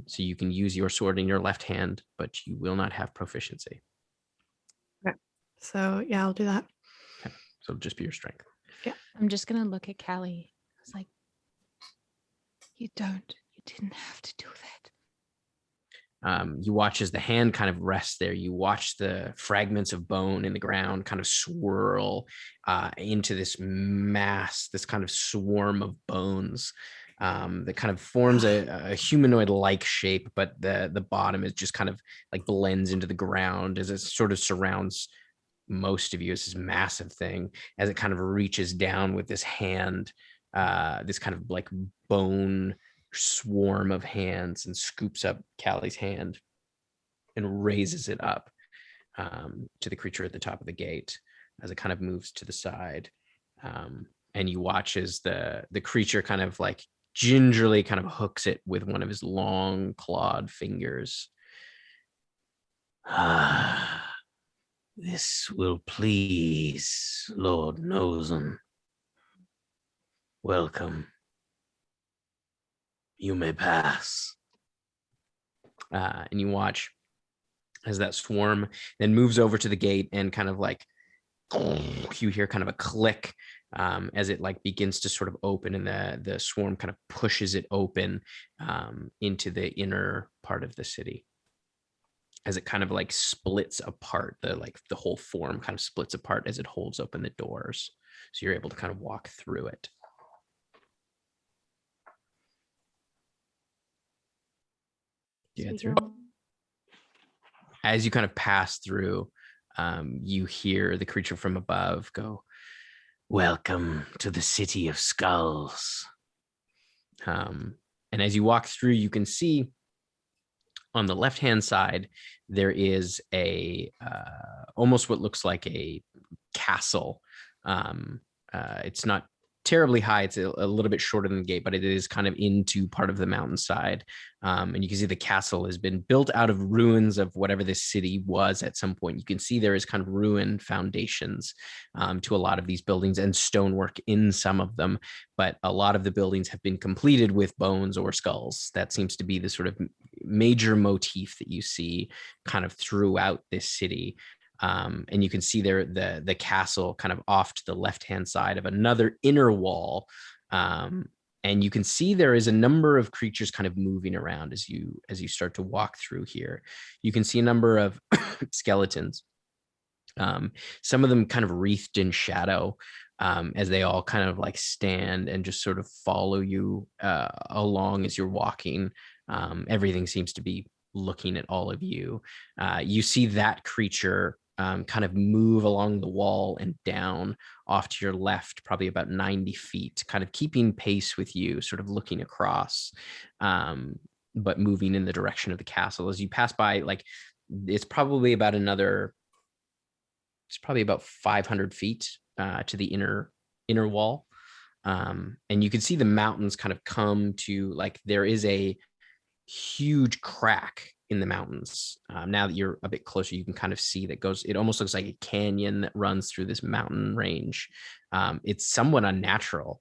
So you can use your sword in your left hand, but you will not have proficiency. Okay. So yeah, I'll do that. Okay. So it'll just be your strength. Yeah. I'm just gonna look at Callie. I was like, you didn't have to do that. You watch as the hand kind of rests there. You watch the fragments of bone in the ground kind of swirl into this mass, this kind of swarm of bones that kind of forms a humanoid-like shape, but the bottom is just kind of like blends into the ground as it sort of surrounds most of you. It's this massive thing as it kind of reaches down with this hand, this kind of like bone swarm of hands, and scoops up Callie's hand and raises it up to the creature at the top of the gate as it kind of moves to the side. And you watch as the creature kind of like gingerly kind of hooks it with one of his long clawed fingers. This will please Lord Nosen. Welcome. You may pass. And you watch as that swarm then moves over to the gate, and kind of like you hear kind of a click as it like begins to sort of open, and the swarm kind of pushes it open into the inner part of the city. As it kind of like splits apart, the whole form kind of splits apart as it holds open the doors. So you're able to kind of walk through it. As you kind of pass through, you hear the creature from above go, "Welcome to the City of Skulls." And as you walk through, you can see on the left-hand side, there is a almost what looks like a castle. It's not terribly high. It's a little bit shorter than the gate, but it is kind of into part of the mountainside. And you can see the castle has been built out of ruins of whatever this city was at some point. You can see there is kind of ruined foundations to a lot of these buildings, and stonework in some of them. But a lot of the buildings have been completed with bones or skulls. That seems to be the sort of major motif that you see kind of throughout this city. And you can see there the castle kind of off to the left-hand side of another inner wall. And you can see there is a number of creatures kind of moving around as you start to walk through here. You can see a number of skeletons, some of them kind of wreathed in shadow, as they all kind of like stand and just sort of follow you along as you're walking. Everything seems to be looking at all of you. You see that creature kind of move along the wall and down off to your left, probably about 90 feet, kind of keeping pace with you, sort of looking across, but moving in the direction of the castle. As you pass by, like it's probably about 500 feet to the inner wall. And you can see the mountains kind of come to, like, there is a huge crack in the mountains. Now that you're a bit closer, you can kind of see that it almost looks like a canyon that runs through this mountain range. It's somewhat unnatural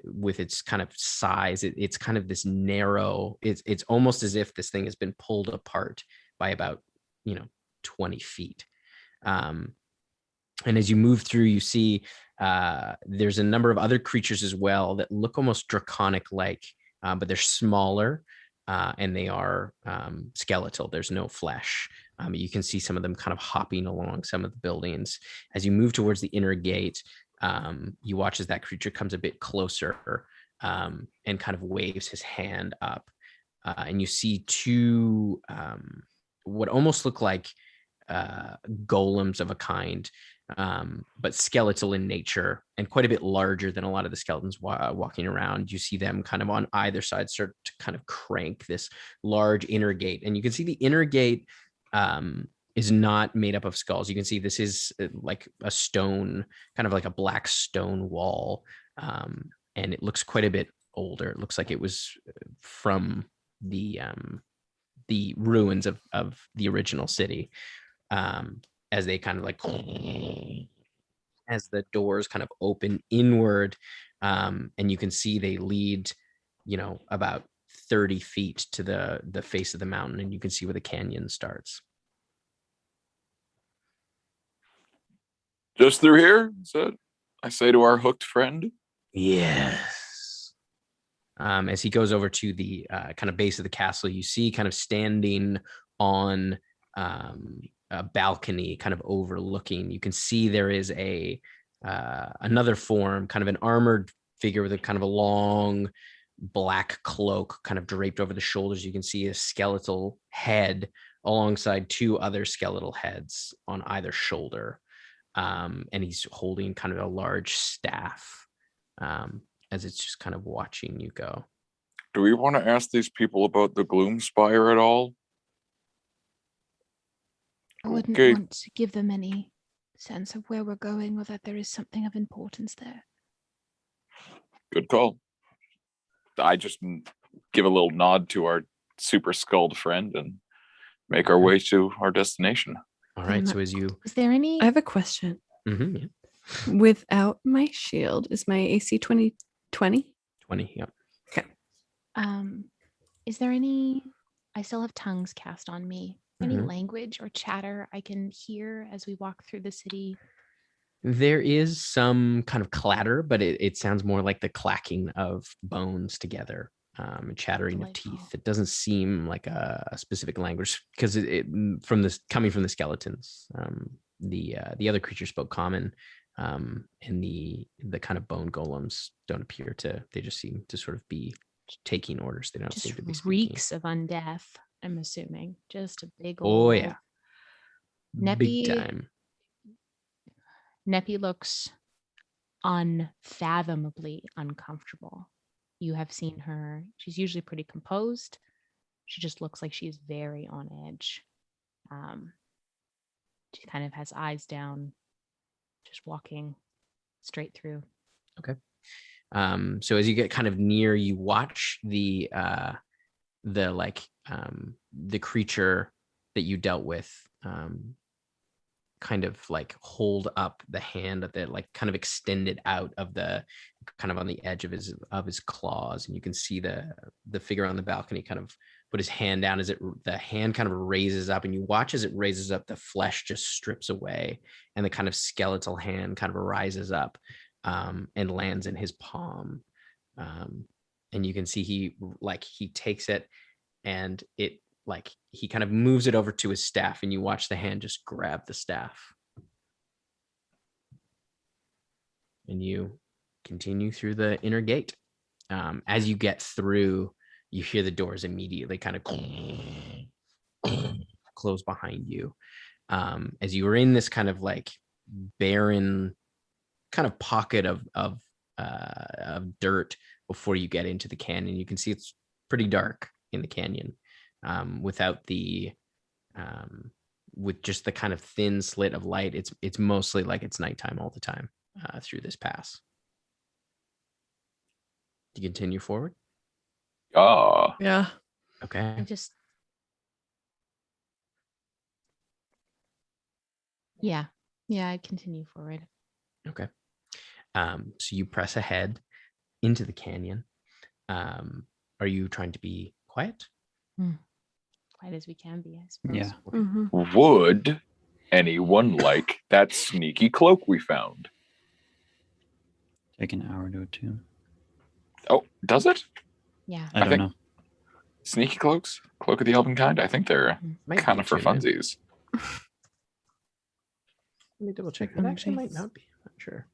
with its kind of size. It's kind of this narrow, it's almost as if this thing has been pulled apart by about 20 feet. And as you move through, you see there's a number of other creatures as well that look almost draconic like, but they're smaller. And they are skeletal. There's no flesh. You can see some of them kind of hopping along some of the buildings. As you move towards the inner gate, you watch as that creature comes a bit closer and kind of waves his hand up. And you see two what almost look like golems of a kind, but skeletal in nature and quite a bit larger than a lot of the skeletons walking around. You see them kind of on either side start to kind of crank this large inner gate. And you can see the inner gate is not made up of skulls. You can see this is like a stone, kind of like a black stone wall. And it looks quite a bit older. It looks like it was from the ruins of the original city. As they kind of like, as the doors kind of open inward, and you can see they lead, about 30 feet to the face of the mountain, and you can see where the canyon starts. Just through here, I say to our hooked friend. Yes. As he goes over to the kind of base of the castle, you see kind of standing on a balcony kind of overlooking. You can see there is another form, kind of an armored figure with a kind of a long black cloak kind of draped over the shoulders. You can see a skeletal head alongside two other skeletal heads on either shoulder. And he's holding kind of a large staff as it's just kind of watching you go. Do we want to ask these people about the Gloomspire at all? I wouldn't want to give them any sense of where we're going or that there is something of importance there. Good call. I just give a little nod to our super skulled friend and make our way to our destination. All right. So as you... Is there any... I have a question. Mm-hmm, yeah. Without my shield, is my AC 20? 20, yeah. Okay. Is there any... I still have tongues cast on me. Any language or chatter I can hear as we walk through the city? There is some kind of clatter, but it sounds more like the clacking of bones together, and chattering of teeth. It doesn't seem like a specific language because coming from the skeletons. The other creatures spoke common, and the kind of bone golems don't appear to. They just seem to sort of be taking orders. They don't seem to be speaking. Reeks of undeath. I'm assuming just a big old. Oh yeah. Neppy, big time. Neppy looks unfathomably uncomfortable. You have seen her. She's usually pretty composed. She just looks like she's very on edge. She kind of has eyes down, just walking straight through. Okay. So as you get kind of near, you watch the creature that you dealt with kind of like hold up the hand that like kind of extended out of the kind of on the edge of his claws, and you can see the figure on the balcony kind of put his hand down as the hand kind of raises up, and you watch as it raises up, the flesh just strips away and the kind of skeletal hand kind of rises up and lands in his palm, and you can see he takes it and it like he kind of moves it over to his staff, and you watch the hand just grab the staff. And you continue through the inner gate. As you get through, you hear the doors immediately kind of close behind you. as you were in this kind of like barren kind of pocket of dirt before you get into the canyon. You can see it's pretty dark in the canyon, without the with just the kind of thin slit of light. It's mostly like it's nighttime all the time through this pass. Do you continue forward? Oh, Yeah. Okay. I just. Yeah. Yeah, I continue forward. Okay. So you press ahead into the canyon. Are you trying to be quiet? Quiet as we can be, I suppose. Yeah. Mm-hmm. would anyone like that sneaky cloak we found? Take an hour to attune. Oh, does it? Yeah. I don't think- know. Sneaky cloaks? Cloak of the Elven Kind? I think they're Might be kind of for attunement. funsies. Let me double check. That actually might not be. I'm not sure.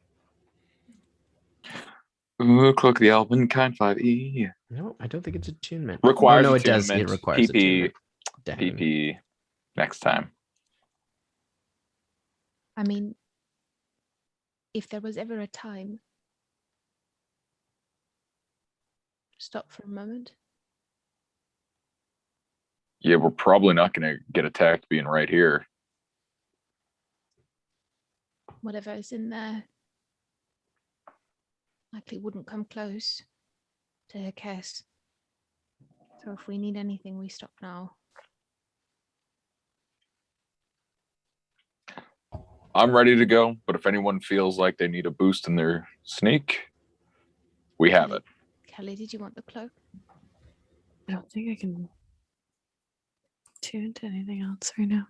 Ooh, Cloak of the Elven Kind 5e. No, I don't think it's attunement. Requires no, it does. It attunement. requires PP. attunement. Damn. PP next time. I mean, if there was ever a time. Stop for a moment. Yeah, we're probably not going to get attacked being right here. Whatever is in there likely wouldn't come close to Heikass. So if we need anything, we stop now. I'm ready to go, but if anyone feels like they need a boost in their sneak, we have it. Kelly, did you want the cloak? I don't think I can tune to anything else right now.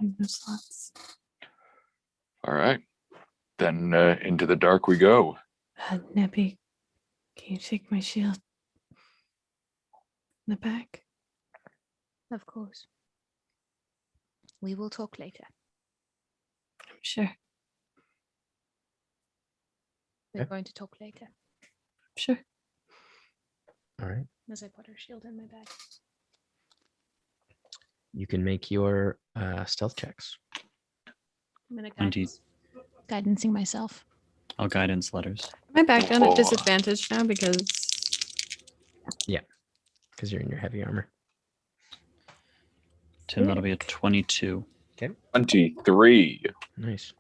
No slots. All right. Then into the dark we go. Neppy, can you take my shield in the back? Of course. We will talk later. I'm sure. We're Okay. going to talk later. Sure. All right. As I put her shield in my bag. You can make your stealth checks. I'm gonna 20. guidancing myself. I'll guidance letters. Am I back down Oh. at disadvantage now because Because you're in your heavy armor. Tim, that'll be a 22. 23. Nice.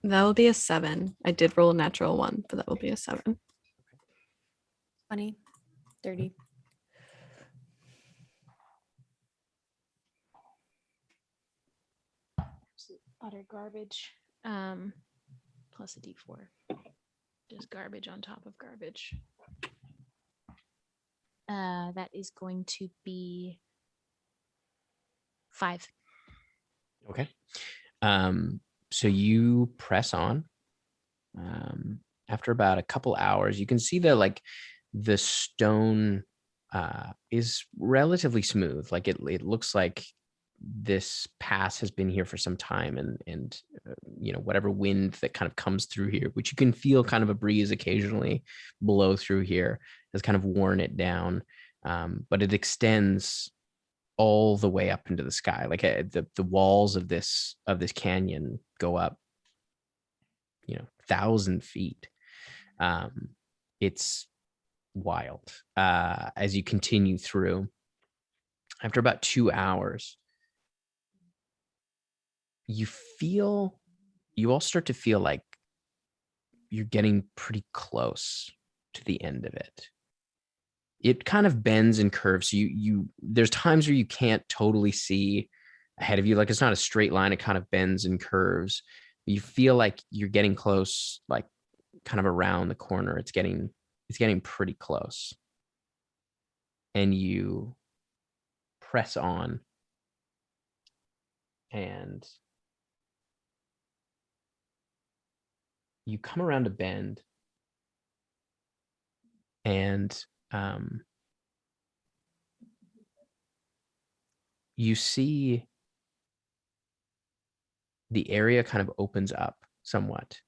that will be a 7. I did roll a natural 1, but that will be a 7. 20, 30. Utter garbage. Plus a D4. Just garbage on top of garbage. That is going to be 5. Okay. So you press on. After about a couple hours, you can see that the stone is relatively smooth. Like it looks like this pass has been here for some time, and whatever wind that kind of comes through here, which you can feel kind of a breeze occasionally blow through here, has kind of worn it down. But it extends all the way up into the sky. Like the walls of this canyon go up 1,000 feet. It's wild. As you continue through, after about 2 hours, you all start to feel like you're getting pretty close to the end of it. It kind of bends and curves. So there's times where you can't totally see ahead of you. Like it's not a straight line. It kind of bends and curves. You feel like you're getting close, like kind of around the corner. It's getting pretty close. And you press on, and you come around a bend, and you see the area kind of opens up somewhat,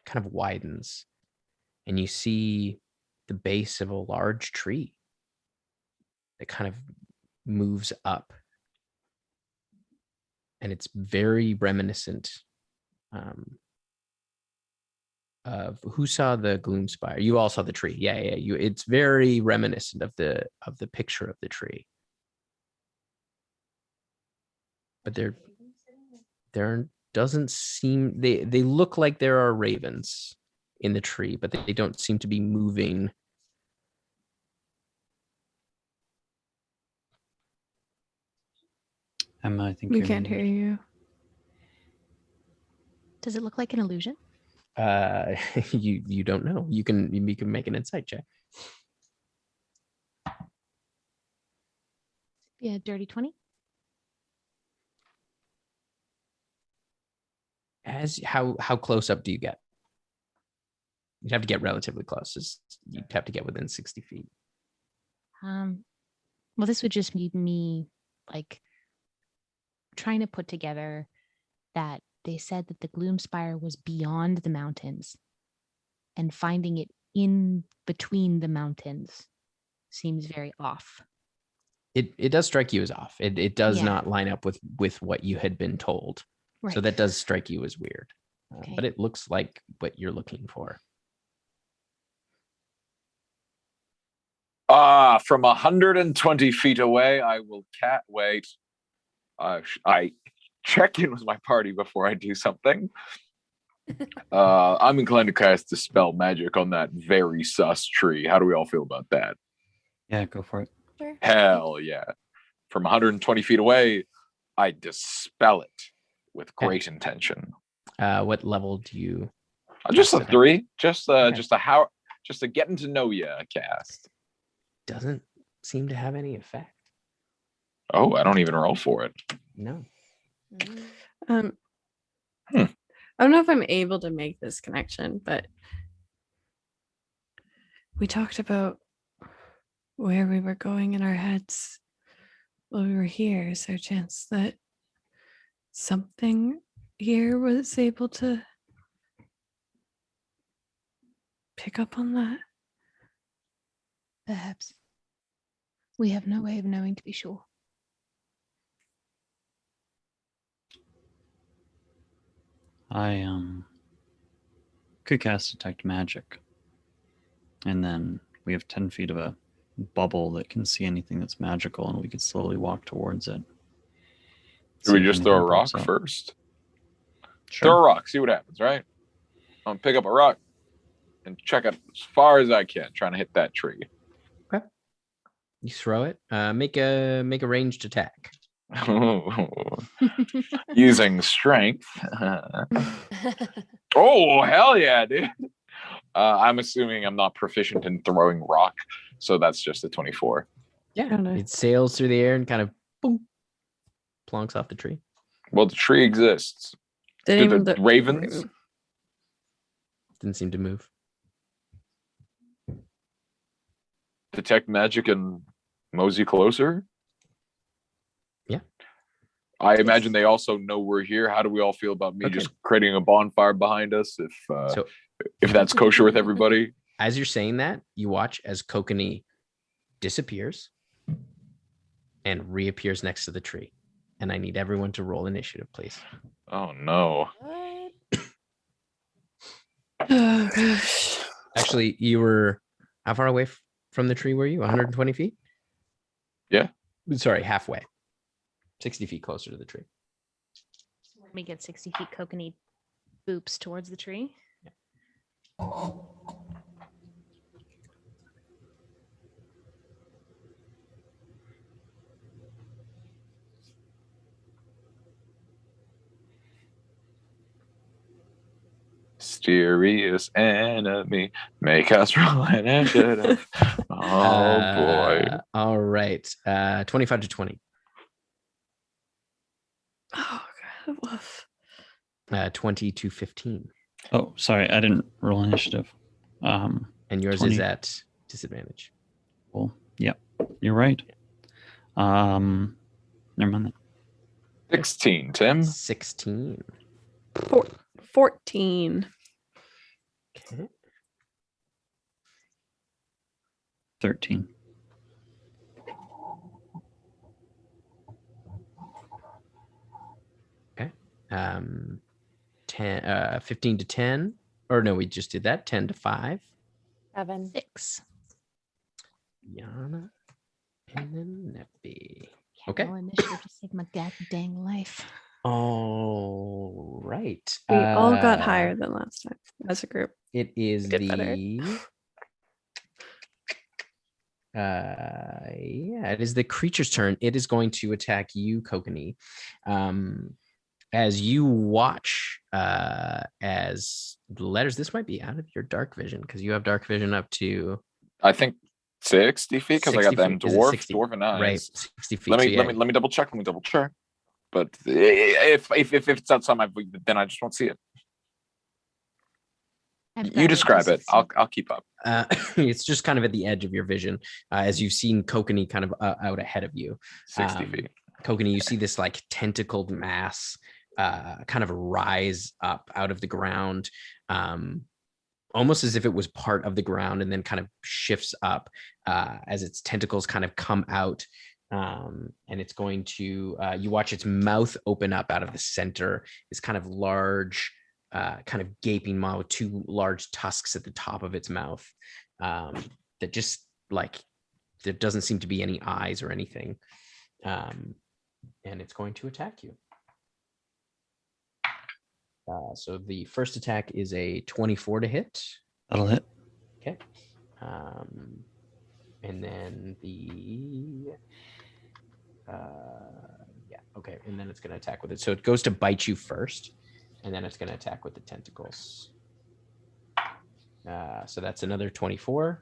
kind of widens, and you see the base of a large tree that kind of moves up. And it's very reminiscent of who saw the Gloomspire? You all saw the tree. Yeah. It's very reminiscent of the picture of the tree. But there doesn't seem they look like there are ravens in the tree, but they don't seem to be moving. Emma, I think We you're can't hear you. Does it look like an illusion? You don't know. You can make an insight check. Yeah, dirty 20. How close up do you get? You'd have to get relatively close. You'd have to get within 60 feet. Well, this would just be me like trying to put together that they said that the Gloomspire was beyond the mountains, and finding it in between the mountains seems very off. It does strike you as off. It does Yeah. not line up with what you had been told. Right. So that does strike you as weird. Okay. But it looks like what you're looking for. From 120 feet away, I will wait. I check in with my party before I do something. I'm inclined to cast Dispel Magic on that very sus tree. How do we all feel about that? Yeah, go for it. Sure. Hell yeah. From 120 feet away, I dispel it with great intention. What level do you? Just a 3. Just Okay. just a getting to know you cast. Doesn't seem to have any effect. Oh, I don't even roll for it. No. I don't know if I'm able to make this connection, but we talked about where we were going in our heads while we were here. Is there a chance that something here was able to pick up on that? Perhaps. We have no way of knowing to be sure. I could cast Detect Magic. And then we have 10 feet of a bubble that can see anything that's magical, and we could slowly walk towards it. Do we just throw a rock first? Sure. Throw a rock, see what happens, right? I'm gonna pick up a rock and check it as far as I can, trying to hit that tree. Okay. You throw it. Make a ranged attack. Using strength. Oh, hell yeah, dude. I'm assuming I'm not proficient in throwing rock, so that's just a 24. Yeah. It sails through the air and kind of boom, plonks off the tree. Well, the tree exists. Did the ravens? Didn't seem to move. Detect magic and mosey closer? Yeah. I imagine they also know we're here. How do we all feel about me just creating a bonfire behind us if that's kosher with everybody? As you're saying that, you watch as Kokanee disappears and reappears next to the tree. And I need everyone to roll initiative, please. Oh, no. Oh, gosh. Actually, you were... How far away from the tree were you? 120 feet? Yeah. Sorry, halfway. 60 feet closer to the tree. When we get 60 feet, Kokanee boops towards the tree. Mysterious enemy, make us roll initiative. Oh, boy. All right. 25 to 20. Oh, God. Woof. 20 to 15. Oh, sorry. I didn't roll initiative. And yours 20. is at disadvantage. Well, yep. You're right. Never mind that. 16, Tim. 16. 14. Okay. 13. 15 to 10. Or no, we just did that. 10 to 5. 7. 6. Yana. And then Neppy. Okay. Roll initiative to save my dang life. All right. We all got higher than last time as a group. It is did better. It is the creature's turn. It is going to attack you, Kokanee. As you watch, as the letters, this might be out of your dark vision because you have dark vision up to, I think 60 feet because I got them dwarven eyes. Right, 60 feet. Let me double check. But if it's outside my, then I just won't see it. You describe it. I'll keep up. It's just kind of at the edge of your vision, as you've seen Kokanee kind of out ahead of you. 60 feet. Kokanee, you see this like tentacled mass kind of rise up out of the ground, almost as if it was part of the ground, and then kind of shifts up as its tentacles kind of come out. And it's going to, you watch its mouth open up out of the center, this kind of large, kind of gaping maw with 2 large tusks at the top of its mouth, that just like, there doesn't seem to be any eyes or anything. And it's going to attack you. So the first attack is a 24 to hit. That'll hit. Okay. And then the okay, and then it's going to attack with it. So it goes to bite you first, and then it's going to attack with the tentacles. So that's another 24.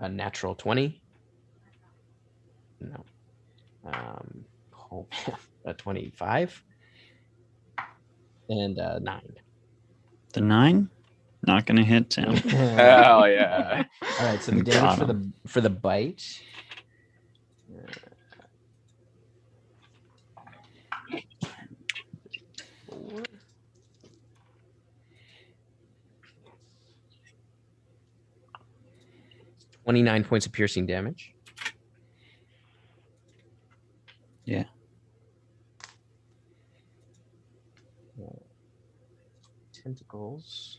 A natural 20. No. A 25. And 9. The 9? Not gonna hit Tim. Hell yeah. All right, so the damage for the bite. 29 points of piercing damage. Yeah. Tentacles.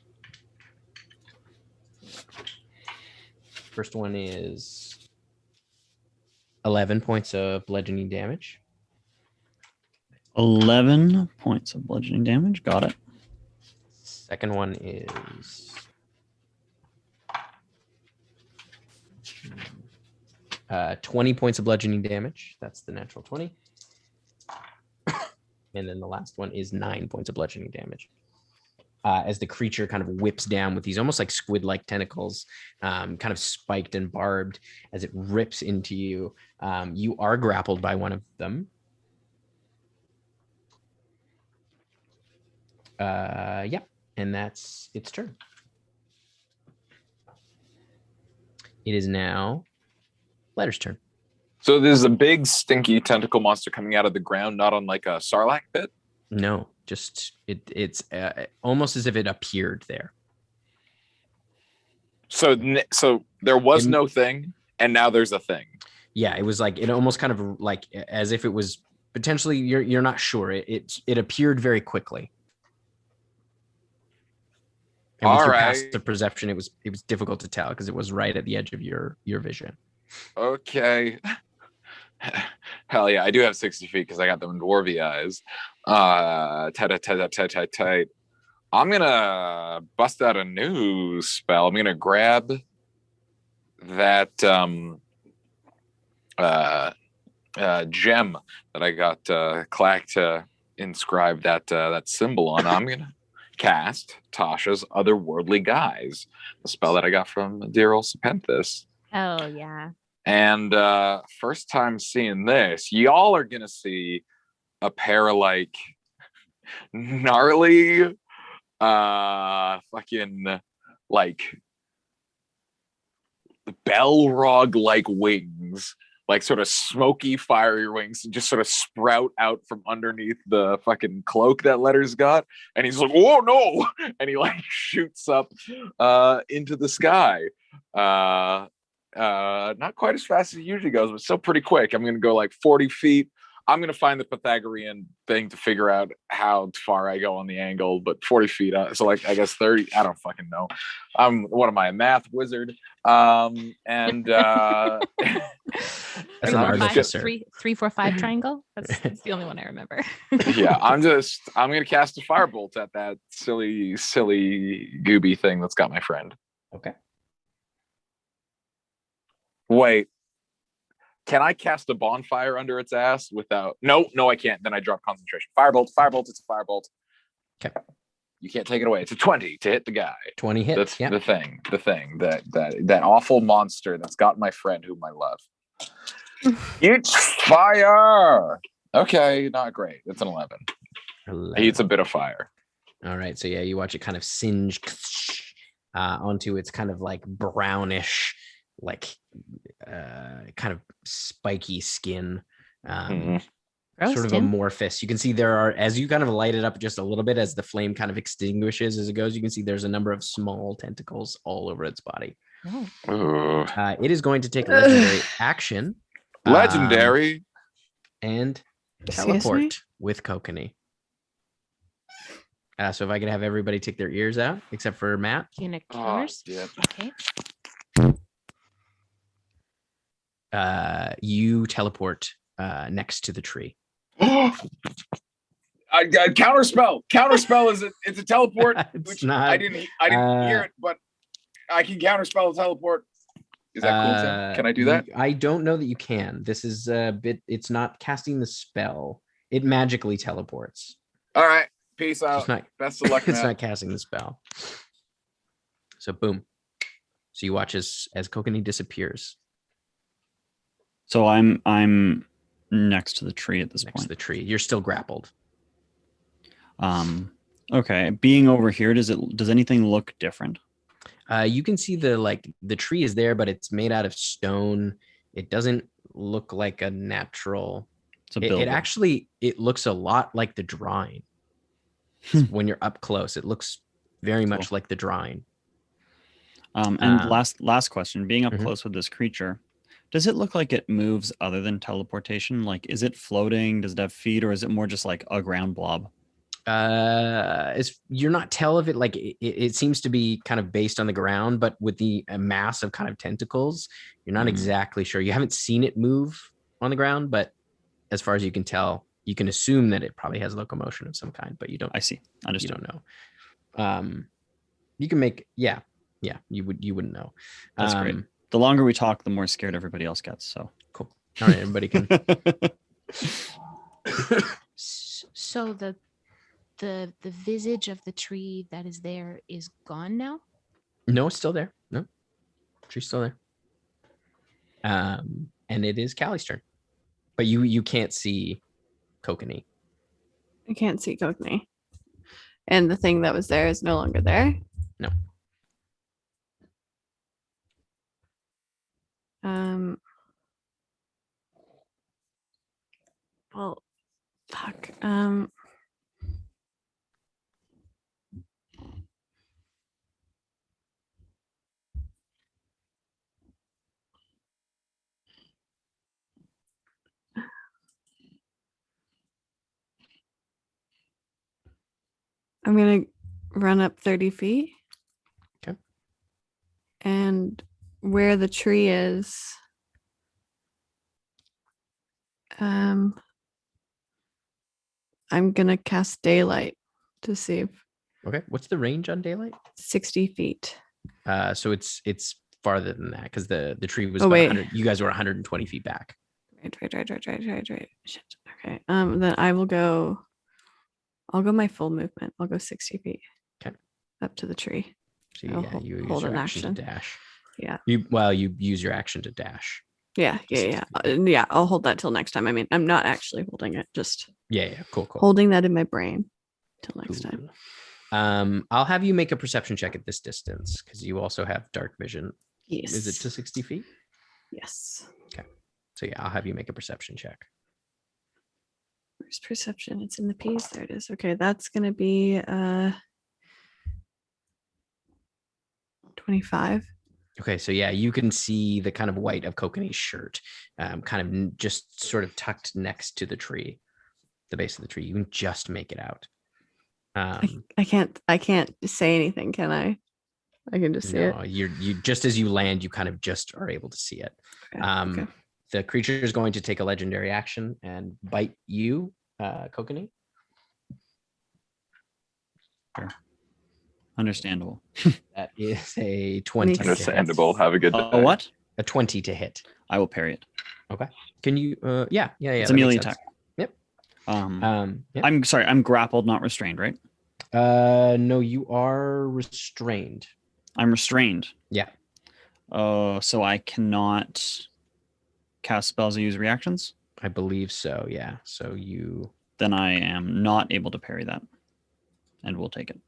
First one is 11 points of bludgeoning damage. 11 points of bludgeoning damage. Got it. Second one is 20 points of bludgeoning damage. That's the natural 20. And then the last one is 9 points of bludgeoning damage. As the creature kind of whips down with these almost like squid-like tentacles, kind of spiked and barbed, as it rips into you. You are grappled by one of them. Yep, and that's its turn. It is now Letter's turn. So there's a big stinky tentacle monster coming out of the ground, not on like a Sarlacc pit? No, just it's almost as if it appeared there. So there was no thing, and now there's a thing. Yeah, it was like, it almost kind of like as if it was potentially, you're not sure. It appeared very quickly. And with your passive perception, it was difficult to tell because it was right at the edge of your vision. Okay. Hell yeah, I do have 60 feet because I got them dwarvy eyes. Tight. I'm gonna bust out a new spell. I'm gonna grab that gem that I got Clack to inscribe that symbol on. I'm gonna cast Tasha's Otherworldly Guise, the spell that I got from dear old Sepenthus. Oh yeah. And first time seeing this, y'all are gonna see a pair of like gnarly fucking like Belrog like wings, like sort of smoky fiery wings, just sort of sprout out from underneath the fucking cloak that Letter's got. And he's like, oh no, and he like shoots up into the sky. Not quite as fast as he usually goes, but still pretty quick. I'm gonna go like 40 feet. I'm gonna find the Pythagorean thing to figure out how far I go on the angle, but 40 feet. So like I guess 30. I don't fucking know. What am I, a math wizard? And That's an I'm just artificer. 3, 4, 5 triangle. That's the only one I remember. Yeah, I'm gonna cast a firebolt at that silly gooby thing that's got my friend. Okay. Wait, can I cast a bonfire under its ass without? No, I can't. Then I drop concentration. Firebolt. It's a firebolt. Okay. You can't take it away. It's a 20 to hit the guy. 20 hits. That's yeah. the thing. That awful monster that's got my friend whom I love. It's fire. Okay, not great. It's an 11. He eats a bit of fire. All right. So yeah, you watch it kind of singe onto its kind of like brownish, like kind of spiky skin. Gross, sort of Tim. amorphous. You can see there are, as you kind of light it up just a little bit, as the flame kind of extinguishes as it goes, you can see there's a number of small tentacles all over its body. Oh. It is going to take a legendary action. Legendary. And Excuse teleport me? with Kokanee. So if I could have everybody take their ears out, except for Matt. Unicorns. shit. Okay. You teleport next to the tree. I counterspell. Counterspell is it's a teleport, which not, I didn't hear it, but I can counterspell a teleport. Is that cool, Tim? Can I do that? I don't know that you can. This is a bit. It's not casting the spell. It magically teleports. All right. Peace out. It's not, Best of luck, it's Matt. not casting the spell. So boom. So you watch as Kokanee disappears. So I'm next to the tree at this Next to point. the tree. You're still grappled. Okay. Being over here, does anything look different? You can see the tree is there, but it's made out of stone. It doesn't look like a natural. It's a building. It looks a lot like the drawing. When you're up close, it looks very much like the drawing. And last question, being up close with this creature, does it look like it moves other than teleportation? Like, is it floating? Does it have feet, or is it more just like a ground blob? You're not tell of it. Like it seems to be kind of based on the ground, but with the mass of kind of tentacles, you're not exactly sure. You haven't seen it move on the ground, but as far as you can tell, you can assume that it probably has locomotion of some kind, but you don't. I see. Understood. You don't know. You can make you wouldn't know. That's great. The longer we talk, the more scared everybody else gets. So cool. All right, everybody can. So the visage of the tree that is there is gone now? No, it's still there. No, tree's still there. And it is Callie's turn, but you can't see Kokanee. I can't see Kokanee. And the thing that was there is no longer there? No. Well, fuck. I'm gonna run up 30 feet. Okay. And where the tree is, I'm gonna cast daylight to see if. Okay. What's the range on daylight? 60 feet. So it's farther than that because the tree was. Oh, wait. 100. You guys were 120 feet back. Right. Shit. Okay. Then I'll go my full movement. I'll go 60 feet. Okay. Up to the tree. So I'll you hold use your an action action. to dash. Yeah. You use your action to dash. Yeah. I'll hold that till next time. I mean, I'm not actually holding it, just Yeah. Cool. holding that in my brain till next time. I'll have you make a perception check at this distance because you also have dark vision. Yes. Is it to 60 feet? Yes. Okay. So yeah, I'll have you make a perception check. Where's perception? It's in the piece. There it is. Okay, that's gonna be 25. Okay, so yeah, you can see the kind of white of Kokanee's shirt, kind of just sort of tucked next to the tree, the base of the tree. You can just make it out. I can't say anything, can I? I can just see it. No, you just as you land, you kind of just are able to see it. Okay. The creature is going to take a legendary action and bite you, Kokanee. Sure. Understandable. That is a 20. Understandable. Have a good day. What? A 20 to hit. I will parry it. Okay. Can you? Yeah. It's that a melee makes sense. attack. Yep. Yep. I'm sorry. I'm grappled, not restrained, right? No, you are restrained. I'm restrained. Yeah. So I cannot cast spells or use reactions? I believe so, yeah. So you... Then I am not able to parry that. And we'll take it.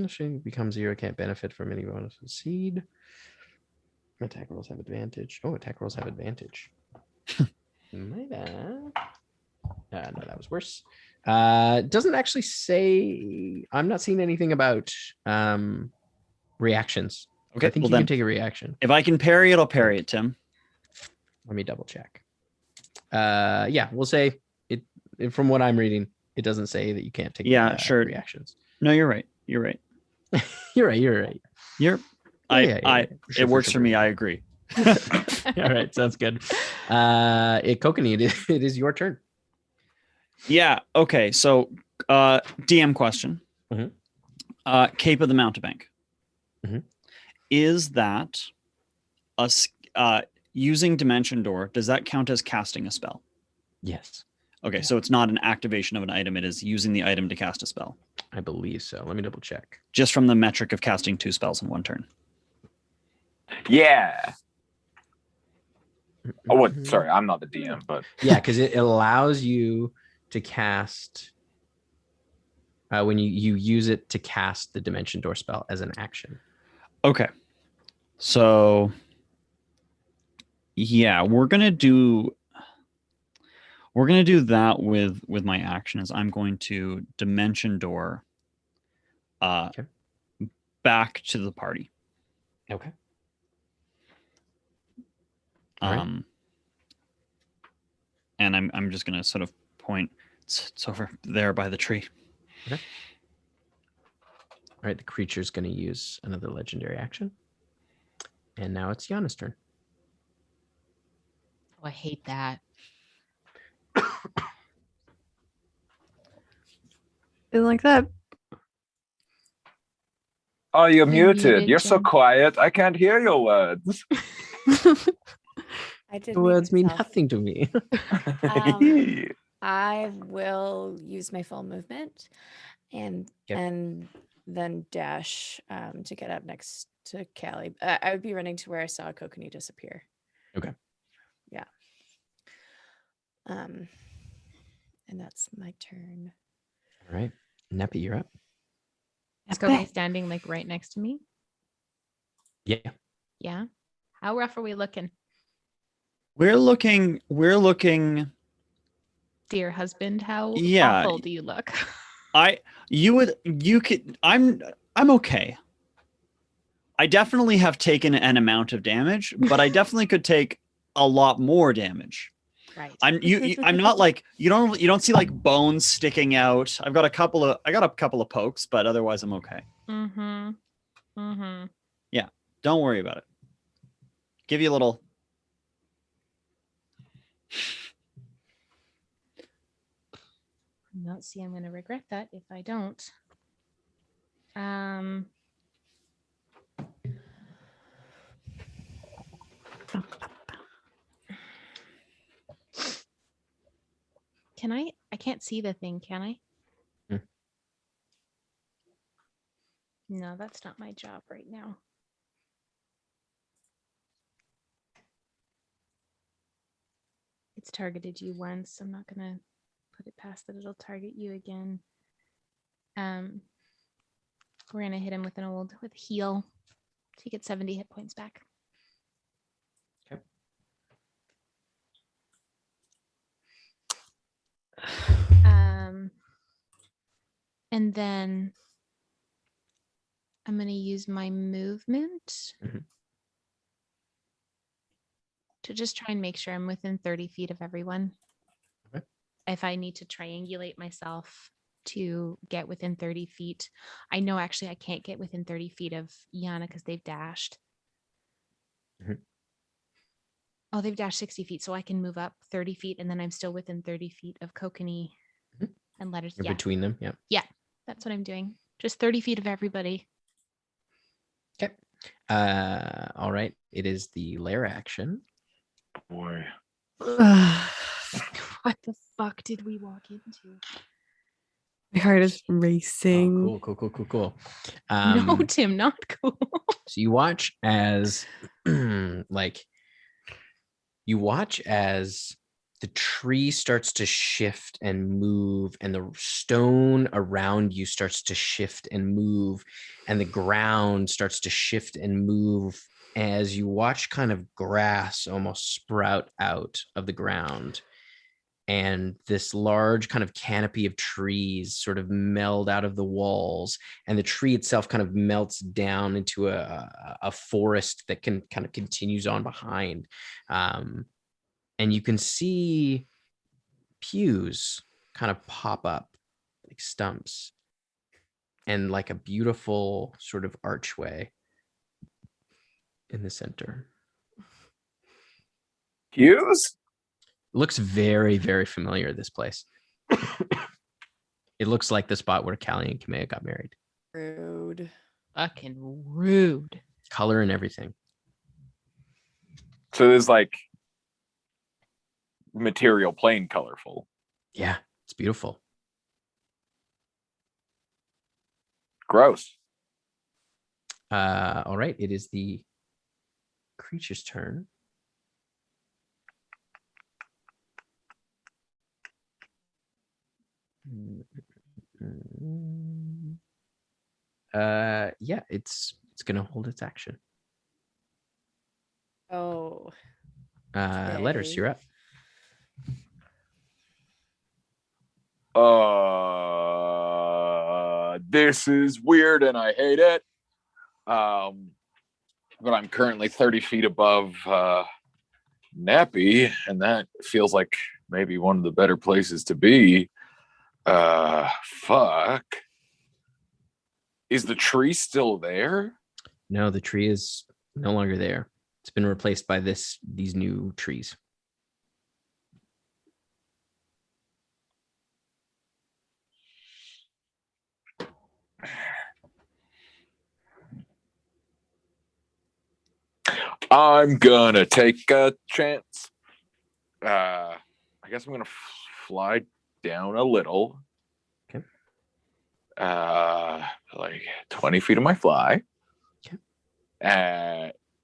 She becomes 0, can't benefit from any bonus of seed. Attack rolls have advantage. Oh, attack rolls have advantage. My bad. No, that was worse. Doesn't actually say... I'm not seeing anything about reactions. Okay, I think you can take a reaction. If I can parry it, I'll parry it, Tim. Let me double check. Yeah, we'll say it from what I'm reading, it doesn't say that you can't take sure. reactions. No, you're right. You're right. You're right. It works for me. I agree. All right, sounds good. Kokanee, it is your turn. Yeah. Okay. So, DM question. Mm-hmm. Cape of the Mountebank. Mm-hmm. Is that using Dimension Door? Does that count as casting a spell? Yes. Okay, so it's not an activation of an item. It is using the item to cast a spell. I believe so. Let me double check. Just from the metric of casting 2 spells in 1 turn. Yeah. Oh, what? Sorry, I'm not the DM, but yeah, because it allows you to cast when you use it to cast the Dimension Door spell as an action. Okay, so yeah, we're gonna do that with my action. Is I'm going to Dimension Door back to the party. Okay. And I'm just gonna sort of point. It's over there by the tree. Okay. All right, the creature's gonna use another legendary action, and now it's Yana's turn. Oh, I hate that. Didn't like that. Oh, you're muted. You're so quiet. I can't hear your words. The words mean nothing to me. I will use my full movement and then dash to get up next to Callie. I would be running to where I saw Kokanee disappear. Okay. Yeah. And that's my turn. All right. Neppy, you're up. Is Kokanee standing like right next to me? Yeah. Yeah. How rough are we looking? We're looking. Dear husband, how awful do you look? I'm okay. I definitely have taken an amount of damage, but I definitely could take a lot more damage. Right. I'm not like you don't see like bones sticking out. I got a couple of pokes, but otherwise I'm okay. Mm-hmm. Mm-hmm. Yeah. Don't worry about it. Give you a little. No, see, I'm going to regret that if I don't. Can I can't see the thing, can I? No, that's not my job right now. It's targeted you once. I'm not going to put it past that it'll target you again. We're going to hit him with with heal. So he gets 70 hit points back. Okay. And then I'm going to use my movement to just try and make sure I'm within 30 feet of everyone. Okay. If I need to triangulate myself to get within 30 feet. I know actually I can't get within 30 feet of Yana because they've dashed. Oh, they've dashed 60 feet, so I can move up 30 feet, and then I'm still within 30 feet of Kokanee and Letters. You're between them, yeah. Yeah, that's what I'm doing. Just 30 feet of everybody. Okay. All right. It is the lair action. Boy. What the fuck did we walk into? My heart is racing. Oh, cool. No, Tim, not cool. So you watch as the tree starts to shift and move, and the stone around you starts to shift and move, and the ground starts to shift and move as you watch kind of grass almost sprout out of the ground. And this large kind of canopy of trees sort of meld out of the walls, and the tree itself kind of melts down into a forest that kind of continues on behind. And you can see pews kind of pop up like stumps, and like a beautiful sort of archway in the center. Pews? Looks very, very familiar, this place. It looks like the spot where Callie and Kamea got married. Rude. Fucking rude. Color and everything. So there's like material plain colorful. Yeah, it's beautiful. Gross. All right, it is the creature's turn. Yeah, it's gonna hold its action. Oh. Letters, you're up. This is weird and I hate it. But I'm currently 30 feet above Nappy, and that feels like maybe one of the better places to be. Fuck. Is the tree still there? No, the tree is no longer there. It's been replaced by these new trees. I'm gonna take a chance. I guess I'm gonna fly down a little. Okay. Like 20 feet of my fly. Okay.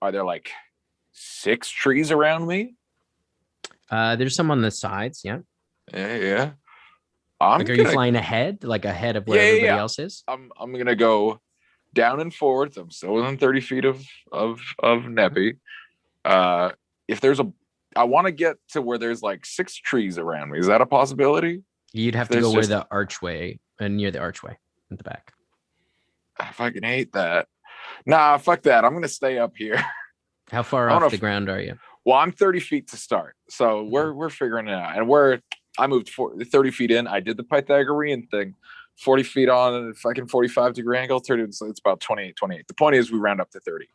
Are there like 6 trees around me? There's some on the sides, yeah. Yeah. Are you flying ahead? Like ahead of where everybody else is? I'm gonna go down and forwards. I'm still within 30 feet of Neppy. If there's I want to get to where there's like 6 trees around me. Is that a possibility? You'd have to go where the archway, near the archway in the back. I fucking hate that. Nah, fuck that. I'm gonna stay up here. How far off the ground are you? Well, I'm 30 feet to start, so we're figuring it out. And I moved 30 feet in. I did the Pythagorean thing. 40 feet on a fucking 45-degree angle. 30, so it's about 28. The point is we round up to 30.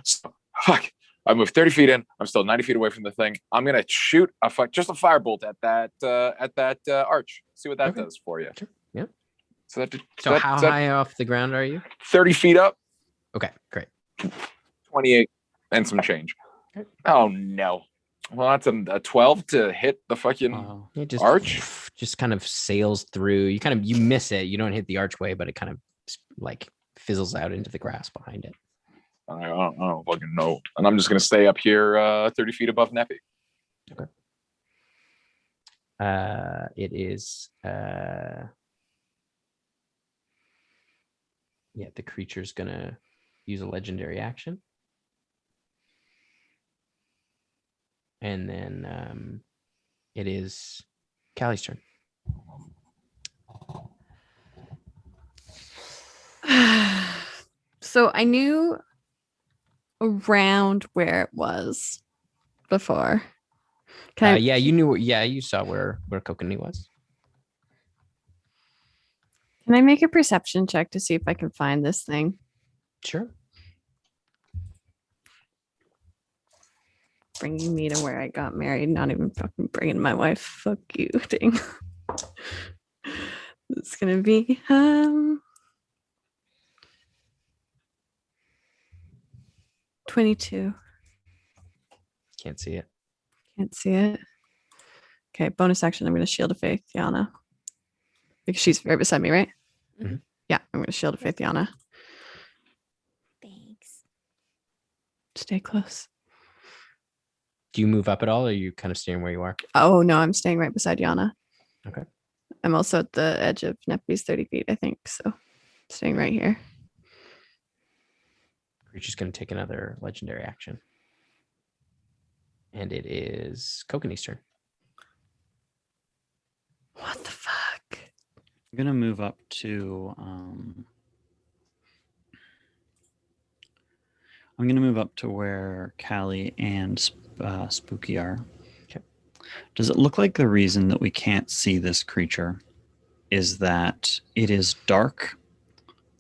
So, fuck. I moved 30 feet in. I'm still 90 feet away from the thing. I'm gonna shoot just a firebolt at that arch. See what that does for you. Sure. Yeah. So how high off the ground are you? 30 feet up. Okay, great. 28 and some change. Okay. Oh no. Well, that's a 12 to hit the fucking arch. Just kind of sails through. You miss it. You don't hit the archway, but it kind of like fizzles out into the grass behind it. I don't fucking know. And I'm just gonna stay up here 30 feet above Neppy. Okay. It is the creature's gonna use a legendary action. And then it is Callie's turn. So I knew around where it was before. Yeah, you knew. Yeah, you saw where Kokanee was. Can I make a perception check to see if I can find this thing? Sure. Bringing me to where I got married, not even fucking bringing my wife. Fuck you, dang. It's gonna be 22. Can't see it. Can't see it. Okay, bonus action. I'm gonna shield of faith, Yana, because she's right beside me, right? Mhm. Yeah, I'm gonna shield of faith, Yana. Thanks. Stay close. Do you move up at all, or are you kind of staying where you are? Oh no, I'm staying right beside Yana. Okay. I'm also at the edge of Nepi's 30 feet, I think. So staying right here. Creature's going to take another legendary action. And it is Kokanee's turn. What the fuck? I'm gonna move up to. I'm gonna move up to where Callie and Spooky are. Okay. Does it look like the reason that we can't see this creature is that it is dark,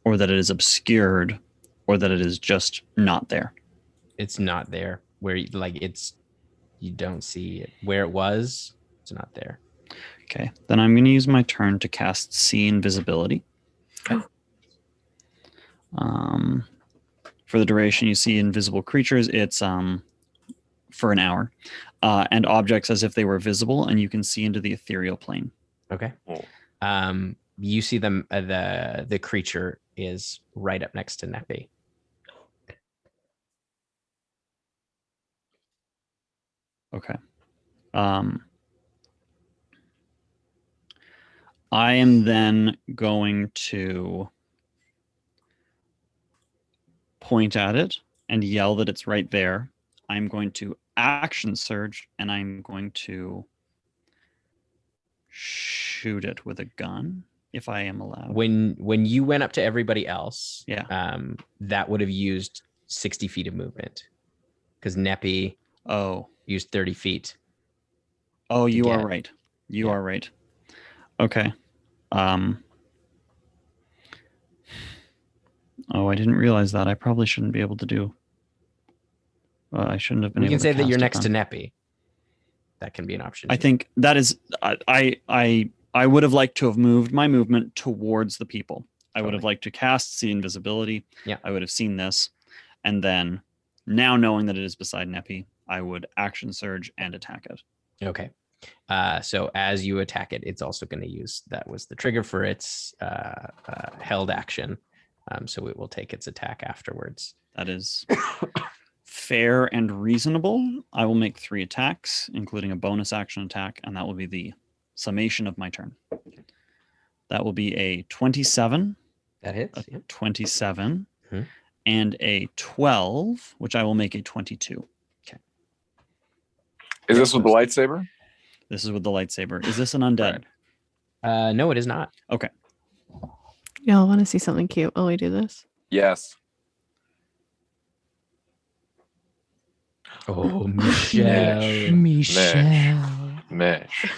or that it is obscured, or that it is just not there? It's not there. Where you don't see it. Where it was, it's not there. Okay, then I'm going to use my turn to cast See Invisibility. Okay. For the duration, you see invisible creatures. It's for an hour, and objects as if they were visible, and you can see into the ethereal plane. Okay. You see them. The creature is right up next to Nepi. Okay. I am then going to point at it and yell that it's right there. I'm going to action surge, and I'm going to shoot it with a gun if I am allowed. When you went up to everybody else, Yeah. that would have used 60 feet of movement, because Nepi used 30 feet. Oh, you are right. You are right. Okay. Oh, I didn't realize that. I probably shouldn't be able to do. I shouldn't have been We able can to say that cast you're it next to then. Nepi. That can be an option. I think that is. I would have liked to have moved my movement towards the people. I would have liked to cast See Invisibility. Yeah. I would have seen this, and then now knowing that it is beside Nepi, I would action surge and attack it. Okay. So as you attack it, it's also going to use, that was the trigger for its held action. So it will take its attack afterwards. That is fair and reasonable. I will make 3 attacks, including a bonus action attack, and that will be the summation of my turn. That will be a 27. That hits. A 27. And a 12, which I will make a 22. Okay. Is this with the lightsaber? This is with the lightsaber. Is this an undead? No, it is not. Okay. Y'all want to see something cute while we do this? Yes. Oh, Michelle. Michelle. Mesh.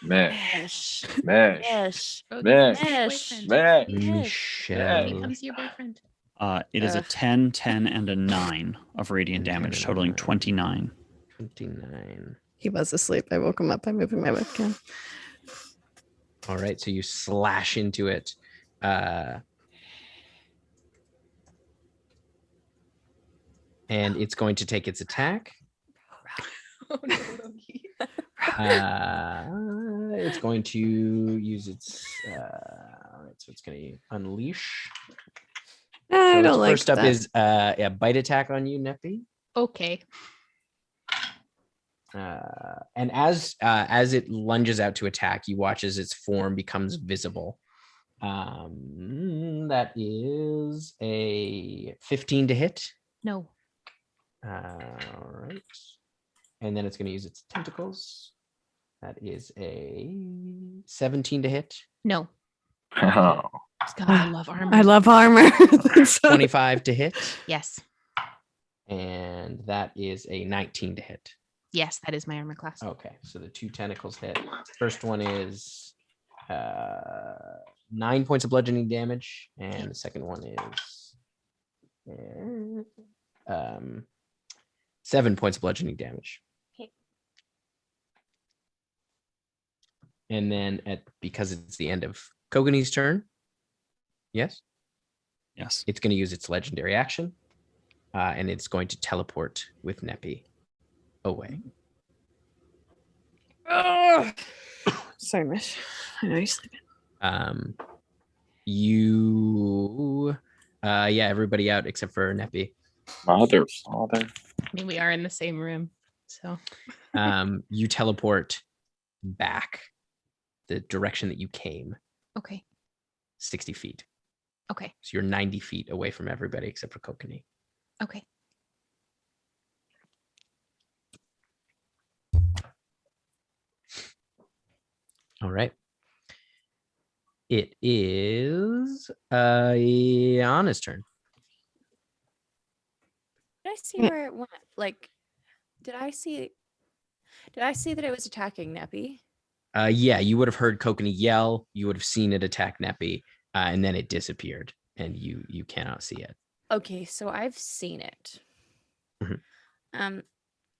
Mesh. Mesh. Mesh. Mesh. Michelle. Becomes your boyfriend. It is a 10, 10, and a 9 of radiant damage, totaling 29. 29. He was asleep. I woke him up by moving my webcam. All right, so you slash into it. And it's going to take its attack. It's going to use its. All right, so it's going to unleash. I don't like first up is a bite attack on you, Nepi. Okay. And as it lunges out to attack, you watch as its form becomes visible. That is a 15 to hit. No. All right. And then it's going to use its tentacles. That is a 17 to hit. No. Oh. God, I love armor. I love armor. 25 to hit. Yes. And that is a 19 to hit. Yes, that is my armor class. Okay, so the 2 tentacles hit. First one is 9 points of bludgeoning damage, and the second one is 7 points of bludgeoning damage. Okay. And then because it's the end of Kogani's turn, yes, it's going to use its legendary action, and it's going to teleport with Neppy away. Sorry, Mish. I know you're sleeping. Everybody out except for Neppy. Father. I mean, we are in the same room, so. You teleport back the direction that you came. Okay. 60 feet. Okay. So you're 90 feet away from everybody except for Kokani. Okay. All right. It is Anna's turn. Did I see where it went? Like, did I see that it was attacking Neppy? You would have heard Kokani yell. You would have seen it attack Neppy, and then it disappeared, and you cannot see it. Okay, so I've seen it. Mhm.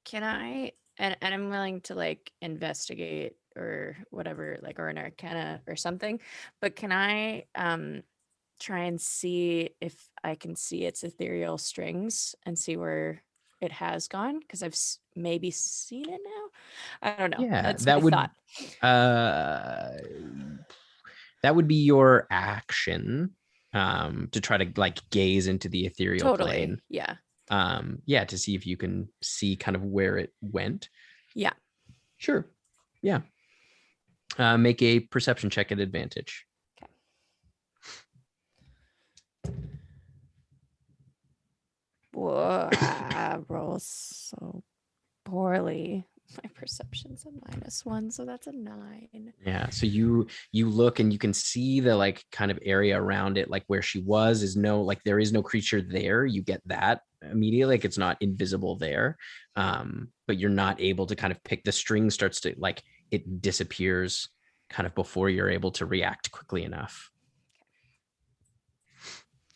Can I and I'm willing to like investigate or whatever, like, or an arcana or something, but can I try and see if I can see its ethereal strings and see where it has gone? Because I've maybe seen it now. I don't know. Yeah, That's that my would thought. that would be your action to try to like gaze into the ethereal plane. Yeah. To see if you can see kind of where it went. Yeah. Sure. Yeah. Make a perception check at advantage. Whoa, I roll so poorly. My perception's a -1, so that's a 9. Yeah. So you look and you can see the like kind of area around it, like where she was is there is no creature there. You get that immediately, like it's not invisible there. But you're not able to kind of pick, the string starts to like, it disappears kind of before you're able to react quickly enough.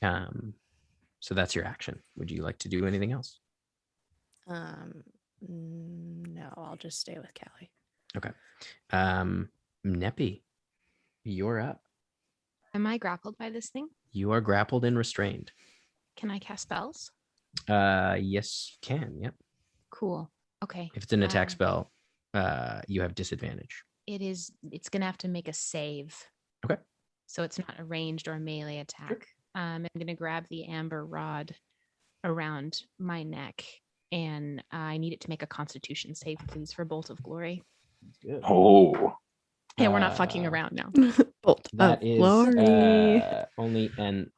So that's your action. Would you like to do anything else? No, I'll just stay with Callie. Okay. Neppy, you're up. Am I grappled by this thing? You are grappled and restrained. Can I cast spells? Yes, you can. Yep. Cool. Okay. If it's an attack spell, you have disadvantage. It's gonna have to make a save. Okay. So it's not a ranged or melee attack. Sure. I'm gonna grab the amber rod around my neck, and I need it to make a Constitution save, please, for Bolt of Glory. Good. Oh. Yeah, we're not fucking around now. Bolt that of is Glory. Only an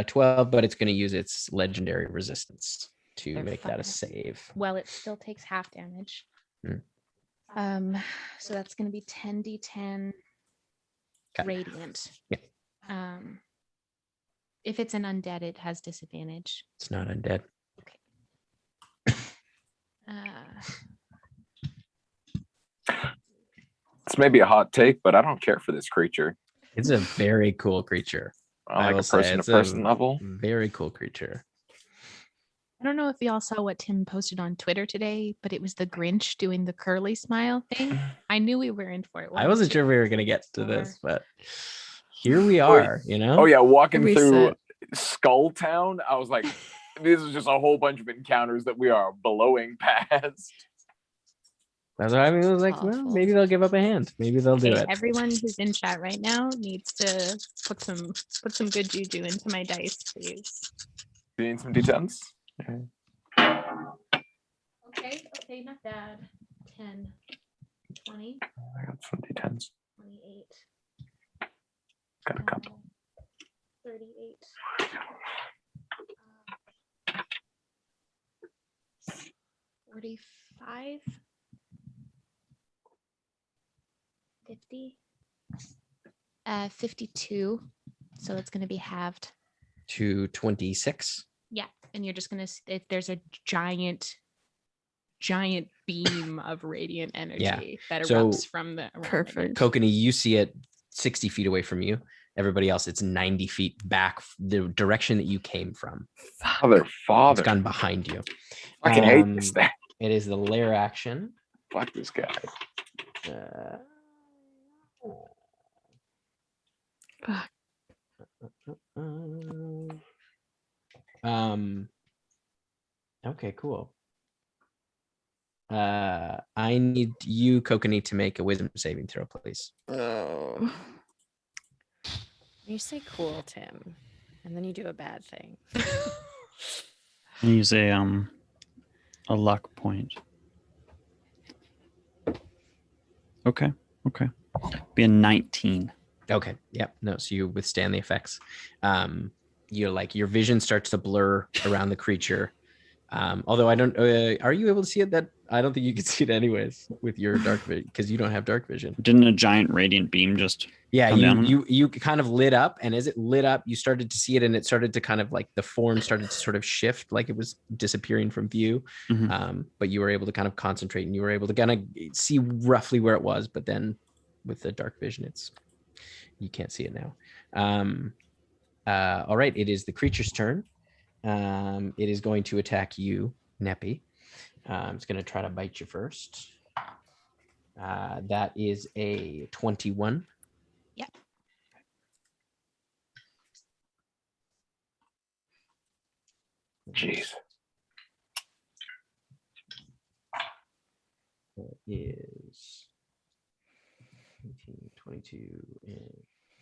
12, but it's going to use its legendary resistance to make that a save. Well, it still takes half damage. So that's going to be 10d10 radiant. Yeah. If it's an undead, it has disadvantage. It's not undead. Okay. This may be a hot take, but I don't care for this creature. It's a very cool creature. I like a person-to-person level. Very cool creature. I don't know if y'all saw what Tim posted on Twitter today, but it was the Grinch doing the curly smile thing. I knew we were in for it. I wasn't sure we were going to get to this, but here we are, you know? Oh, yeah. Walking through Skull Town, I was like, this is just a whole bunch of encounters that we are blowing past. That's what I mean. I was like, well, maybe they'll give up a hand. Maybe they'll do it. Everyone who's in chat right now needs to put some good juju into my dice, please. You need some D10s? Okay, not bad. 10, 20. I got some D10s. 28. Got a couple. 38. 45. 50. 52. So it's going to be halved. To 26. Yeah, and you're just going to. There's a giant beam of radiant energy that erupts from the. Perfect. Kokanee, you see it 60 feet away from you. Everybody else, it's 90 feet back the direction that you came from. Father. It's gone behind you. I can hate this thing. It is the lair action. Fuck this guy. Okay, cool. I need you, Kokanee, to make a wisdom saving throw, please. Oh. You say cool, Tim, and then you do a bad thing. Use a luck point. Okay. Be a 19. Okay. Yep. No. So you withstand the effects. You're like your vision starts to blur around the creature. Although I don't. Are you able to see it? That I don't think you can see it anyways with your dark vision because you don't have dark vision. Didn't a giant radiant beam just? Yeah. You kind of lit up, and as it lit up, you started to see it, and it started to kind of like the form started to sort of shift, like it was disappearing from view. Mm-hmm. But you were able to kind of concentrate, and you were able to kind of see roughly where it was. But then with the dark vision, you can't see it now. All right, it is the creature's turn. It is going to attack you, Neppy. It's going to try to bite you first. That is a 21. Yep. Jeez. That is 19, 22,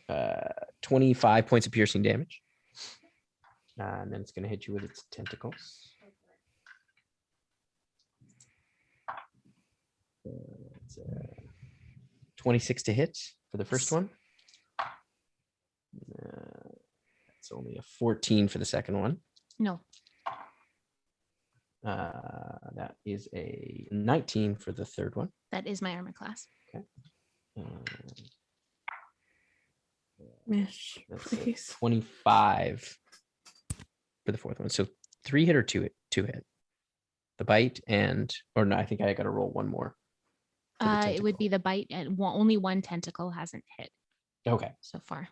and 25 points of piercing damage. And then it's going to hit you with its tentacles. It's 26 to hit for the first one. It's only a 14 for the second one. No. That is a 19 for the third one. That is my armor class. Okay. Mish, That's please. 25 for the fourth one. So 3 hit or 2 hit? The bite or no, I think I got to roll one more. It would be the bite, and only one tentacle hasn't hit. Okay. So far.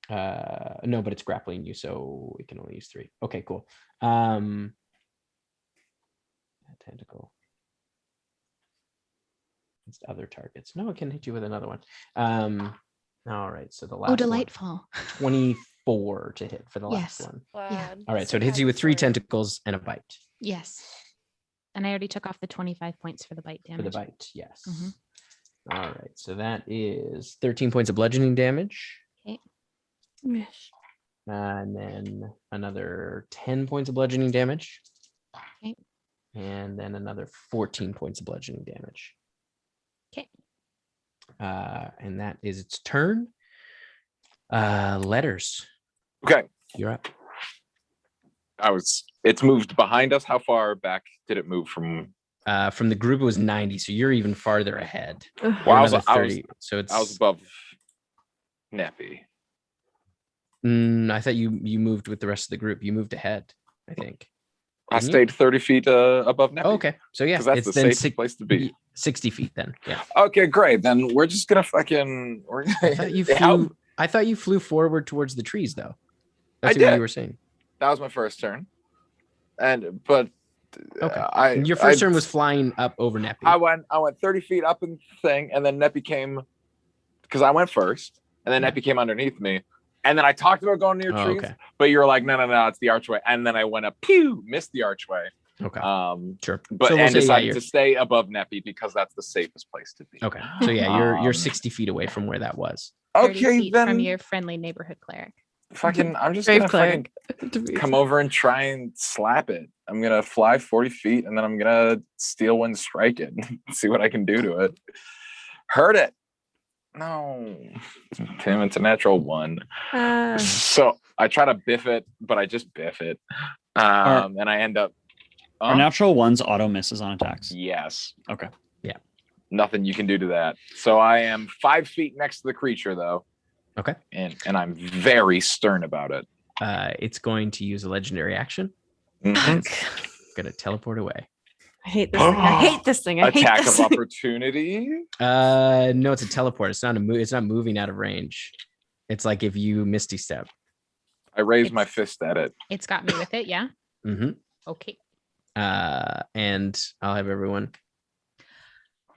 No, but it's grappling you, so we can only use 3. Okay, cool. Tentacle. Against other targets. No, it can hit you with another one. All right, so the last delightful. 24 to hit for the last one. Yeah. All right, so it hits you with 3 tentacles and a bite. Yes. And I already took off the 25 points for the bite damage. For the bite, yes. Mhm. All right, so that is 13 points of bludgeoning damage. Okay. Mish. And then another 10 points of bludgeoning damage. Okay. And then another 14 points of bludgeoning damage. Okay. And that is its turn. Letters. Okay. You're up. It's moved behind us. How far back did it move from? From the group, it was 90, so you're even farther ahead. Well, You're I was another 30, so it's. I was above Neppy. I thought you moved with the rest of the group. You moved ahead, I think. I stayed 30 feet above Neppy. Oh, okay, so yeah, because that's it's the then safest place to be. 60 feet then. Yeah. Okay, great. Then we're just gonna fucking. I thought you flew forward towards the trees, though. That's I did. what you were saying. That was my first turn, but Okay. And your first turn was flying up over Neppy. I went 30 feet up in the thing, and then Neppy came because I went first, and then Neppy came underneath me, and then I talked about going near trees, okay. but you were like, no, it's the archway, and then I went up, missed the archway. Okay. Sure. But so we'll decided to stay above Neppy because that's the safest place to be. Okay. So yeah, you're 60 feet away from where that was. 30 Okay, feet then from your friendly neighborhood cleric. fucking I'm just Brave gonna fucking cleric. come over and try and slap it. I'm gonna fly 40 feet and then I'm gonna steel wind strike it and see what I can do to it. Hurt it. No. Tim, it's a natural 1. So I try to biff it, but I just biff it. And I end up Are natural 1s auto misses on attacks? Yes. Okay. Yeah. Nothing you can do to that. So I am 5 feet next to the creature though. Okay. And I'm very stern about it. It's going to use a legendary action. Mhm. Gonna teleport away. I hate this thing. I hate this thing. I hate Attack this of thing. opportunity. No, it's a teleport. It's not it's not moving out of range. It's like if you Misty Step. I raise my fist at it. It's got me with it. Yeah. Mm-hmm. Okay. And I'll have everyone.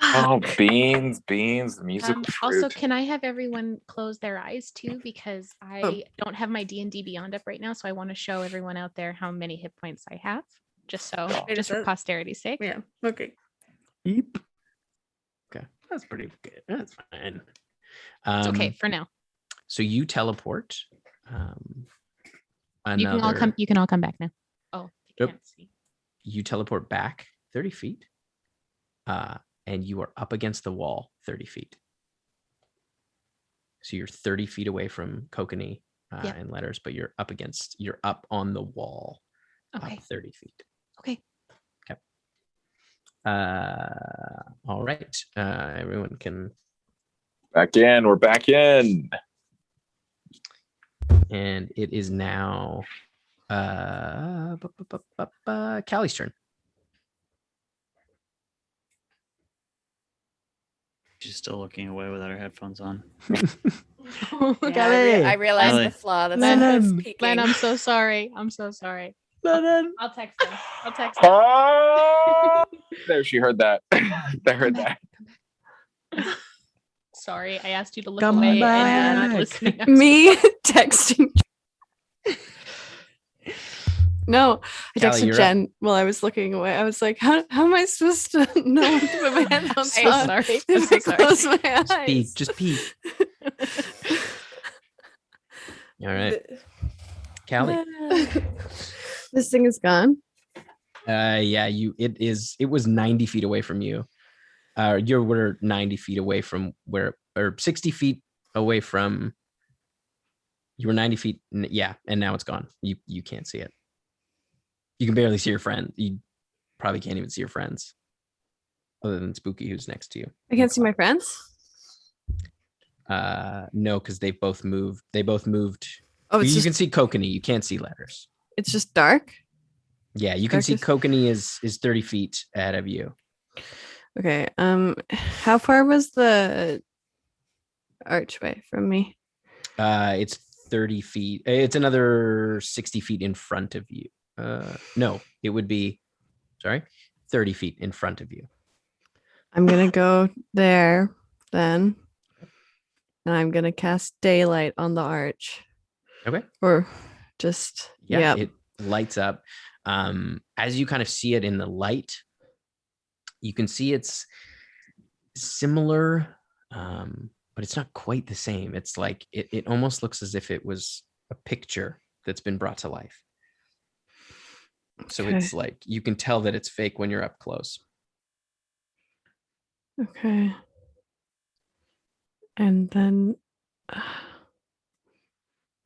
Oh, beans, the musical fruit. Also, can I have everyone close their eyes too? Because I don't have my D&D Beyond up right now, so I want to show everyone out there how many hit points I have, just for posterity's sake. Yeah. Okay. Beep. Okay, that's pretty good. That's fine. It's okay for now. So you teleport. You can all come back now. Oh, you can't see. You teleport back 30 feet. And you are up against the wall 30 feet. So you're 30 feet away from Kokanee and Letters, but you're up on the wall. Okay. 30 feet. Okay. Okay. All right. Everyone can back in. We're back in. And it is now Callie's turn. She's still looking away without her headphones on. I realized the flaw. That's why I was peeking. Len, I'm so sorry. I'll text her. Oh, there, she heard that. They heard that. Sorry, I asked you to look away and you're not listening. Me texting. No, I texted Jen while I was looking away. I was like, how am I supposed to know to put my headphones on? Sorry. I'm so sorry. Close my eyes. Just peek. All right. Callie. This thing is gone. Yeah, it was 90 feet away from you. You were 90 feet away from or 60 feet away from. You were 90 feet, yeah, and now it's gone. You can't see it. You can barely see your friend. You probably can't even see your friends, other than Spooky, who's next to you. I can't see my friends. No, because they both moved. Oh, you can see Kokanee. You can't see Letters. It's just dark. Yeah, you can see Kokanee is 30 feet ahead of you. Okay. How far was the archway from me? It's 30 feet. It's another 60 feet in front of you. No, it would be 30 feet in front of you. I'm gonna go there then, and I'm gonna cast daylight on the arch. Okay. Or just it lights up. As you kind of see it in the light, you can see it's similar, but it's not quite the same. It's like it almost looks as if it was a picture that's been brought to life. So it's like you can tell that it's fake when you're up close. Okay. And then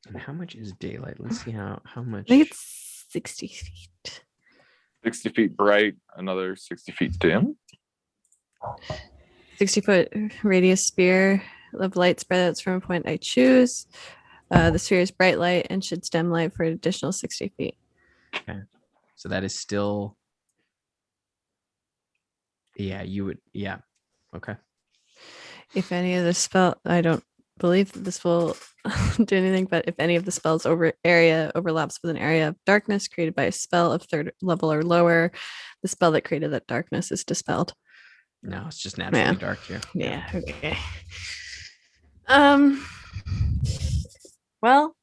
and how much is daylight? Let's see how much. I think it's 60 feet. 60 feet bright, another 60 feet dim. 60-foot radius sphere of light spread out from a point I choose. The sphere is bright light and should stem light for an additional 60 feet. Okay. So that is still. Yeah, you would. Yeah. Okay. If any of the spell, I don't believe that this will do anything, but if any of the spells area overlaps with an area of darkness created by a spell of 3rd level or lower, the spell that created that darkness is dispelled. No, it's just naturally dark here. Yeah. Okay. Well,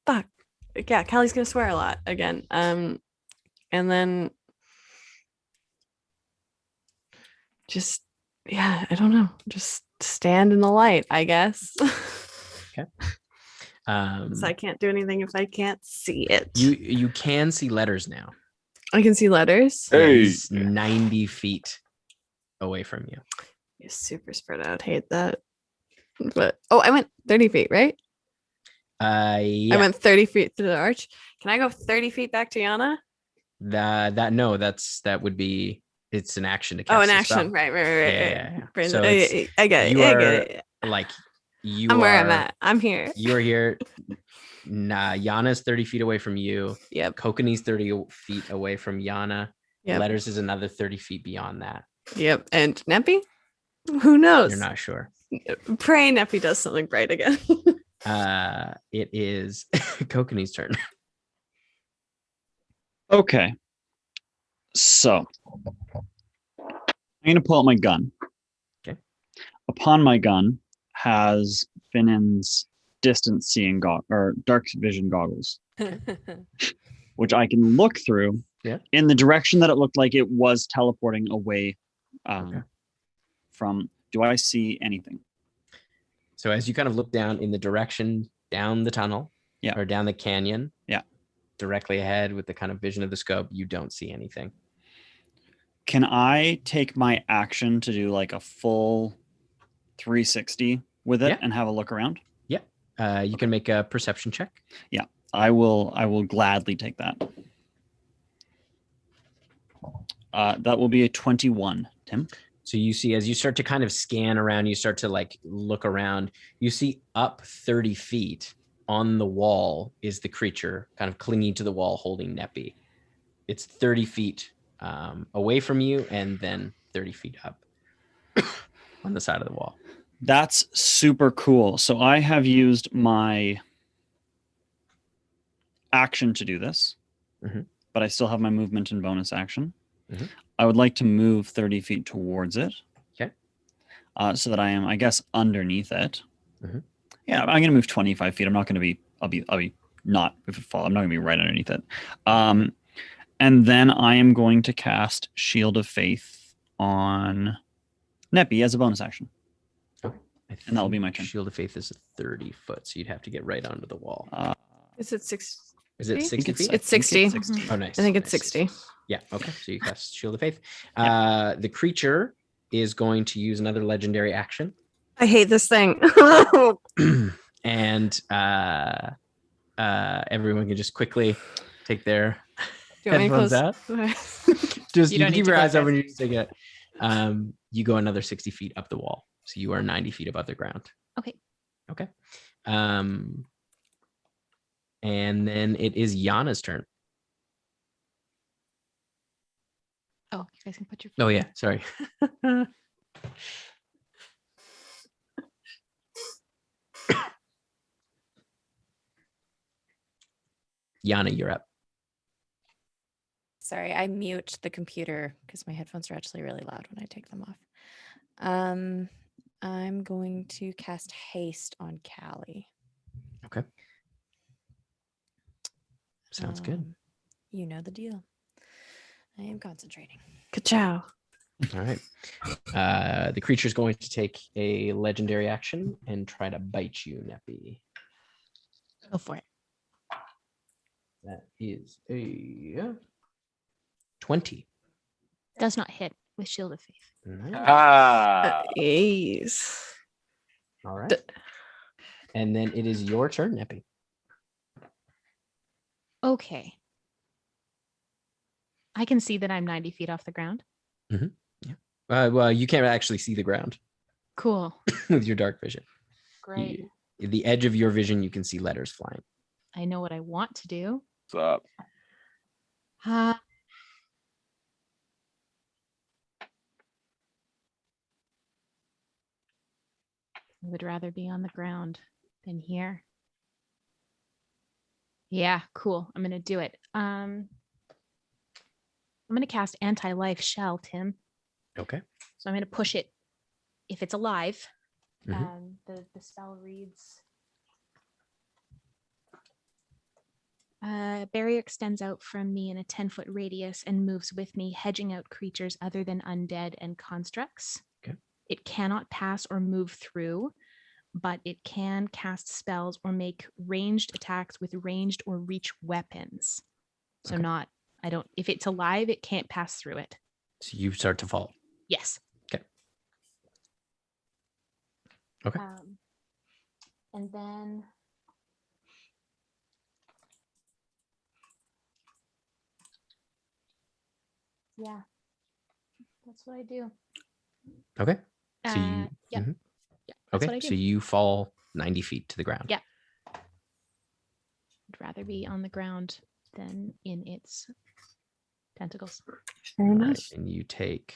fuck. Yeah, Callie's gonna swear a lot again. And then just I don't know. Just stand in the light, I guess. Okay. So I can't do anything if I can't see it. You can see Letters now. I can see Letters. Hey, he's 90 feet away from you. You're super spread out. Hate that. But I went 30 feet, right? Yeah. I went 30 feet through the arch. Can I go 30 feet back to Yana? That would be. It's an action to cast. Oh, an action. Right. Yeah. Right. So I get it. Like I'm where I'm at. I'm here. You're here. Nah, Yana's 30 feet away from you. Yep. Kokanee's 30 feet away from Yana. Yep. Letters is another 30 feet beyond that. Yep. And Neppy? Who knows? You're not sure. Pray Neppy does something right again. It is Kokanee's turn. Okay. So I'm going to pull out my gun. Okay. Upon my gun has Finnan's distance seeing or dark vision goggles, which I can look through in the direction that it looked like it was teleporting away from. Do I see anything? So as you kind of look down in the direction down the tunnel, or down the canyon, directly ahead with the kind of vision of the scope, you don't see anything. Can I take my action to do like a full 360 with it and have a look around? Yeah. You can make a perception check. Yeah, I will gladly take that. That will be a 21, Tim. So you see, as you start to kind of scan around, you start to like look around, you see up 30 feet on the wall is the creature kind of clinging to the wall holding Neppy. It's 30 feet away from you and then 30 feet up on the side of the wall. That's super cool. So I have used my action to do this, but I still have my movement and bonus action. I would like to move 30 feet towards it. Okay. So that I am, I guess, underneath it. Yeah, I'm going to move 25 feet. I'm not going to be, I'll be not, if it falls, I'm not going to be right underneath it. And then I am going to cast Shield of Faith on Neppy as a bonus action. Okay. And that will be my turn. Shield of Faith is 30 foot, so you'd have to get right onto the wall. Is it 6? Is it 60 feet? It's 60. Oh, nice. I think it's 60. Yeah. Okay. So you cast Shield of Faith. The creature is going to use another legendary action. I hate this thing. And everyone can just quickly take their headphones out. Just you keep your eyes open. You just take it. You go another 60 feet up the wall, so you are 90 feet above the ground. Okay. Okay. And then it is Yana's turn. Oh, you guys can put your. Oh yeah, sorry. Yana, you're up. Sorry, I mute the computer because my headphones are actually really loud when I take them off. I'm going to cast haste on Callie. Okay. Sounds good. You know the deal. I am concentrating. Ka-chow. All right. The creature is going to take a legendary action and try to bite you, Neppy. Go for it. That is a 20. Does not hit with Shield of Faith. Yes. All right. And then it is your turn, Neppy. Okay. I can see that I'm 90 feet off the ground. Yeah. Well, you can't actually see the ground. Cool. With your dark vision. Great. The edge of your vision, you can see letters flying. I know what I want to do. What's up? I would rather be on the ground than here. Yeah, cool. I'm going to do it. I'm going to cast Anti-Life Shell, Tim. Okay. So I'm going to push it if it's alive. Mhm. The spell reads, barrier extends out from me in a 10-foot radius and moves with me, hedging out creatures other than undead and constructs. Okay. It cannot pass or move through, but it can cast spells or make ranged attacks with ranged or reach weapons. So Okay. if it's alive, it can't pass through it. So you start to fall. Yes. Okay. And then yeah, that's what I do. Okay. So you. Yep. Mhm. That's Okay, what I do. so you fall 90 feet to the ground. Yeah. I'd rather be on the ground than in its tentacles. Fair All enough. right, and you take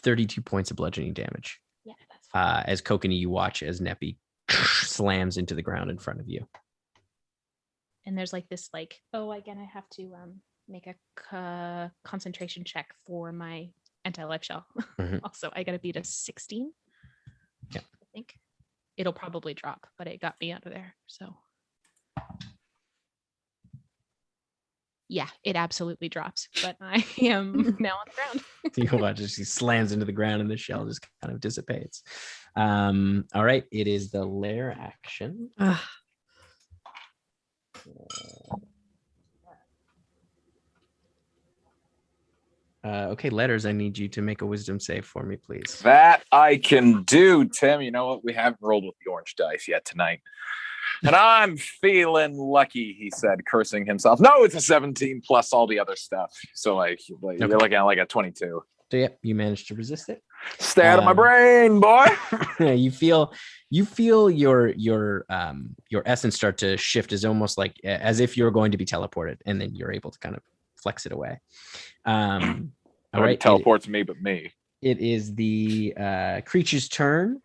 32 points of bludgeoning damage. Yeah, that's fine. As Kokanee, you watch as Neppy slams into the ground in front of you. And there's like this, like, oh, again, I have to make a concentration check for my anti-life shell. Mhm. Also, I got to beat a 16. Yeah. I think it'll probably drop, but it got me out of there. So yeah, it absolutely drops, but I am now on the ground. You watch as she slams into the ground and the shell just kind of dissipates. All right, it is the lair action. Okay, Letters, I need you to make a wisdom save for me, please. That I can do, Tim. You know what? We haven't rolled with the orange dice yet tonight. And I'm feeling lucky, he said, cursing himself. No, it's a 17 plus all the other stuff. So like you're looking at like a 22. So yeah, you managed to resist it. Stay out of my brain, boy. you feel your essence start to shift, as almost like as if you're going to be teleported, and then you're able to kind of flex it away. All right, teleports me, but me. It is the creature's turn,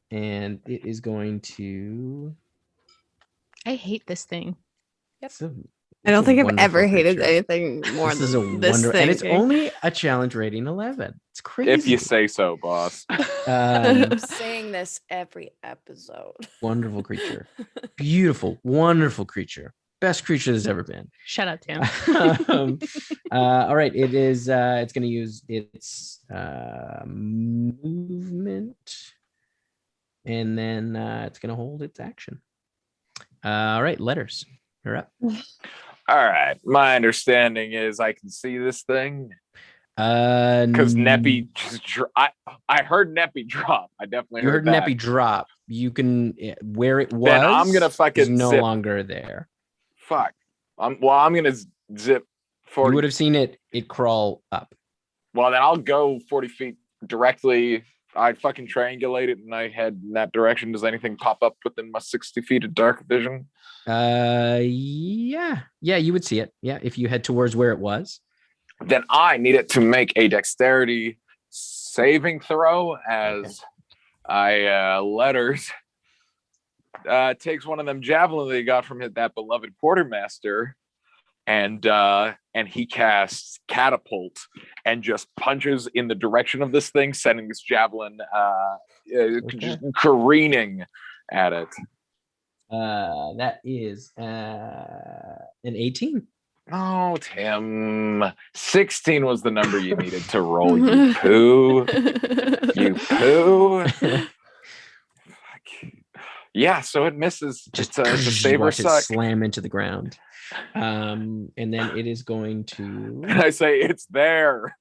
and it is going to. I hate this thing. Yep. I don't think I've ever creature. hated anything more This is than a this wonder, thing. and it's only a challenge rating 11. It's crazy. If you say so, boss. I'm saying this every episode. Wonderful creature, beautiful, wonderful creature, best creature there's ever been. Shut up, Tim. All right, it is. It's going to use its movement, and then it's going to hold its action. All right, Letters, you're up. All right. My understanding is I can see this thing. Because Neppy just I heard Neppy drop. I definitely you heard that. Neppy drop. You can where it was. Then I'm gonna fucking is no zip. longer there. Fuck. I'm gonna zip 40. You would have seen it crawl up. Well, then I'll go 40 feet directly. I fucking triangulate it and I head in that direction. Does anything pop up within my 60 feet of dark vision? Yeah, you would see it. Yeah, if you head towards where it was. Then I need it to make a dexterity saving throw as Letters takes one of them javelin that he got from that beloved quartermaster, and he casts catapult and just punches in the direction of this thing, sending this javelin just careening at it. That is an 18. Oh, Tim. 16 was the number you needed to roll, you poo. You poo. Yeah, so it misses. Just it's a save or suck. Slam into the ground. And then it is going to. And I say, it's there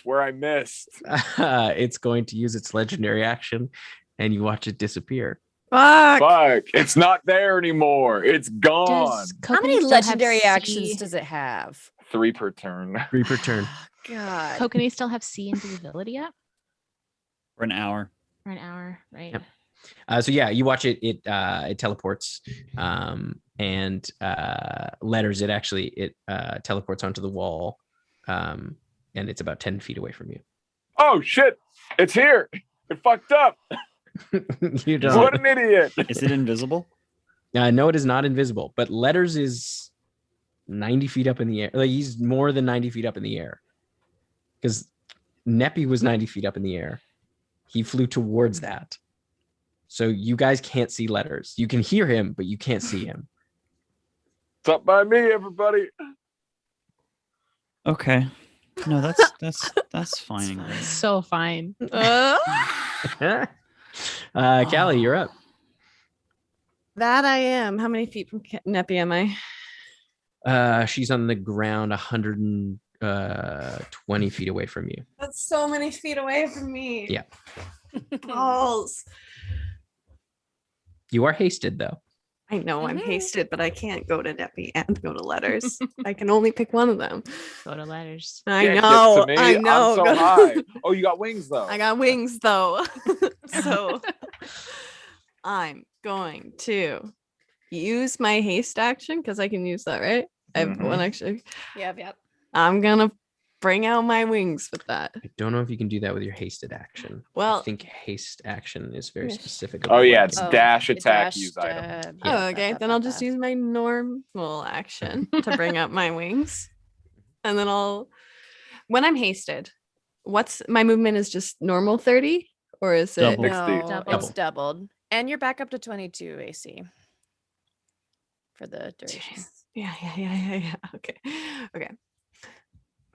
where I missed. It's going to use its legendary action, and you watch it disappear. Fuck. It's not there anymore. It's gone. How many legendary actions does it have? 3 per turn. 3 per turn. God. Kokanee still have C invisibility up? For an hour. For an hour, right? Yep. So yeah, you watch it. It teleports, and Letters. It teleports onto the wall, and it's about 10 feet away from you. Oh shit! It's here. It fucked up. You don't. What an idiot! Is it invisible? No, it is not invisible. But Letters is 90 feet up in the air. Like he's more than 90 feet up in the air. Because Neppy was 90 feet up in the air. He flew towards that. So you guys can't see Letters. You can hear him, but you can't see him. It's up by me, everybody. Okay. No, that's fine. So fine. Callie, you're up. That I am. How many feet from Neppy am I? She's on the ground 120 feet away from you. That's so many feet away from me. Yeah. Balls. You are hasted, though. I know I'm hasted, but I can't go to Neppy and go to Letters. I can only pick one of them. Go to Letters. I Yeah, know. gets to me. I know. I'm so high. Oh, you got wings, though. I got wings, though. So I'm going to use my haste action because I can use that, right? I have one action. Yep. I'm gonna bring out my wings with that. I don't know if you can do that with your hasted action. Well, I think haste action is very specific. Oh yeah, it's dash, attack, dash, use item. Oh, okay. Then I'll just use my normal action to bring up my wings. And then when I'm hasted, what's my movement is just normal 30 or is it? Double. No, Double. it's doubled. And you're back up to 22 AC for the duration. Yeah. Okay.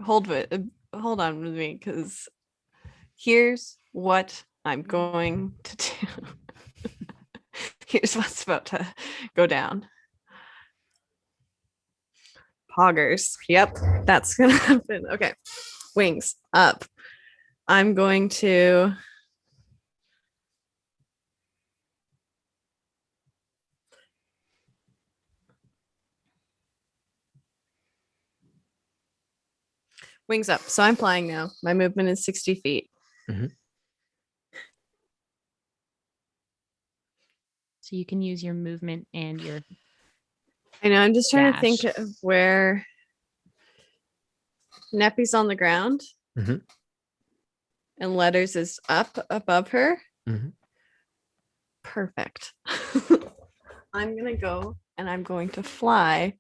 Hold on with me because here's what I'm going to do. Here's what's about to go down. Poggers. Yep, that's gonna happen. Okay. Wings up. I'm going to wings up. So I'm flying now. My movement is 60 feet. Mm-hmm. So you can use your movement and your I know. I'm just trying to dash. think of where Neppy's on the ground Mhm. and Letters is up above her. Mhm. Perfect. I'm going to go and I'm going to fly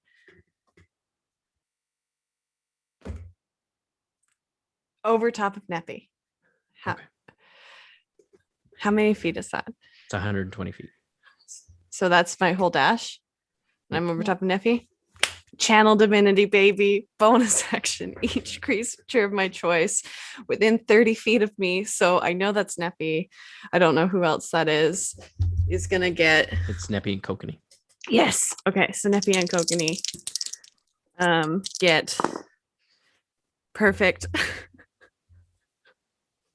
over top of Neppy. How many feet is that? It's 120 feet. So that's my whole dash. And I'm over top of Neffy. Channel Divinity, baby. Bonus action. Each creature of my choice within 30 feet of me. So I know that's Neffy. I don't know who else that is going to get. It's Neppy and Kokanee. Yes. Okay. So Neffy and Kokanee get perfect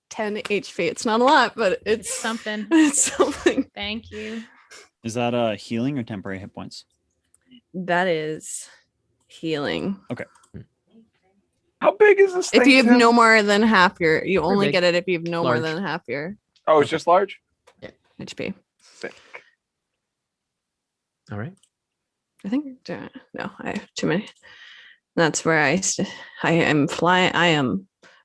10 HP. It's not a lot, but it's something. It's something. Thank you. Is that a healing or temporary hit points? That is healing. Okay. How big is this thing? If you have Tim? no more than half your, you only big. get it if you have no more Large. than half your Oh, it's just large? HP. Sick. All right. I think no, I have too many. That's where I am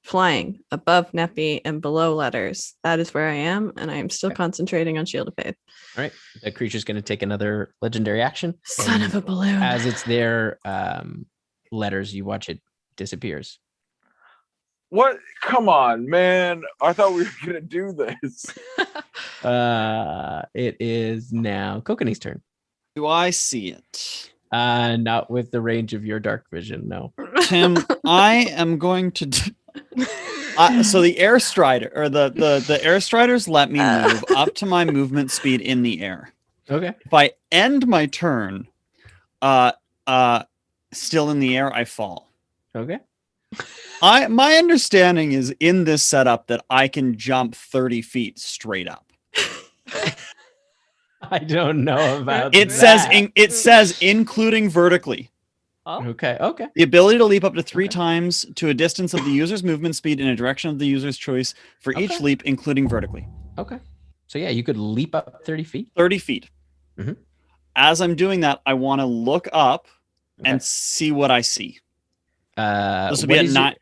flying above Neppy and below Letters. That is where I am, and I am still concentrating on Shield of Faith. All right. The creature's going to take another legendary action. Son of a balloon. As it's there, Letters, you watch it disappears. What? Come on, man. I thought we were going to do this. It is now Kokanee's turn. Do I see it? Not with the range of your dark vision, no. Tim, I am going to so the air strider or the air striders let me move up to my movement speed in the air. Okay. If I end my turn still in the air, I fall. Okay. My understanding is in this setup that I can jump 30 feet straight up. I don't know about It that. says including vertically. Okay. The ability to leap up to 3 times to a distance of the user's movement speed in a direction of the user's choice for each leap, including vertically. Okay. So yeah, you could leap up 30 feet. 30 feet. Mhm. As I'm doing that, I want to look up and see what I see. This would be at 9.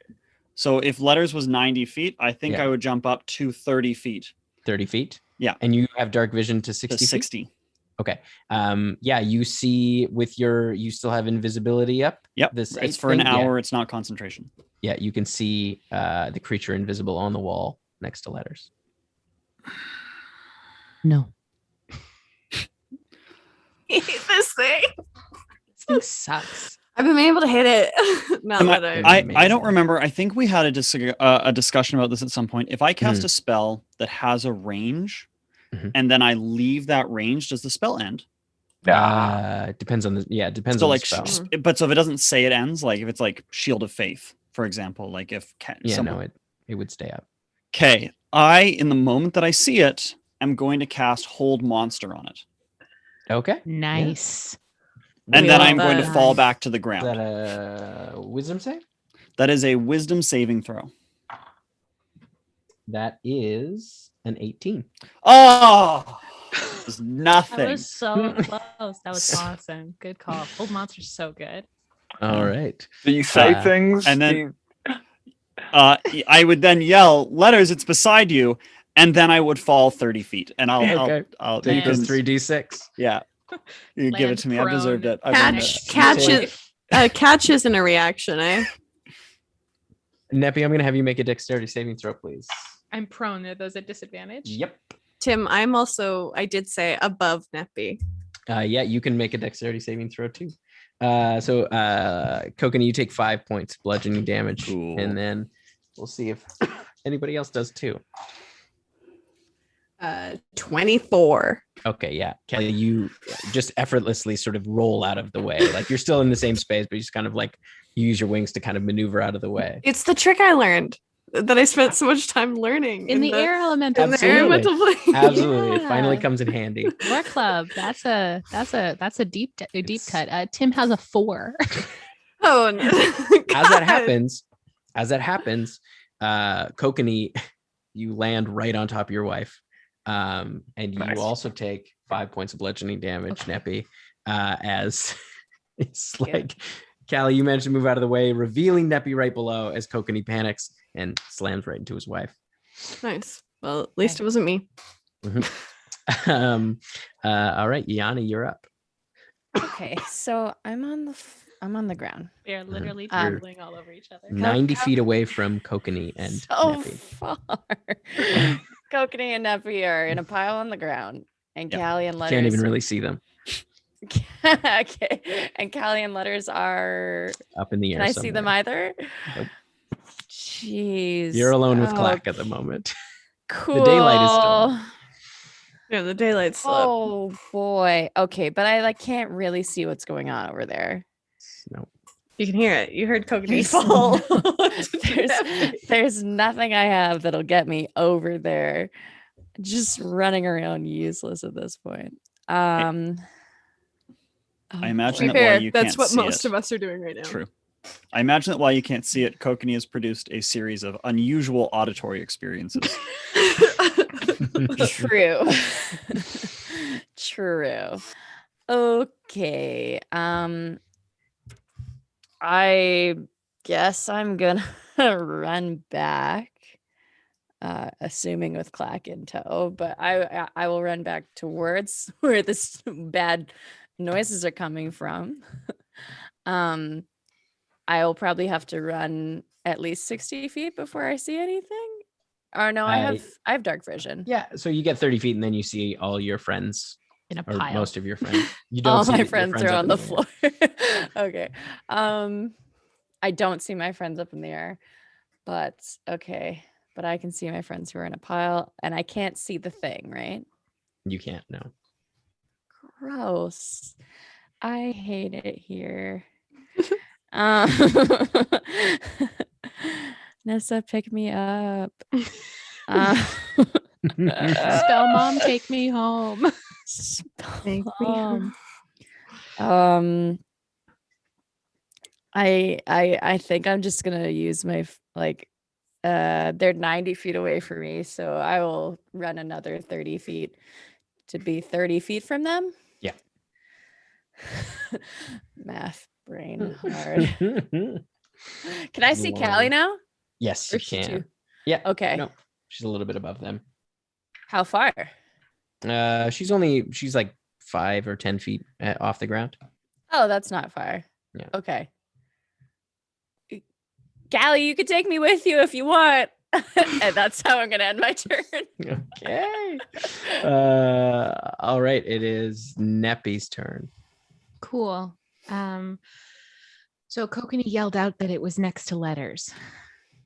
So if Letters was 90 feet, I think I would jump up to 30 feet. 30 feet? Yeah. And you have dark vision to 60 To 60. feet? Okay. Yeah, you see with you still have invisibility up? Yep. This It's for an hour. It's not concentration. Yeah, you can see the creature invisible on the wall next to Letters. No. This thing. This thing sucks. I've been able to hit it. I don't remember. I think we had a discussion about this at some point. If I cast a spell that has a range and then I leave that range, does the spell end? Depends on the depends so on like the spell. But so if it doesn't say it ends, like if it's like Shield of Faith, for example, like if it would stay up. Okay, in the moment that I see it, I'm going to cast Hold Monster on it. Okay. Nice. And then I'm going to fall back to the ground. Is that a wisdom save? That is a wisdom saving throw. That is an 18. Oh! was nothing. That was so close. That was awesome. Good call. Old Monster's so good. All right. Do you say things? And then I would then yell, "Letters, it's beside you," and then I would fall 30 feet. And I'll take this 3d6. Yeah, you give it to me. I deserved it. Catch isn't a reaction, eh? Neppy, I'm gonna have you make a dexterity saving throw, please. I'm prone. Are those at disadvantage? Yep. Tim, I did say above Neppy. Yeah, you can make a dexterity saving throw too. So Kokanee, you take 5 points bludgeoning damage, and then we'll see if anybody else does too. 24. Okay, yeah. Kelly, you just effortlessly sort of roll out of the way. Like you're still in the same space, but you just kind of like you use your wings to kind of maneuver out of the way. It's the trick I learned that I spent so much time learning in the air elemental. Absolutely. Absolutely. It finally comes in handy. War club. That's a deep cut. Tim has a 4. Oh no. As that happens, Kokanee, you land right on top of your wife. And you also take 5 points of bludgeoning damage, Neppy, as it's like Callie, you managed to move out of the way, revealing Neppy right below as Kokanee panics and slams right into his wife. Nice. Well, at least it wasn't me. Mm-hmm. All right, Yana, you're up. Okay, so I'm on the ground. We are literally tumbling all over each other. 90 feet away from Kokanee and Neppy. Far. Kokanee and Neppy are in a pile on the ground, and Callie and Letters Can't even really see them. Okay, and Callie and Letters are up in the air. Can I see them either? Nope. Jeez, you're alone with Clack at the moment. Cool. The daylight is still. Yeah, the daylight's still up. Boy. Okay, but I can't really see what's going on over there. No. You can hear it. You heard Kokanee fall. There's nothing I have that'll get me over there. Just running around useless at this point. I imagine that while you that's can't what see most it, of us are doing right now. True. I imagine that while you can't see it, Kokanee has produced a series of unusual auditory experiences. True. True. Okay. I guess I'm gonna run back, assuming with Clack in tow, but I will run back towards where this bad noises are coming from. I will probably have to run at least 60 feet before I see anything. Or no, I have dark vision. Yeah, so you get 30 feet and then you see all your friends in a or pile. most of your friends. You don't all see my your friends are on the floor. Okay. I don't see my friends up in the air, but okay. But I can see my friends who are in a pile, and I can't see the thing, right? You can't, no. Gross. I hate it here. Nessa, pick me up. Spell mom, take me home. Take me home. I think I'm just gonna use my they're 90 feet away from me, so I will run another 30 feet to be 30 feet from them. Yeah. Math brain hard. Can I see Callie now? Yes, Or you she can. too? Yeah. Okay. No, she's a little bit above them. How far? She's like 5 or 10 feet off the ground. Oh, that's not far. Yeah. Okay. Callie, you could take me with you if you want. And that's how I'm gonna end my turn. Okay. All right. It is Neppy's turn. Cool. So Kokanee yelled out that it was next to Letters.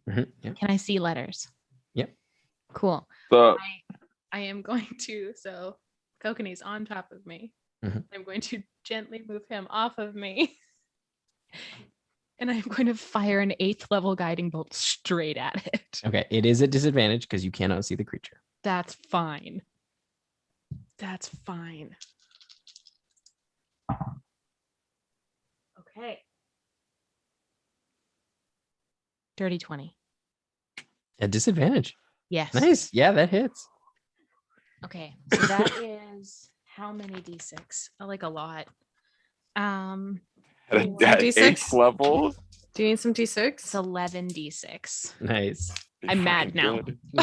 Mm-hmm. Yeah. Can I see Letters? Yep. Cool. So I am going to, so Kokanee's on top of me. Mm-hmm. I'm going to gently move him off of me. And I'm going to fire an 8th level guiding bolt straight at it. Okay. It is a disadvantage because you cannot see the creature. That's fine. That's fine. Okay. Dirty 20. A disadvantage. Yes. Nice. Yeah, that hits. Okay, so that is how many d6? Like a lot. At D6? 8th level. Do you need some It's D6? 11 d6. Nice. Be I'm mad fucking now. good.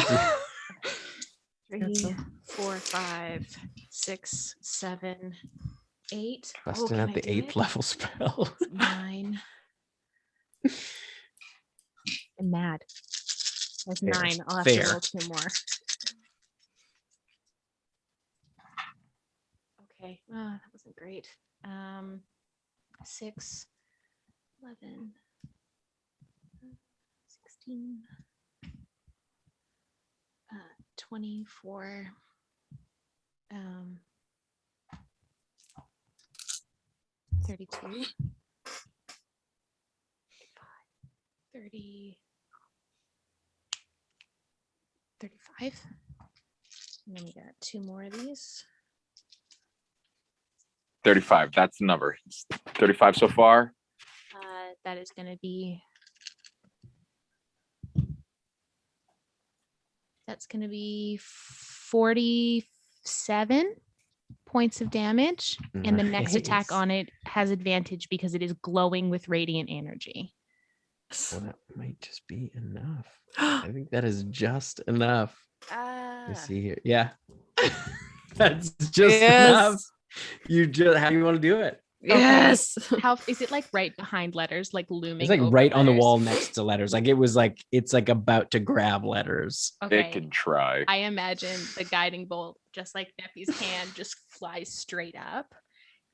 3, 4, 5, 6, 7, 8. Busting out the 8th level spell. 9. I'm mad. That's Fair. 9. I'll have Fair. to roll 2 more. Okay. That wasn't great. 6, 11, 16, 24, 32, 30, 35. And then we got 2 more of these. 35. That's the number. 35 so far. That is going to be. That's going to be 47 points of damage. And the next attack Nice. on it has advantage because it is glowing with radiant energy. Well, that might just be enough. I think that is just enough. Let's see here. Yeah. That's just enough. You just how do you want to do it? Yes. How is it like right behind letters, like looming? It's like over right on the letters? wall next to letters. Like it was like it's like about to grab letters. Okay. It can try. I imagine the guiding bolt, just like Neppy's hand, just flies straight up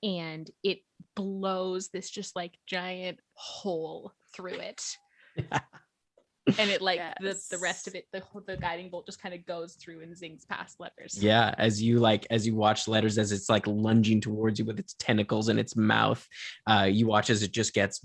and it blows this just like giant hole through it. And it like the rest of it, the guiding bolt just kind of goes through and zings past letters. Yeah, as you watch letters as it's like lunging towards you with its tentacles in its mouth, you watch as it just gets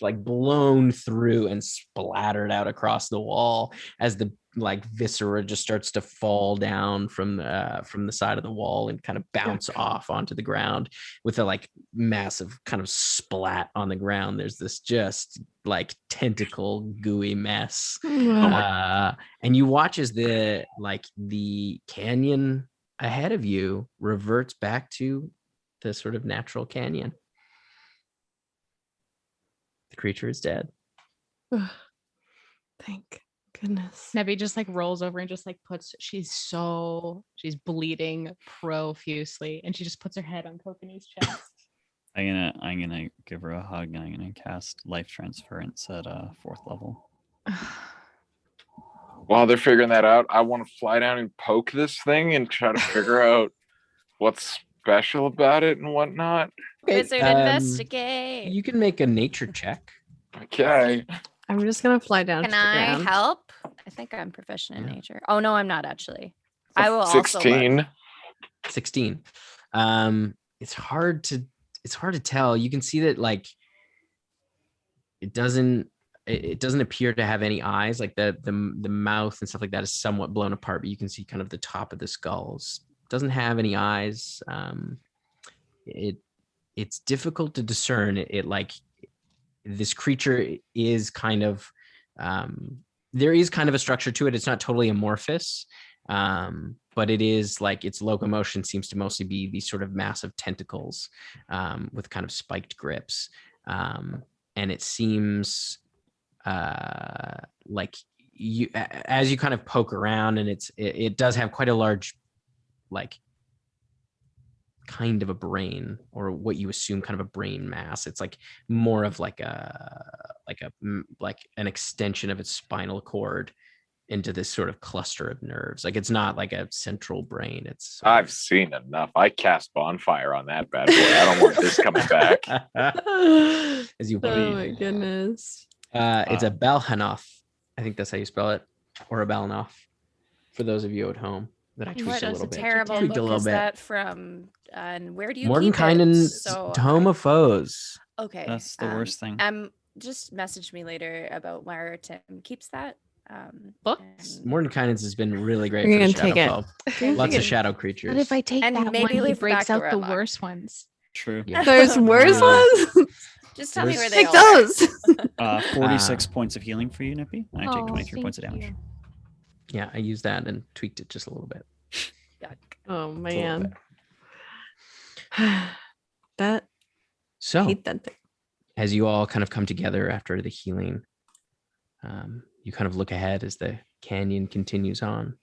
like blown through and splattered out across the wall as the like viscera just starts to fall down from the side of the wall and kind of bounce off onto the ground with a like massive kind of splat on the ground. There's this just like tentacle gooey mess. And you watch as the canyon ahead of you reverts back to the sort of natural canyon. The creature is dead. Thank goodness. Neppy just like rolls over and just like she's bleeding profusely and she just puts her head on Kokanee's chest. I'm gonna give her a hug and I'm gonna cast life transference at 4th level. While they're figuring that out, I want to fly down and poke this thing and try to figure out what's special about it and whatnot. Wizard investigate. You can make a nature check. Okay. I'm just gonna fly down. Can to the I ground. help? I think I'm proficient in Yeah. nature. Oh no, I'm not actually. I will 16. 16. It's hard to tell. You can see that like it doesn't appear to have any eyes. Like the mouth and stuff like that is somewhat blown apart, but you can see kind of the top of the skulls. Doesn't have any eyes. It's difficult to discern. It like this creature is kind of there is kind of a structure to it. It's not totally amorphous, but it is like its locomotion seems to mostly be these sort of massive tentacles with kind of spiked grips, and it seems like you as you kind of poke around, and it does have quite a large like kind of a brain, or what you assume kind of a brain mass. It's like more of like an extension of its spinal cord into this sort of cluster of nerves. Like it's not like a central brain. It's I've seen enough. I cast bonfire on that bad boy. I don't want this coming back. As you Oh my goodness. it's a Balhanoth. I think that's how you spell it, or a Balhanoth. For those of you at home, that I tweaked a little bit. Terrible Tweaked a book little is bit. that from? And where do you Morton keep it? Kynin's So Tome of Foes. okay, That's the worst thing. Just message me later about where Tim keeps that. Books? and- Morton Kynin's has been really great We're for the gonna take Shadow it. Foe. Lots of shadow creatures. But if I take And that maybe one, he leave the breaks back out door the unlocked. worst ones. True. Yeah. There's worse ones. Just tell me where they Take are. those. 46 points of healing for you, Nippy. And I take Oh, 23 points of thank damage. you. Yeah, I used that and tweaked it just a little bit. Oh It's a little man. bit. That So hate that thing. as you all kind of come together after the healing, you kind of look ahead as the canyon continues on,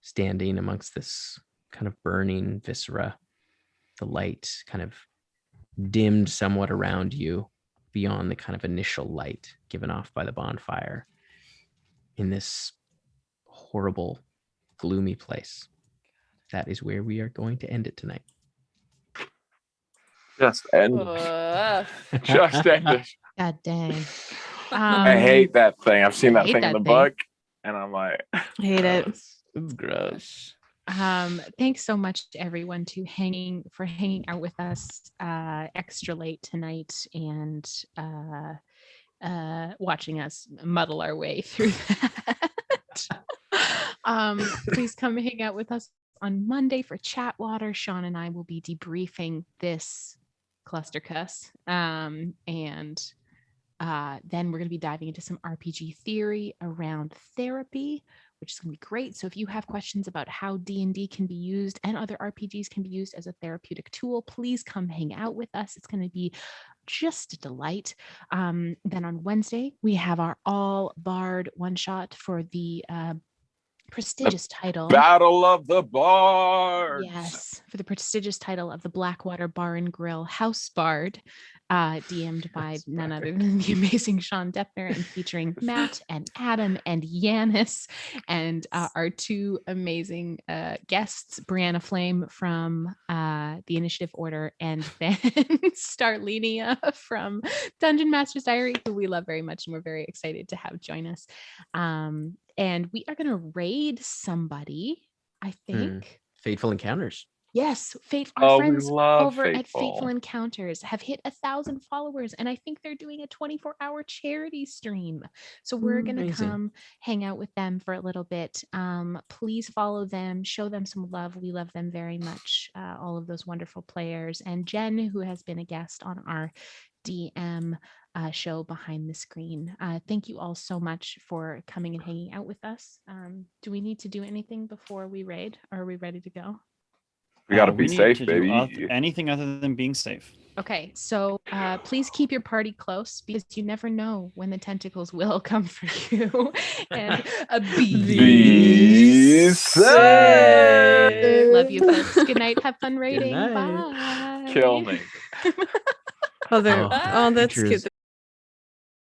standing amongst this kind of burning viscera, the light kind of dimmed somewhat around you beyond the kind of initial light given off by the bonfire in this horrible, gloomy place. That is where we are going to end it tonight. Just end. Just end it. God dang. I hate that thing. I've seen I that hate thing in that the thing. book, and I'm like, Hate it. It's gross. Thanks so much to everyone for hanging out with us extra late tonight and watching us muddle our way through that. Please come hang out with us on Monday for Chatwater. Sean and I will be debriefing this cluster cuss, and then we're going to be diving into some RPG theory around therapy, which is going to be great. So if you have questions about how D&D can be used and other RPGs can be used as a therapeutic tool, please come hang out with us. It's going to be just a delight. Then on Wednesday, we have our all bard one shot for the prestigious title. Battle of the Bards. Yes, for the prestigious title of the Blackwater Bar and Grill House Bard, DM'd by none other than the amazing Sean Deppner, and featuring Matt and Adam and Yanis, and our two amazing guests, Brianna Flame from the Initiative Order, and then Starlinia from Dungeon Master's Diary, who we love very much and we're very excited to have join us. And we are going to raid somebody, I think. Fateful Encounters. Yes, our friends over Fateful. at Fateful Encounters have hit 1,000 followers, and I think they're doing a 24-hour charity stream. So we're going to come hang out with them for a little bit. Please follow them, show them some love. We love them very much, all of those wonderful players. And Jen, who has been a guest on our DM show Behind the Screen. Thank you all so much for coming and hanging out with us. Do we need to do anything before we raid, or are we ready to go? We gotta be safe, to baby. Do anything other than being safe. Okay, so please keep your party close, because you never know when the tentacles will come for you. And be safe. Love you, folks. Good night. Have fun raiding. night. Bye. Kill me. Oh, that's Andrew's- cute.